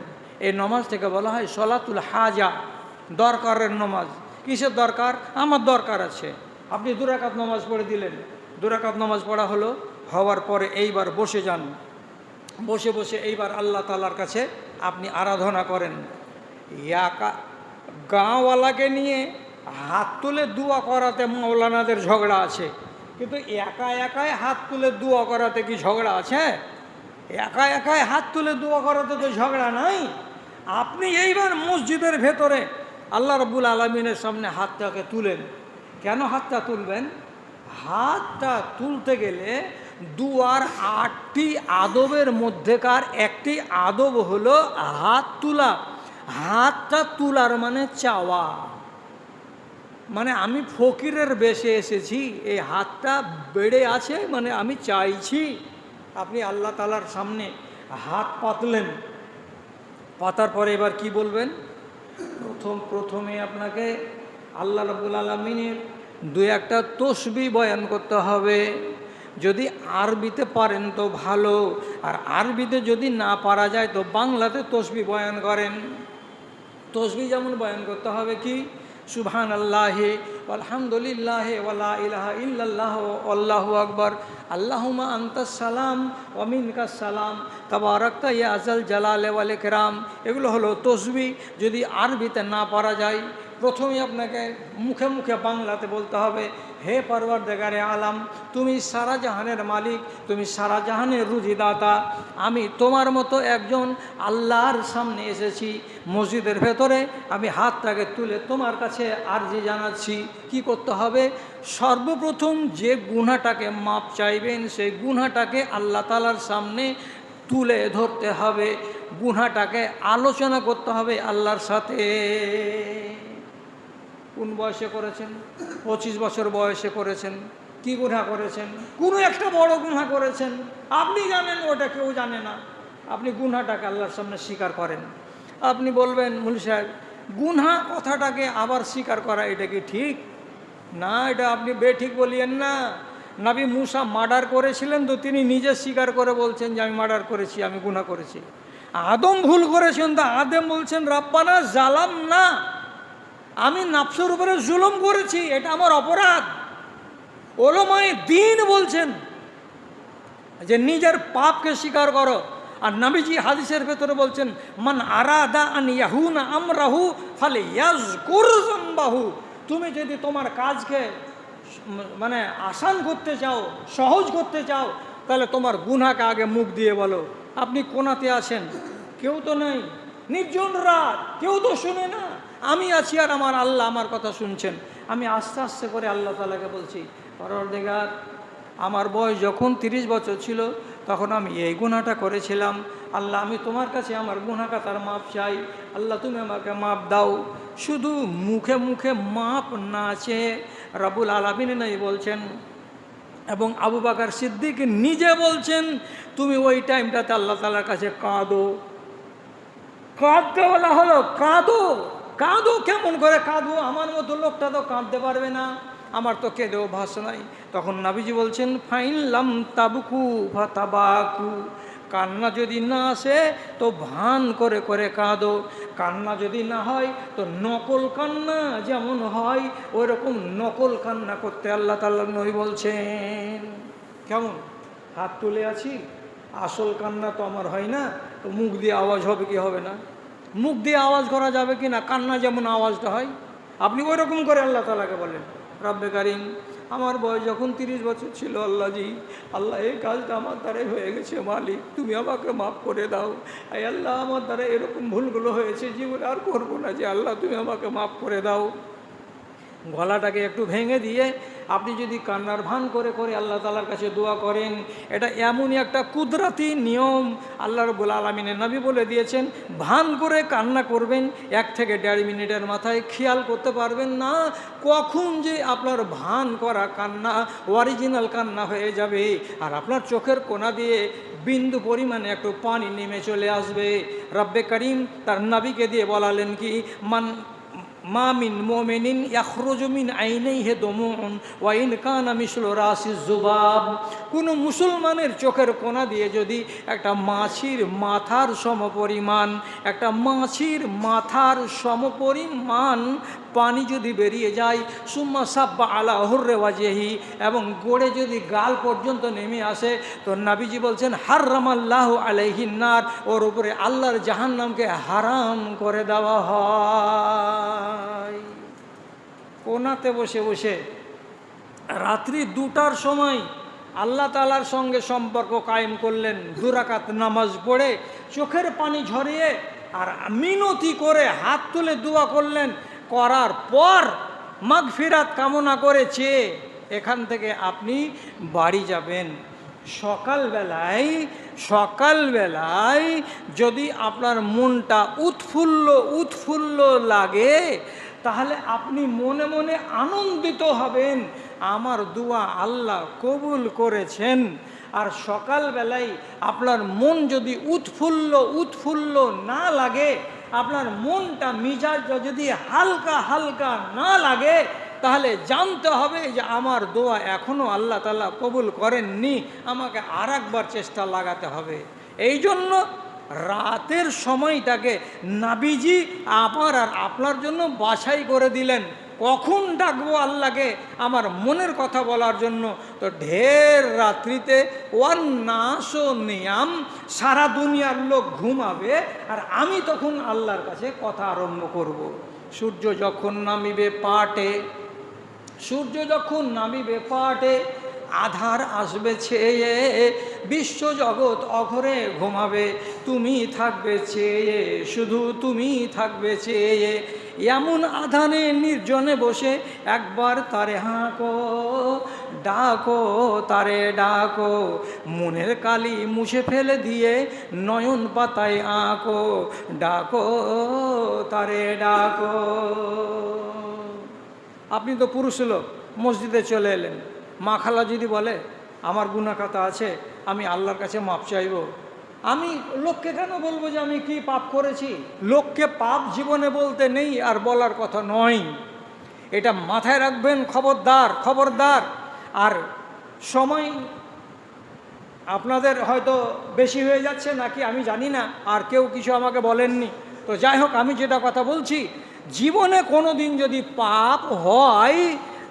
এই নামাজ থেকে বলা হয় সলাতুল হাজা, দরকারের নামাজ। কিসের দরকার? আমার দরকার আছে। আপনি 2 রাকাত নামাজ পড়ে দিলেন। 2 রাকাত নামাজ পড়া হওয়ার পরে এইবার বসে যান। বসে এইবার আল্লাহ তাআলার কাছে আপনি আরাধনা করেন। গাঁওয়ালাকে নিয়ে হাত তুলে দোয়া করাতে মৌলানাদের ঝগড়া আছে, কিন্তু একাই হাত তুলে দোয়া করাতে কি ঝগড়া আছে? একাই হাত তুলে দোয়া করাতে তো ঝগড়া নাই। আপনি এইবার মসজিদের ভেতরে আল্লাহ রাব্বুল আলামিনের সামনে হাতটাকে তুলেন। কেন হাতটা তুলবেন? হাতটা তুলতে গেলে দুয়ার 8টি আদবের মধ্যেকার একটি আদব হলো হাত তোলা। হাতটা তোলার মানে চাওয়া, মানে আমি ফকিরের বেশে এসেছি, এই হাতটা বেড়ে আছে, মানে আমি চাইছি। আপনি আল্লাহ তাআলার সামনে হাত পাতলেন, পাতার পরে এবার কি বলবেন? প্রথমে আপনাকে আল্লাহ রাব্বুল আলামিনের 2-1টা তসবিহ বয়ান করতে হবে। যদি আরবিতে পারেন তো ভালো, আর আরবিতে যদি না পারা যায় তো বাংলাতে তসবিহ বয়ান করেন। তসবিহ যেমন বয়ান করতে হবে কি? সুবহানাল্লাহি আলহামদুলিল্লাহি ওয়া লা ইলাহা ইল্লাল্লাহু আল্লাহু আকবার, আল্লাহুম্মা আনতাস সালাম ওয়া মিনকাস সালাম তাবারাকতা ইয়া যাল জালালি ওয়াল ইকরাম। এগুলো হলো তসবিহ। যদি আরবিতে না পারা যায় প্রথমেই আপনাকে মুখে মুখে বাংলাতে বলতে হবে, হে পরওয়ারদিগারে আলাম, তুমি সারা জাহানের মালিক, তুমি সারা জাহানের রুজিদাতা। আমি তোমার মতো একজন আল্লাহর সামনে এসেছি, মসজিদের ভেতরে আমি হাতটাকে তুলে তোমার কাছে আরজি জানাচ্ছি। কি করতে হবে? সর্বপ্রথম যে গুনাহটাকে মাপ চাইবেন, সেই গুনাহটাকে আল্লাহ তাআলার সামনে তুলে ধরতে হবে, গুনাহটাকে আলোচনা করতে হবে আল্লাহর সাথে। কোন বয়সে করেছেন? 25 বছর বয়সে করেছেন। কি গুনাহ করেছেন? কোনো একটা বড় গুনাহ করেছেন, আপনি জানেন, ওটা কেউ জানে না। আপনি গুনাহটাকে আল্লাহর সামনে স্বীকার করেন। আপনি বলবেন, মুল সাহেব, গুনাহ কথাটাকে আবার স্বীকার করা এটা কি ঠিক? না, এটা আপনি বেঠিক বলিয়েন না। নবী মুসা মার্ডার করেছিলেন, তো তিনি নিজে স্বীকার করে বলছেন যে আমি মার্ডার করেছি, আমি গুনাহ করেছি। আদম ভুল করেছেন, তো আদম বলছেন রাব্বানা জালাম না, আমি নাফসের উপরে জুলুম করেছি, এটা আমার অপরাধ। ওলামায়ে দ্বীন বলছেন যে নিজের পাপকে স্বীকার করো। আর নবীজি হাদিসের ভেতরে বলছেন, মান আরাদা আন ইয়াহুনা আমরাহু ফালিয়াজকুর যামবাহু। তুমি যদি তোমার কাজকে মানে আসান করতে চাও, সহজ করতে চাও, তাহলে তোমার গুনাহকে আগে মুখ দিয়ে বলো। আপনি কোনাতে আছেন, কেউ তো নেই, নির্জন রাত, কেউ তো শুনে না, আমি আছি আর আমার আল্লাহ আমার কথা শুনছেন। আমি আস্তে আস্তে করে আল্লাহ তাআলাকে বলছি, পরওয়ারদিগার, আমার বয়স যখন 30 বছর ছিল তখন আমি এই গুনাহটা করেছিলাম। আল্লাহ, আমি তোমার কাছে আমার গুনাহটা তার মাপ চাই। আল্লাহ, তুমি আমাকে মাপ দাও। শুধু মুখে মুখে মাপ না চেয়ে রব্বুল আলামিন নাই বলছেন, এবং আবু বকর সিদ্দিক নিজে বলছেন, তুমি ওই টাইমটাতে আল্লাহ তাআলার কাছে কাঁদো। কাঁদতে বলা হলো, কাঁদো। কাঁদো কেমন করে কাঁদো? আমার মতো লোকটা তো কাঁদতে পারবে না, আমার তো কেঁদেও ভাষা নাই। তখন নবীজি বলছেন, ফাইন লাম তাবকু ফাতাবাকু। কান্না যদি না আসে তো ভান করে করে কাঁদো, কান্না যদি না হয় তো নকল কান্না যেমন হয় ওই রকম নকল কান্না করতে আল্লাহ তাআলা নবী বলছেন। কেমন? হাত তুলে আছি, আসল কান্না তো আমার হয় না, তো মুখ দিয়ে আওয়াজ হবে কি হবে না? মুখ দিয়ে আওয়াজ করা যাবে কি না? কান্না যেমন আওয়াজটা হয়, আপনি ওই রকম করে আল্লাহ তাআলাকে বলেন, রব্বে কারিম, আমার বয়স যখন 30 বছর ছিল, আল্লাহজি, আল্লাহ এই কাজটা আমার দ্বারাই হয়ে গেছে, মালিক তুমি আমাকে মাফ করে দাও। এই আল্লাহ, আমার দ্বারা এরকম ভুলগুলো হয়েছে, জীবনে আর করবো না, যে আল্লাহ তুমি আমাকে মাফ করে দাও। গলাটাকে একটু ভেঙে দিয়ে আপনি যদি কান্নার ভান করে করে আল্লাহ তাআলার কাছে দোয়া করেন, এটা এমনই একটা কুদরতি নিয়ম। আল্লাহ রাব্বুল আলামিনের নবী বলে দিয়েছেন, ভান করে কান্না করবেন 1 থেকে 1.5 মিনিটের মাথায়, খেয়াল করতে পারবেন না কখন যে আপনার ভান করা কান্না অরিজিনাল কান্না হয়ে যাবে, আর আপনার চোখের কোনা দিয়ে বিন্দু পরিমাণে একটু পানি নেমে চলে আসবে। রব্বে করিম তার নবীকে দিয়ে বলালেন কি, মা মিন মুমিনিন ইয়াখরুজু মিন আইনাইহি দুমুউন ওয়া ইন কানা মিসলু রাসিজ যুবাব। কোনো মুসলমানের চোখের কোনা দিয়ে যদি একটা মাছির মাথার সমপরিমাণ, একটা মাছির মাথার সমপরিমাণ পানি যদি বেরিয়ে যায়, সুম্মা সাব্বা আলা হুররে ওয়াজহি, এবং গোড়ে যদি গাল পর্যন্ত নেমে আসে, তো নবীজি বলছেন হারামাল্লাহু আলাইহিন নার, ওর উপরে আল্লাহর জাহান্নামকে হারাম করে দেওয়া হয়। কোনাতে বসে বসে রাত্রি 2টার সময় আল্লাহ তাআলার সঙ্গে সম্পর্ক কায়েম করলেন, 2 রাকাত নামাজ পড়ে চোখের পানি ঝরিয়ে আর মিনতি করে হাত তুলে দোয়া করলেন। করার পর মাগফিরাত কামনা করে চেয়ে এখান থেকে আপনি বাড়ি যাবেন। সকালবেলায় যদি আপনার মনটা উৎফুল্ল লাগে, তাহলে আপনি মনে মনে আনন্দিত হবেন, আমার দোয়া আল্লাহ কবুল করেছেন। আর সকালবেলায় আপনার মন যদি উৎফুল্ল না লাগে, আপনার মনটা মিজাজ যদি হালকা হালকা না লাগে, তাহলে জানতে হবে যে আমার দোয়া এখনও আল্লাহ তাআলা কবুল করেননি, আমাকে আর একবার চেষ্টা লাগাতে হবে। এই জন্য রাতের সময়টাকে নবীজি আমার আর আপনার জন্য বাছাই করে দিলেন, কখন ডাকবো আল্লাহকে আমার মনের কথা বলার জন্য। তো ঢের রাত্রিতে ওয়ান্নাস নিয়াম, সারা দুনিয়ার লোক ঘুমাবে, আর আমি তখন আল্লাহর কাছে কথা আরম্ভ করব। সূর্য যখন নামিবে পাটে, সূর্য যখন নামিবে পাটে, আধার আসবে ছেয়ে, বিশ্ব জগৎ অঘরে ঘুমাবে, তুমি থাকবে চেয়ে, শুধু তুমি থাকবে চেয়ে। এমন আধানে নির্জনে বসে একবার তারে হাঁকো, ডাকো তারে ডাকো, মনের কালি মুছে ফেলে দিয়ে নয়ন পাতায় আঁকো, ডাকো তারে ডাকো। আপনি তো পুরুষ লোক, মসজিদে চলে এলেন, মা খালা যদি বলে আমার গুনাহ খাতা আছে, আমি আল্লাহর কাছে মাপ চাইব, আমি লোককে কেন বলবো যে আমি কি পাপ করেছি? লোককে পাপ জীবনে বলতে নেই আর বলার কথা নয়, এটা মাথায় রাখবেন, খবরদার খবরদার। আর সময় আপনাদের হয়তো বেশি হয়ে যাচ্ছে নাকি আমি জানি না, আর কেউ কিছু আমাকে বলেননি, তো যাই হোক, আমি যেটা কথা বলছি, জীবনে কোনো দিন যদি পাপ হয়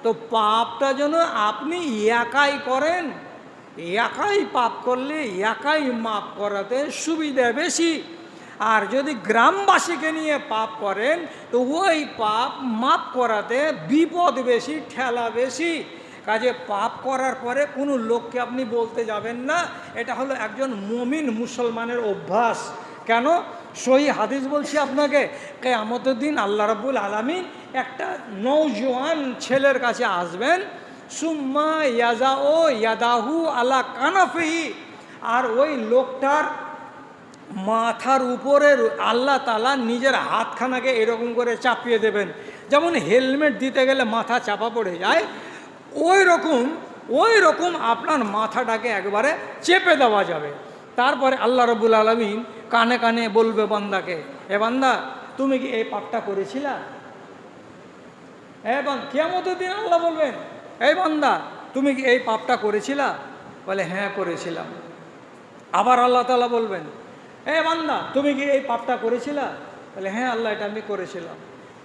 তো পাপটা যেন আপনি একাই করেন, একাই পাপ করলে একাই মাপ করাতে সুবিধা বেশি। আর যদি গ্রামবাসীকে নিয়ে পাপ করেন তো ওই পাপ মাপ করাতে বিপদ বেশি, ঠেলা বেশি। কাজে পাপ করার পরে কোনো লোককে আপনি বলতে যাবেন না, এটা হলো একজন মুমিন মুসলমানের অভ্যাস। কেন? সহি হাদিস বলছি আপনাকে, কিয়ামতের দিন আল্লাহ রাব্বুল আলামিন একটা নওজোয়ান ছেলের কাছে আসবেন, সুম্মা ইয়াজাও ইয়াদাহু আলা কানাফিহি, আর ওই লোকটার মাথার উপরে আল্লাহ তাআলা নিজের হাতখানাকে এরকম করে চাপিয়ে দেবেন, যেমন হেলমেট দিতে গেলে মাথা চাপা পড়ে যায়, ওই রকম আপনার মাথাটাকে একবারে চেপে দেওয়া যাবে। তারপরে আল্লাহ রাব্বুল আলামিন কানে কানে বলবে বান্দাকে, এ বান্দা তুমি কি এই পাপটা করেছিলা? কিয়ামতের দিন আল্লাহ বলবেন, এই বান্দা তুমি কি এই পাপটা করেছিলা? বলে হ্যাঁ করেছিলাম। আবার আল্লাহ তাআলা বলবেন, এ বান্দা তুমি কি এই পাপটা করেছিলা? বলে হ্যাঁ আল্লাহ, এটা আমি করেছিলাম।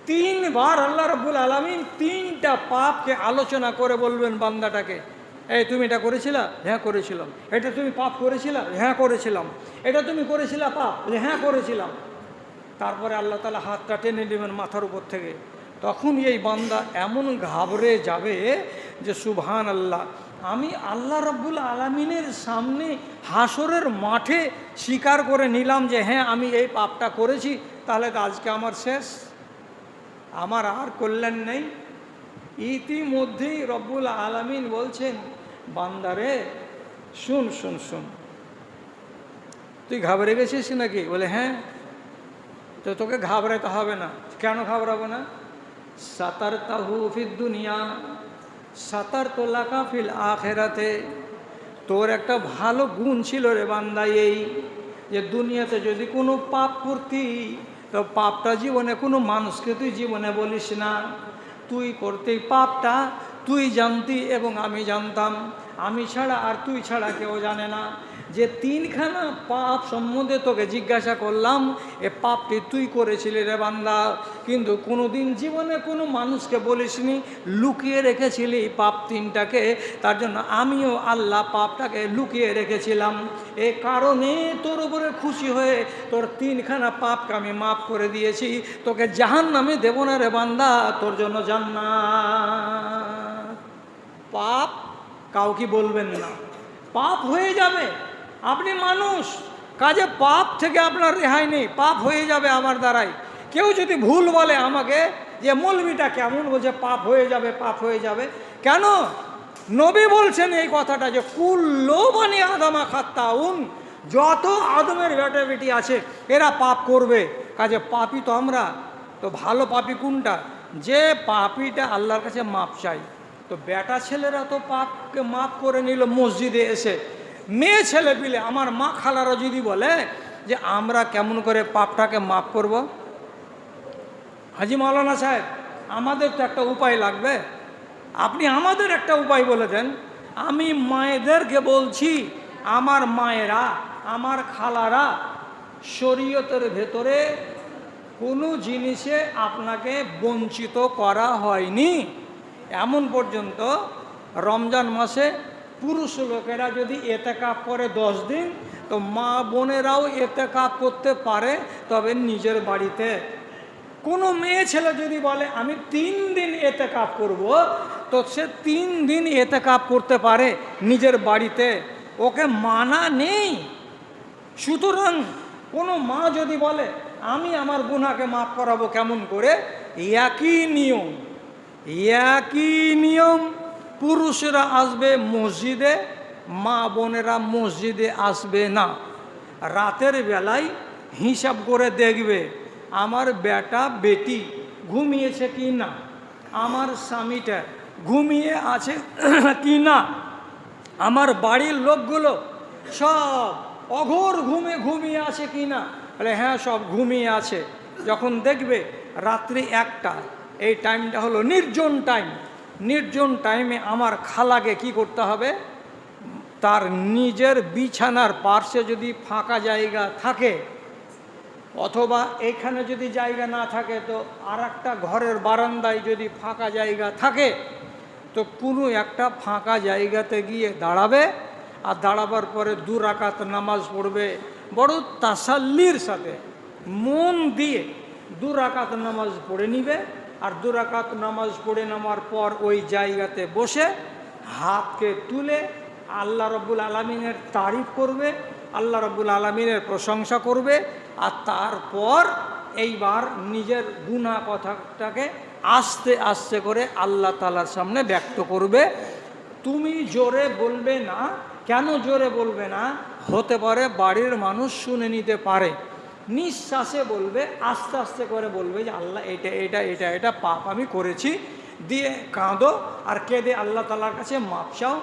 তিনবার আল্লাহ রাব্বুল আলামিন তিনটা পাপকে আলোচনা করে বলবেন বান্দাটাকে, এই তুমি এটা করেছিলা? হ্যাঁ করেছিলাম। এটা তুমি পাপ করেছিলা? হ্যাঁ করেছিলাম। এটা তুমি করেছিলা পাপ? হ্যাঁ করেছিলাম। তারপরে আল্লাহ তাআলা হাতটা টেনে নেবেন মাথার উপর থেকে, তখন এই বান্দা এমন ঘাবড়ে যাবে যে সুবহানাল্লাহ, আমি আল্লাহ রাব্বুল আলামিনের সামনে হাসরের মাঠে স্বীকার করে নিলাম যে হ্যাঁ আমি এই পাপটা করেছি, তাহলে তো আজকে আমার শেষ, আমার আর কল্যাণ নেই। ইতিমধ্যেই রব্বুল আলামিন বলছেন, বান্দারে শুন শুন শুন, তুই ঘাবড়ে গেছিস নাকি? বলে হ্যাঁ। তো তোকে ঘাবড়াতে হবে না। কেন ঘাবড়াবো না? সাতারতাহু ফিদ দুনিয়া সাতারতু লাকা ফিল আখিরাতে, তোর একটা ভালো গুণ ছিল রে বান্দা, এই যে দুনিয়াতে যদি কোনো পাপ করতি তো পাপটা জীবনে কোনো মানুষকে তুই জীবনে বলিস না, তুই করতে পাপটা তুই জানতি এবং আমি জানতাম, আমি ছাড়া আর তুই ছাড়া কেউ জানে না। যে তিনখানা পাপ সম্বন্ধে তোকে জিজ্ঞাসা করলাম, এ পাপটি তুই করেছিলি রে বান্দা, কিন্তু কোনো দিন জীবনে কোনো মানুষকে বলিসনি, লুকিয়ে রেখেছিলি পাপ তিনটাকে। তার জন্য আমিও আল্লাহ পাপটাকে লুকিয়ে রেখেছিলাম, এ কারণে তোর উপরে খুশি হয়ে তোর তিনখানা পাপকে আমি মাফ করে দিয়েছি, তোকে জাহান্নামে দেব না রে বান্দা, তোর জন্য জান্নাত। পাপ কাউকে বলবেন না, পাপ হয়ে যাবে, আপনি মানুষ, কাজে পাপ থেকে আপনার রেহাই নেই, পাপ হয়ে যাবে আমার দ্বারাই। কেউ যদি ভুল বলে আমাকে যে মৌলবীটা কেমন বলছে পাপ হয়ে যাবে, পাপ হয়ে যাবে, কেন? নবী বলছেন এই কথাটা যে কুল্লু বানি আদমা খাত্তাউন, যত আদমের বেটা বেটি আছে এরা পাপ করবে, কাজে পাপী তো আমরা। তো ভালো পাপী কোনটা? যে পাপীটা আল্লাহর কাছে মাপ চাই। তো বেটা ছেলেরা তো পাপকে মাফ করে নিল মসজিদে এসে, মেয়ে ছেলে পিলে আমার মা খালারা যদি বলে যে আমরা কেমন করে পাপটাকে মাফ করব, হাজি মাওলানা সাহেব আমাদের তো একটা উপায় লাগবে, আপনি আমাদের একটা উপায় বলে দেন। আমি মায়েদেরকে বলছি, আমার মায়েরা আমার খালারা শরীয়তের ভেতরে কোনো জিনিসে আপনাকে বঞ্চিত করা হয়নি। এমন পর্যন্ত রমজান মাসে পুরুষ লোকেরা যদি এতেকাফ করে 10 দিন, তো মা বোনেরাও এতেকাফ করতে পারে, তবে নিজের বাড়িতে। কোনো মেয়ে ছেলে যদি বলে আমি 3 দিন এতেকাফ করব, তো সে 3 দিন এতেকাফ করতে পারে নিজের বাড়িতে, ওকে মানা নেই। সুতরাং কোনো মা যদি বলে আমি আমার গুনাহকে মাফ করাবো কেমন করে, একই নিয়ম পুরুষরা আসবে মসজিদে, মা বোনেরা মসজিদে আসবে না। রাতের বেলায় হিসাব করে দেখবে আমার বেটা বেটি ঘুমিয়েছে কি না, আমার স্বামীটা ঘুমিয়ে আছে কি না, আমার বাড়ির লোকগুলো সব অঘোর ঘুমিয়ে আছে কি না। বলে হ্যাঁ সব ঘুমিয়ে আছে। যখন দেখবে রাত্রি 1টা, এই টাইমটা হলো নির্জন টাইম, নির্জন টাইমে আমার খালাকে কি করতে হবে, তার নিজের বিছানার পার্শ্বে যদি ফাঁকা জায়গা থাকে, অথবা এখানে যদি জায়গা না থাকে তো আর একটা ঘরের বারান্দায় যদি ফাঁকা জায়গা থাকে, তো কোনো একটা ফাঁকা জায়গাতে গিয়ে দাঁড়াবে, আর দাঁড়াবার পরে 2 রাকাত নামাজ পড়বে বড় তাসাল্লির সাথে, মন দিয়ে 2 রাকাত নামাজ পড়ে নিবে। আর 2 রাকাত নামাজ পড়ে নেওয়ার পর ওই জায়গাতে বসে হাতকে তুলে আল্লাহ রাব্বুল আলামিনের তারিফ করবে, আল্লাহ রাব্বুল আলামিনের প্রশংসা করবে। আর তারপর এইবার নিজের গুনাহ কথাটাকে আস্তে আস্তে করে আল্লাহ তাআলার সামনে ব্যক্ত করবে। তুমি জোরে বলবে না। কেন জোরে বলবে না? হতে পারে বাড়ির মানুষ শুনে নিতে পারে। নিঃশ্বাসে বলবে, আস্তে আস্তে করে বলবে যে আল্লাহ এটা পাপ আমি করেছি, দিয়ে কাঁদো আর কেঁদে আল্লাহ তাআলার কাছে মাপ চাও।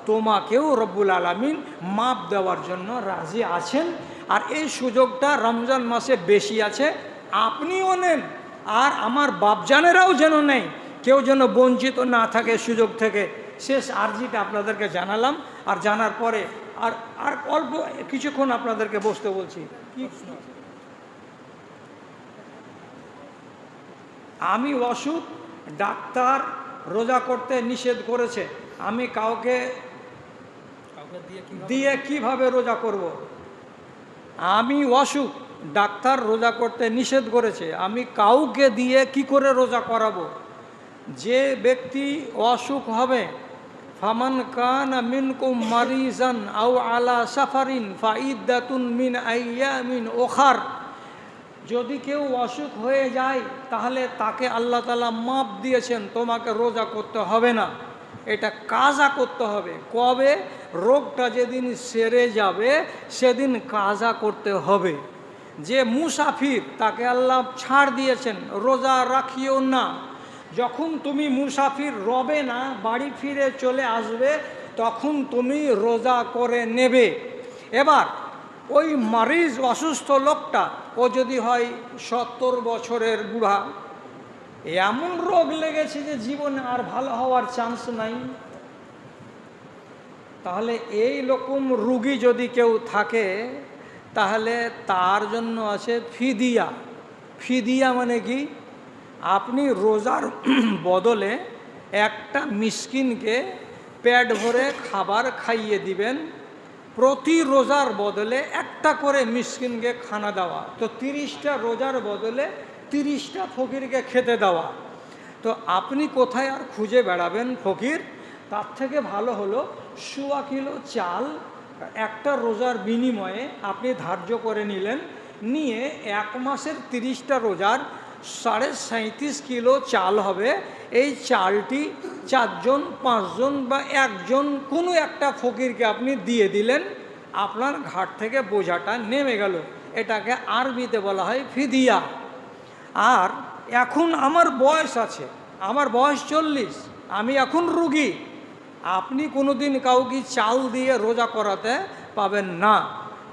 তোমাকেও রব্বুল আলামিন মাপ দেওয়ার জন্য রাজি আছেন। আর এই সুযোগটা রমজান মাসে বেশি আছে, আপনিও নেন আর আমার বাপজানেরাও যেন নেই, কেউ যেন বঞ্চিত না থাকে সুযোগ থেকে। শেষ আরজিটা আপনাদেরকে জানালাম, আর জানার পরে আর অল্প কিছুক্ষণ আপনাদেরকে বসতে বলছি। কি আমি অসুখ, ডাক্তার রোজা করতে নিষেধ করেছে, আমি কাউকে দিয়ে কিভাবে রোজা করব? আমি অসুখ, ডাক্তার রোজা করতে নিষেধ করেছে, আমি কাউকে দিয়ে কি করে রোজা করাবো? যে ব্যক্তি অসুখ হবে, ফামান কানা মিনকুম মারিজান আও আলা সাফারিন ফাইদ্দাতুন মিন আইয়ামিন উখার, যদি কেউ অসুখ হয়ে যায় তাহলে তাকে আল্লাহ তাআলা মাপ দিয়েছেন, তোমাকে রোজা করতে হবে না, এটা কাজা করতে হবে। কবে? রোগটা যেদিন সেরে যাবে সেদিন কাজা করতে হবে। যে মুসাফির তাকে আল্লাহ ছাড় দিয়েছেন, রোজা রাখিও না। যখন তুমি মুসাফির রবে না, বাড়ি ফিরে চলে আসবে, তখন তুমি রোজা করে নেবে। এবার ওই মারিজ অসুস্থ লোকটা, ও যদি হয় 70 বছরের বুড়া, এমন রোগ লেগেছে যে জীবনে আর ভালো হওয়ার চান্স নাই, তাহলে এই রকম রুগী যদি কেউ থাকে তাহলে তার জন্য আছে ফিদিয়া। ফিদিয়া মানে কি? আপনি রোজার বদলে একটা মিসকিনকে পেট ভরে খাবার খাইয়ে দিবেন, প্রতি রোজার বদলে একটা করে মিসকিনকে খানা দেওয়া, তো 30টা রোজার বদলে 30টা ফকিরকে খেতে দেওয়া। তো আপনি কোথায় আর খুঁজে বেড়াবেন ফকির? তার থেকে ভালো হলো 1.25 কিলো চাল একটা রোজার বিনিময়ে আপনি ধার্য করে নিলেন, নিয়ে 1 মাসের 30টা রোজার 37.5 কিলো চাল হবে। এই চালটি 4 জন 5 জন বা 1 জন কোনো একটা ফকিরকে আপনি দিয়ে দিলেন, আপনার ঘাট থেকে বোঝাটা নেমে গেল। এটাকে আরবিতে বলা হয় ফিদিয়া। আর এখন আমার বয়স আছে, আমার বয়স 40, আমি এখন রুগী, আপনি কোনোদিন কাউকে চাল দিয়ে রোজা করাতে পাবেন না।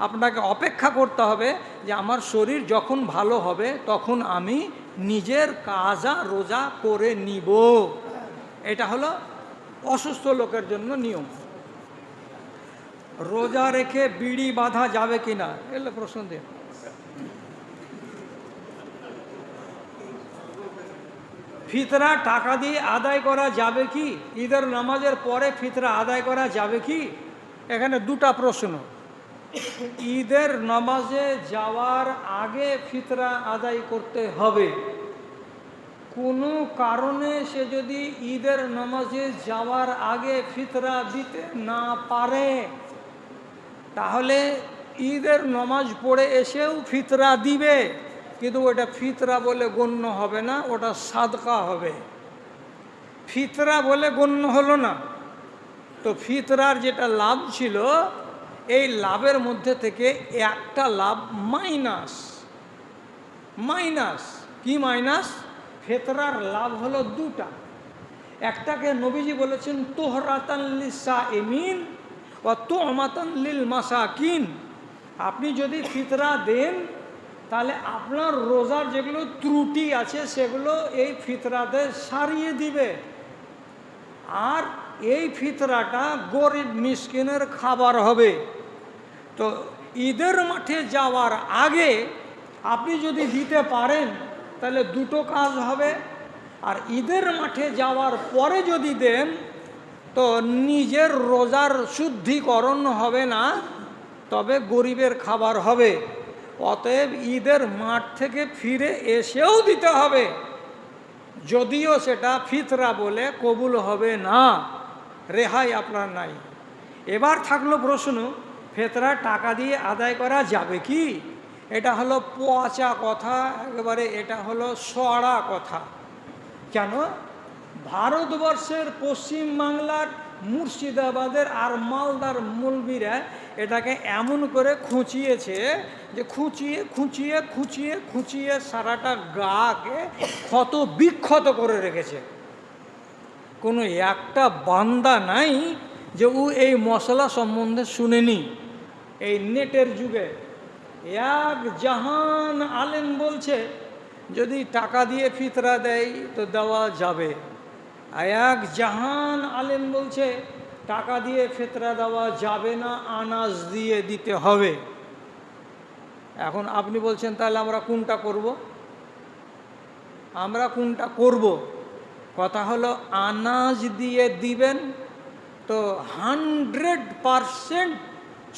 আপনাকে অপেক্ষা করতে হবে যে আমার শরীর যখন ভালো হবে তখন আমি নিজের কাজা রোজা করে নিব। এটা হলো অসুস্থ লোকের জন্য নিয়ম। রোজা রেখে বিড়ি বাঁধা যাবে কিনা, এলে প্রশ্ন দিন। ফিতরা টাকা দিয়ে আদায় করা যাবে কি? ঈদের নামাজের পরে ফিতরা আদায় করা যাবে কি? এখানে 2টা প্রশ্ন। ঈদের নামাজে যাওয়ার আগে ফিতরা আদায় করতে হবে, কোনো কারণে সে যদি ঈদের নামাজে যাওয়ার আগে ফিতরা দিতে না পারে, তাহলে ঈদের নামাজ পড়ে এসেও ফিতরা দিবে, কিন্তু ওটা ফিতরা বলে গণ্য হবে না, ওটা সাদকা হবে। ফিতরা বলে গণ্য হলো না। তো ফিতরার যেটা লাভ ছিল, এই লাভের মধ্যে থেকে একটা লাভ মাইনাস। কি মাইনাস? ফিতরার লাভ হলো দুটা। একটাকে নবীজি বলেছেন তুহরাতান লিসাইমিন ওয়া তুমাতান লিল মাসাকিন। আপনি যদি ফিতরা দেন, তাহলে আপনার রোজার যেগুলো ত্রুটি আছে সেগুলো এই ফিতরাতে সারিয়ে দিবে। আর এই ফিতরাটা গরিব মিসকিনের খাবার হবে। তো ঈদের মাঠে যাওয়ার আগে আপনি যদি দিতে পারেন, তাহলে দুটো কাজ হবে। আর ঈদের মাঠে যাওয়ার পরে যদি দেন, তো নিজের রোজার শুদ্ধিকরণ হবে না, তবে গরিবের খাবার হবে। অতএব ঈদের মাঠ থেকে ফিরে এসেও দিতে হবে, যদিও সেটা ফিতরা বলে কবুল হবে না, রেহাই আপনার নাই। এবার থাকলো প্রশ্ন, ফিতরা টাকা দিয়ে আদায় করা যাবে কি? এটা হলো পচা কথা, একেবারে এটা হলো সড়া কথা। কেন? ভারতবর্ষের পশ্চিম বাংলার মুর্শিদাবাদের আর মালদার মৌলবীরা এটাকে এমন করে খুঁচিয়েছে যে খুঁচিয়ে খুঁচিয়ে খুঁচিয়ে খুঁচিয়ে সারাটা গাকে ক্ষত বিক্ষত করে রেখেছে। কোনো একটা বান্দা নাই যে ও এই মশলা সম্বন্ধে শুনেনি। এই নেটের যুগে এক জাহান আলেম বলছে যদি টাকা দিয়ে ফিতরা দেয় তো দেওয়া যাবে, আর এক জাহান আলেম বলছে টাকা দিয়ে ফিতরা দেওয়া যাবে না, আনাজ দিয়ে দিতে হবে। এখন আপনি বলছেন তাহলে আমরা কোনটা করব? কথা হলো আনাজ দিয়ে দিবেন তো 100%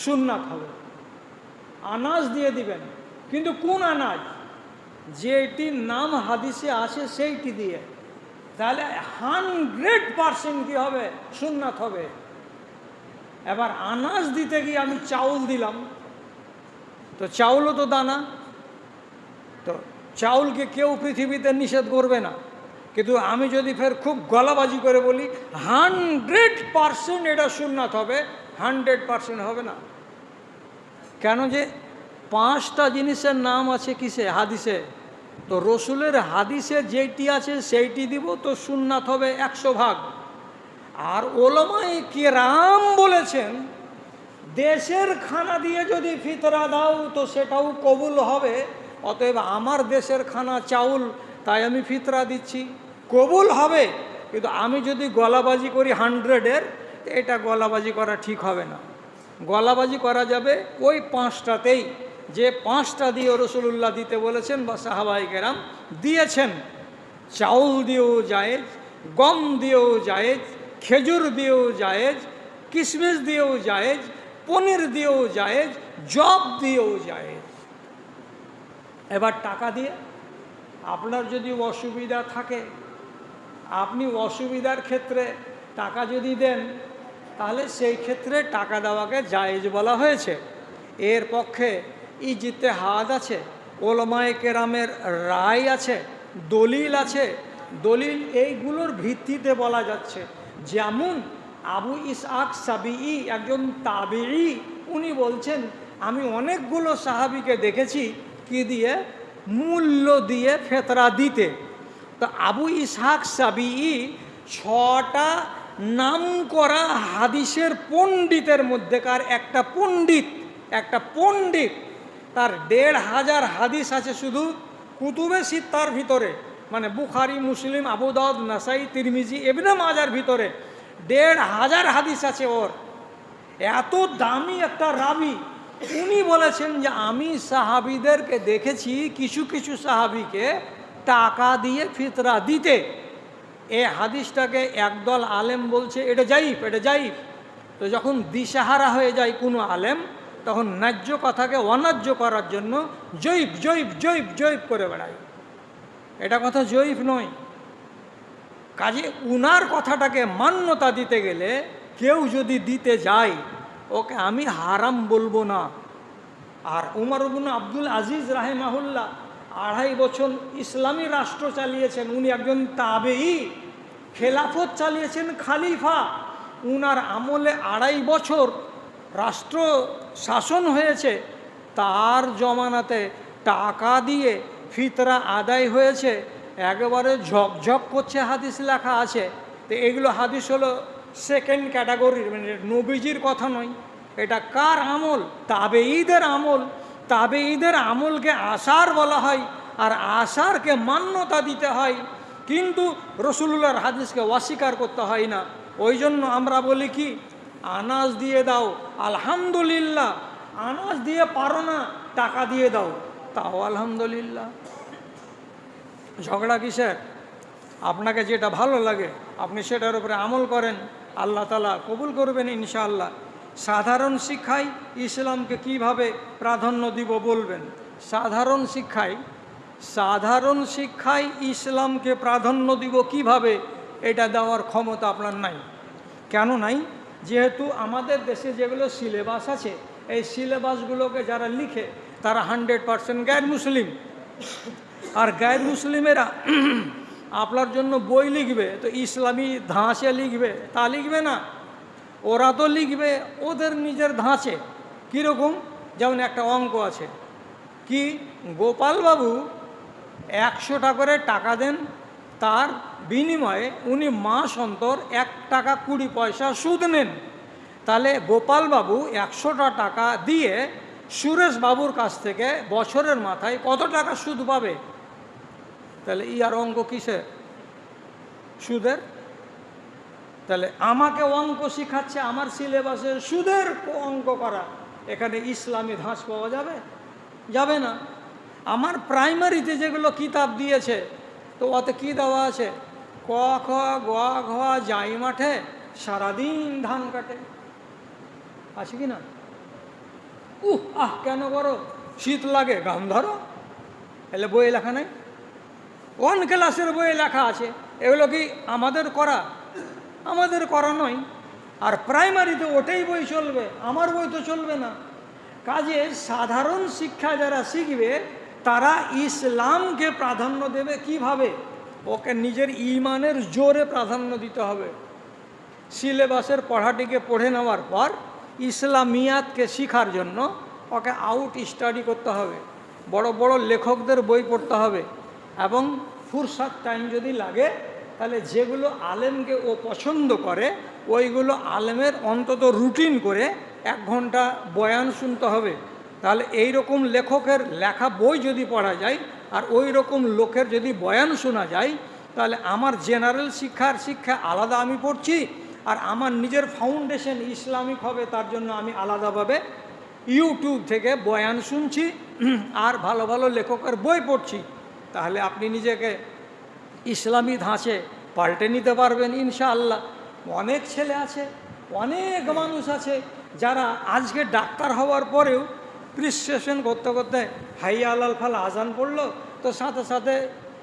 সুন্নাত হবে। আনাজ দিয়ে দিবেন, কিন্তু কোন আনাজ? যেটির নাম হাদিসে আছে সেইটি দিয়ে, তাহলে 100% কি হবে? সুন্নাত হবে। এবার আনাজ দিতে গিয়ে আমি চাউল দিলাম, তো চাউলও তো দানা, তো চাউলকে কেউ পৃথিবীতে নিষেধ করবে না। কিন্তু আমি যদি ফের খুব গলাবাজি করে বলি 100% এটা সুন্নাত হবে, 100% হবে না। কেন? যে 5টা জিনিসের নাম আছে কিসে? হাদিসে। তো রসুলের হাদিসে যেটি আছে সেইটি দিব, তো সুন্নাত হবে 100 ভাগ। আর ওলামায়ে কেরাম বলেছেন দেশের খানা দিয়ে যদি ফিতরা দাও তো সেটাও কবুল হবে। অতএব আমার দেশের খানা চাউল, তাই আমি ফিতরা দিচ্ছি, কবুল হবে। কিন্তু আমি যদি গলাবাজি করি 100-এর, এটা গলাবাজি করা ঠিক হবে না। গলাবাজি করা যাবে ওই 5টাতেই, যে 5টা দিয়ে রসুল্লাহ দিতে বলেছেন বা সাহাবায়ে কেরাম দিয়েছেন। চাউল দিয়েও জায়েজ, গম দিয়েও জায়েজ, খেজুর দিয়েও জায়েজ, কিশমিশ দিয়েও জায়েজ, পনির দিয়েও জায়েজ, জব দিয়েও জায়েজ। এবার টাকা দিয়ে আপনার যদি অসুবিধা থাকে, আপনি অসুবিধার ক্ষেত্রে টাকা যদি দেন, তাহলে সেই ক্ষেত্রে টাকা দেওয়াকে জায়েজ বলা হয়েছে। এর পক্ষে ইজতিহাদ আছে, ওলামায়ে কেরামের রায় আছে, দলিল আছে। দলিল এইগুলোর ভিত্তিতে বলা যাচ্ছে। যেমন আবু ইসহাক সাবিঈ, একজন তাবিঈ, উনি বলছেন আমি অনেকগুলো সাহাবীকে দেখেছি কি দিয়ে? মূল্য দিয়ে ফিতরা দিতে। তো আবু ইসহাক সাবিঈ 6টা নাম করা হাদিসের পণ্ডিতের মধ্যেকার একটা পণ্ডিত। তার 1,500 হাদিস আছে শুধু কুতুবে সিত্তার ভিতরে, মানে বুখারী, মুসলিম, আবু দাউদ, নাসাই, তিরমিজি, ইবনে মাজার ভিতরে 1,500 হাদিস আছে ওর। এত দামি একটা রাবি। উনি বলেছেন যে আমি সাহাবীদেরকে দেখেছি কিছু কিছু সাহাবীকে টাকা দিয়ে ফিতরা দিতে। এই হাদিসটাকে একদল আলেম বলছে এটা জাইফ। তো যখন দিশাহারা হয়ে যায় কোনো আলেম, তখন ন্যায্য কথাকে অন্যায্য করার জন্য জয়ীফ করে বেড়ায়। এটা কথা জয়ীফ নয়, কাজে উনার কথাটাকে মান্যতা দিতে গেলে কেউ যদি দিতে যায় ওকে আমি হারাম বলবো না। আর উমর ইবনে আব্দুল আজিজ রাহিমাহুল্লাহ 2.5 বছর ইসলামী রাষ্ট্র চালিয়েছেন, উনি একজন তাবেঈ, খেলাফত চালিয়েছেন খালিফা, উনার আমলে 2.5 বছর রাষ্ট্র শাসন হয়েছে, তার জমানাতে টাকা দিয়ে ফিতরা আদায় হয়েছে, একেবারে ঝকঝক করছে হাদিস লেখা আছে। তো এগুলো হাদিস হলো সেকেন্ড ক্যাটাগরির, মানে নবীজির কথা নয়। এটা কার আমল? তাবেঈদের আমল। তাবেঈদের আমলকে আসার বলা হয়, আর আসারকে মান্যতা দিতে হয়, কিন্তু রসুলুল্লাহর হাদিসকে অস্বীকার করতে হয় না। ওই জন্য আমরা বলি কি, আনাজ দিয়ে দাও, আলহামদুলিল্লাহ। আনাজ দিয়ে পারো না, টাকা দিয়ে দাও, তাও আলহামদুলিল্লাহ। ঝগড়া কিসের? আপনাকে যেটা ভালো লাগে আপনি সেটার উপরে আমল করেন, আল্লাহ তাআলা কবুল করবেন ইনশাআল্লাহ। সাধারণ শিক্ষায় ইসলামকে কিভাবে প্রাধান্য দিব বলবেন? সাধারণ শিক্ষায় ইসলামকে প্রাধান্য দিব কিভাবে, এটা দেওয়ার ক্ষমতা আপনার নাই। কেন নাই? যেহেতু আমাদের দেশে যেগুলো সিলেবাস আছে, এই সিলেবাসগুলোকে যারা লিখে তারা 100% গায়ের মুসলিম। আর গায়ের মুসলিমেরা আপনার জন্য বই লিখবে তো ইসলামী ধাঁচে লিখবে, তা লিখবে না। ওরা তো লিখবে ওদের নিজের ধাঁচে। কীরকম? যেমন একটা অঙ্ক আছে কি, গোপালবাবু 100 টাকা করে টাকা দেন, তার বিনিময়ে উনি মাস অন্তর 1 টাকা 20 পয়সা সুদ নেন। তাহলে গোপালবাবু 100টা টাকা দিয়ে সুরেশ বাবুর কাছ থেকে বছরের মাথায় কত টাকা সুদ পাবে? তাহলে ইয়ার অঙ্ক কিসের? সুদের। তাহলে আমাকে অঙ্ক শিখাচ্ছে আমার সিলেবাসে সুদের অঙ্ক করা, এখানে ইসলামী ধাঁচ পাওয়া যাবে? যাবে না। আমার প্রাইমারিতে যেগুলো কিতাব দিয়েছে তো ওতে কী দেওয়া আছে? ক খ গ ঘ যাই মাঠে সারাদিন ধান কাটে, আছে কি না? কেন করো? শীত লাগে, গাম ধরো। এলে বই লেখা নাই? 1 ক্লাসের বইয়ে লেখা আছে। এগুলো কি আমাদের করা? আমাদের করা নয়। আর প্রাইমারিতে ওটাই বই চলবে, আমার বই তো চলবে না। কাজে সাধারণ শিক্ষা যারা শিখবে তারা ইসলামকে প্রাধান্য দেবে কিভাবে? ওকে নিজের ঈমানের জোরে প্রাধান্য দিতে হবে। সিলেবাসের পড়াটিকে পড়ে নেওয়ার পর ইসলামিয়াতকে শেখার জন্য ওকে আউট স্টাডি করতে হবে, বড় বড় লেখকদের বই পড়তে হবে, এবং ফুরসাত টাইম যদি লাগে তাহলে যেগুলো আলেমকে ও পছন্দ করে ওইগুলো আলেমের অন্তত রুটিন করে 1 ঘন্টা বয়ান শুনতে হবে। তাহলে এই রকম লেখকের লেখা বই যদি পড়া যায় আর ওই রকম লোকের যদি বয়ান শোনা যায়, তাহলে আমার জেনারেল শিক্ষা আলাদা আমি পড়ছি, আর আমার নিজের ফাউন্ডেশন ইসলামিক হবে, তার জন্য আমি আলাদাভাবে ইউটিউব থেকে বয়ান শুনছি আর ভালো ভালো লেখকের বই পড়ছি। তাহলে আপনি নিজেকে ইসলামী ধাঁচে পাল্টে নিতে পারবেন ইনশাআল্লাহ। অনেক ছেলে আছে, অনেক মানুষ আছে যারা আজকে ডাক্তার হওয়ার পরেও প্রিসক্রিপশন করতে করতে হাইয়া আলাল ফাল আজান পড়লো তো সাথে সাথে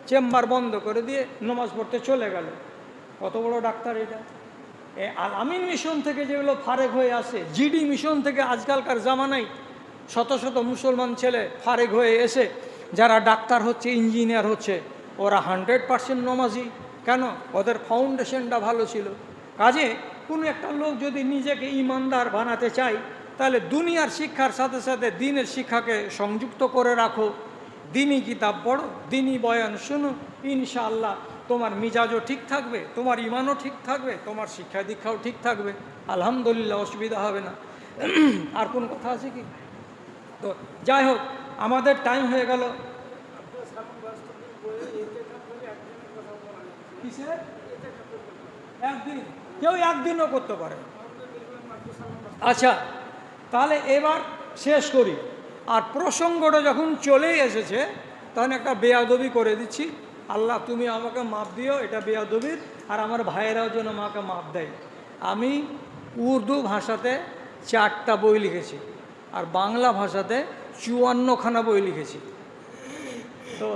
চেম্বার বন্ধ করে দিয়ে নামাজ পড়তে চলে গেল। কত বড় ডাক্তার এটা! আল আমিন মিশন থেকে যেগুলো ফারেক হয়ে আসে, জিডি মিশন থেকে আজকালকার জামানায় শত শত মুসলমান ছেলে ফারেক হয়ে এসে যারা ডাক্তার হচ্ছে, ইঞ্জিনিয়ার হচ্ছে, ওরা 100% নমাজি। কেন? ওদের ফাউন্ডেশনটা ভালো ছিল। কাজে কোনো একটা লোক যদি নিজেকে ইমানদার বানাতে চায় তাহলে দুনিয়ার শিক্ষার সাথে সাথে দিনের শিক্ষাকে সংযুক্ত করে রাখো। দিনই কিতাব পড়ো, দিনই বয়ান শোনো, ইনশাআল্লাহ তোমার মিজাজও ঠিক থাকবে, তোমার ইমানও ঠিক থাকবে, তোমার শিক্ষা দীক্ষাও ঠিক থাকবে, আলহামদুলিল্লাহ, অসুবিধা হবে না। আর কোন কথা আছে কি? তো যাই হোক, আমাদের টাইম হয়ে গেল। একদিন কেউ একদিনও করতে পারে। আচ্ছা, তাহলে এবার শেষ করি। আর প্রসঙ্গটা যখন চলেই এসেছে তখন একটা বেয়াদবি করে দিচ্ছি। আল্লাহ তুমি আমাকে মাপ দিও, এটা বেয়াদবির, আর আমার ভাইয়েরাও যেন আমাকে মাপ দেয়। আমি উর্দু ভাষাতে 4টা বই লিখেছি আর বাংলা ভাষাতে 54খানা বই লিখেছি। তো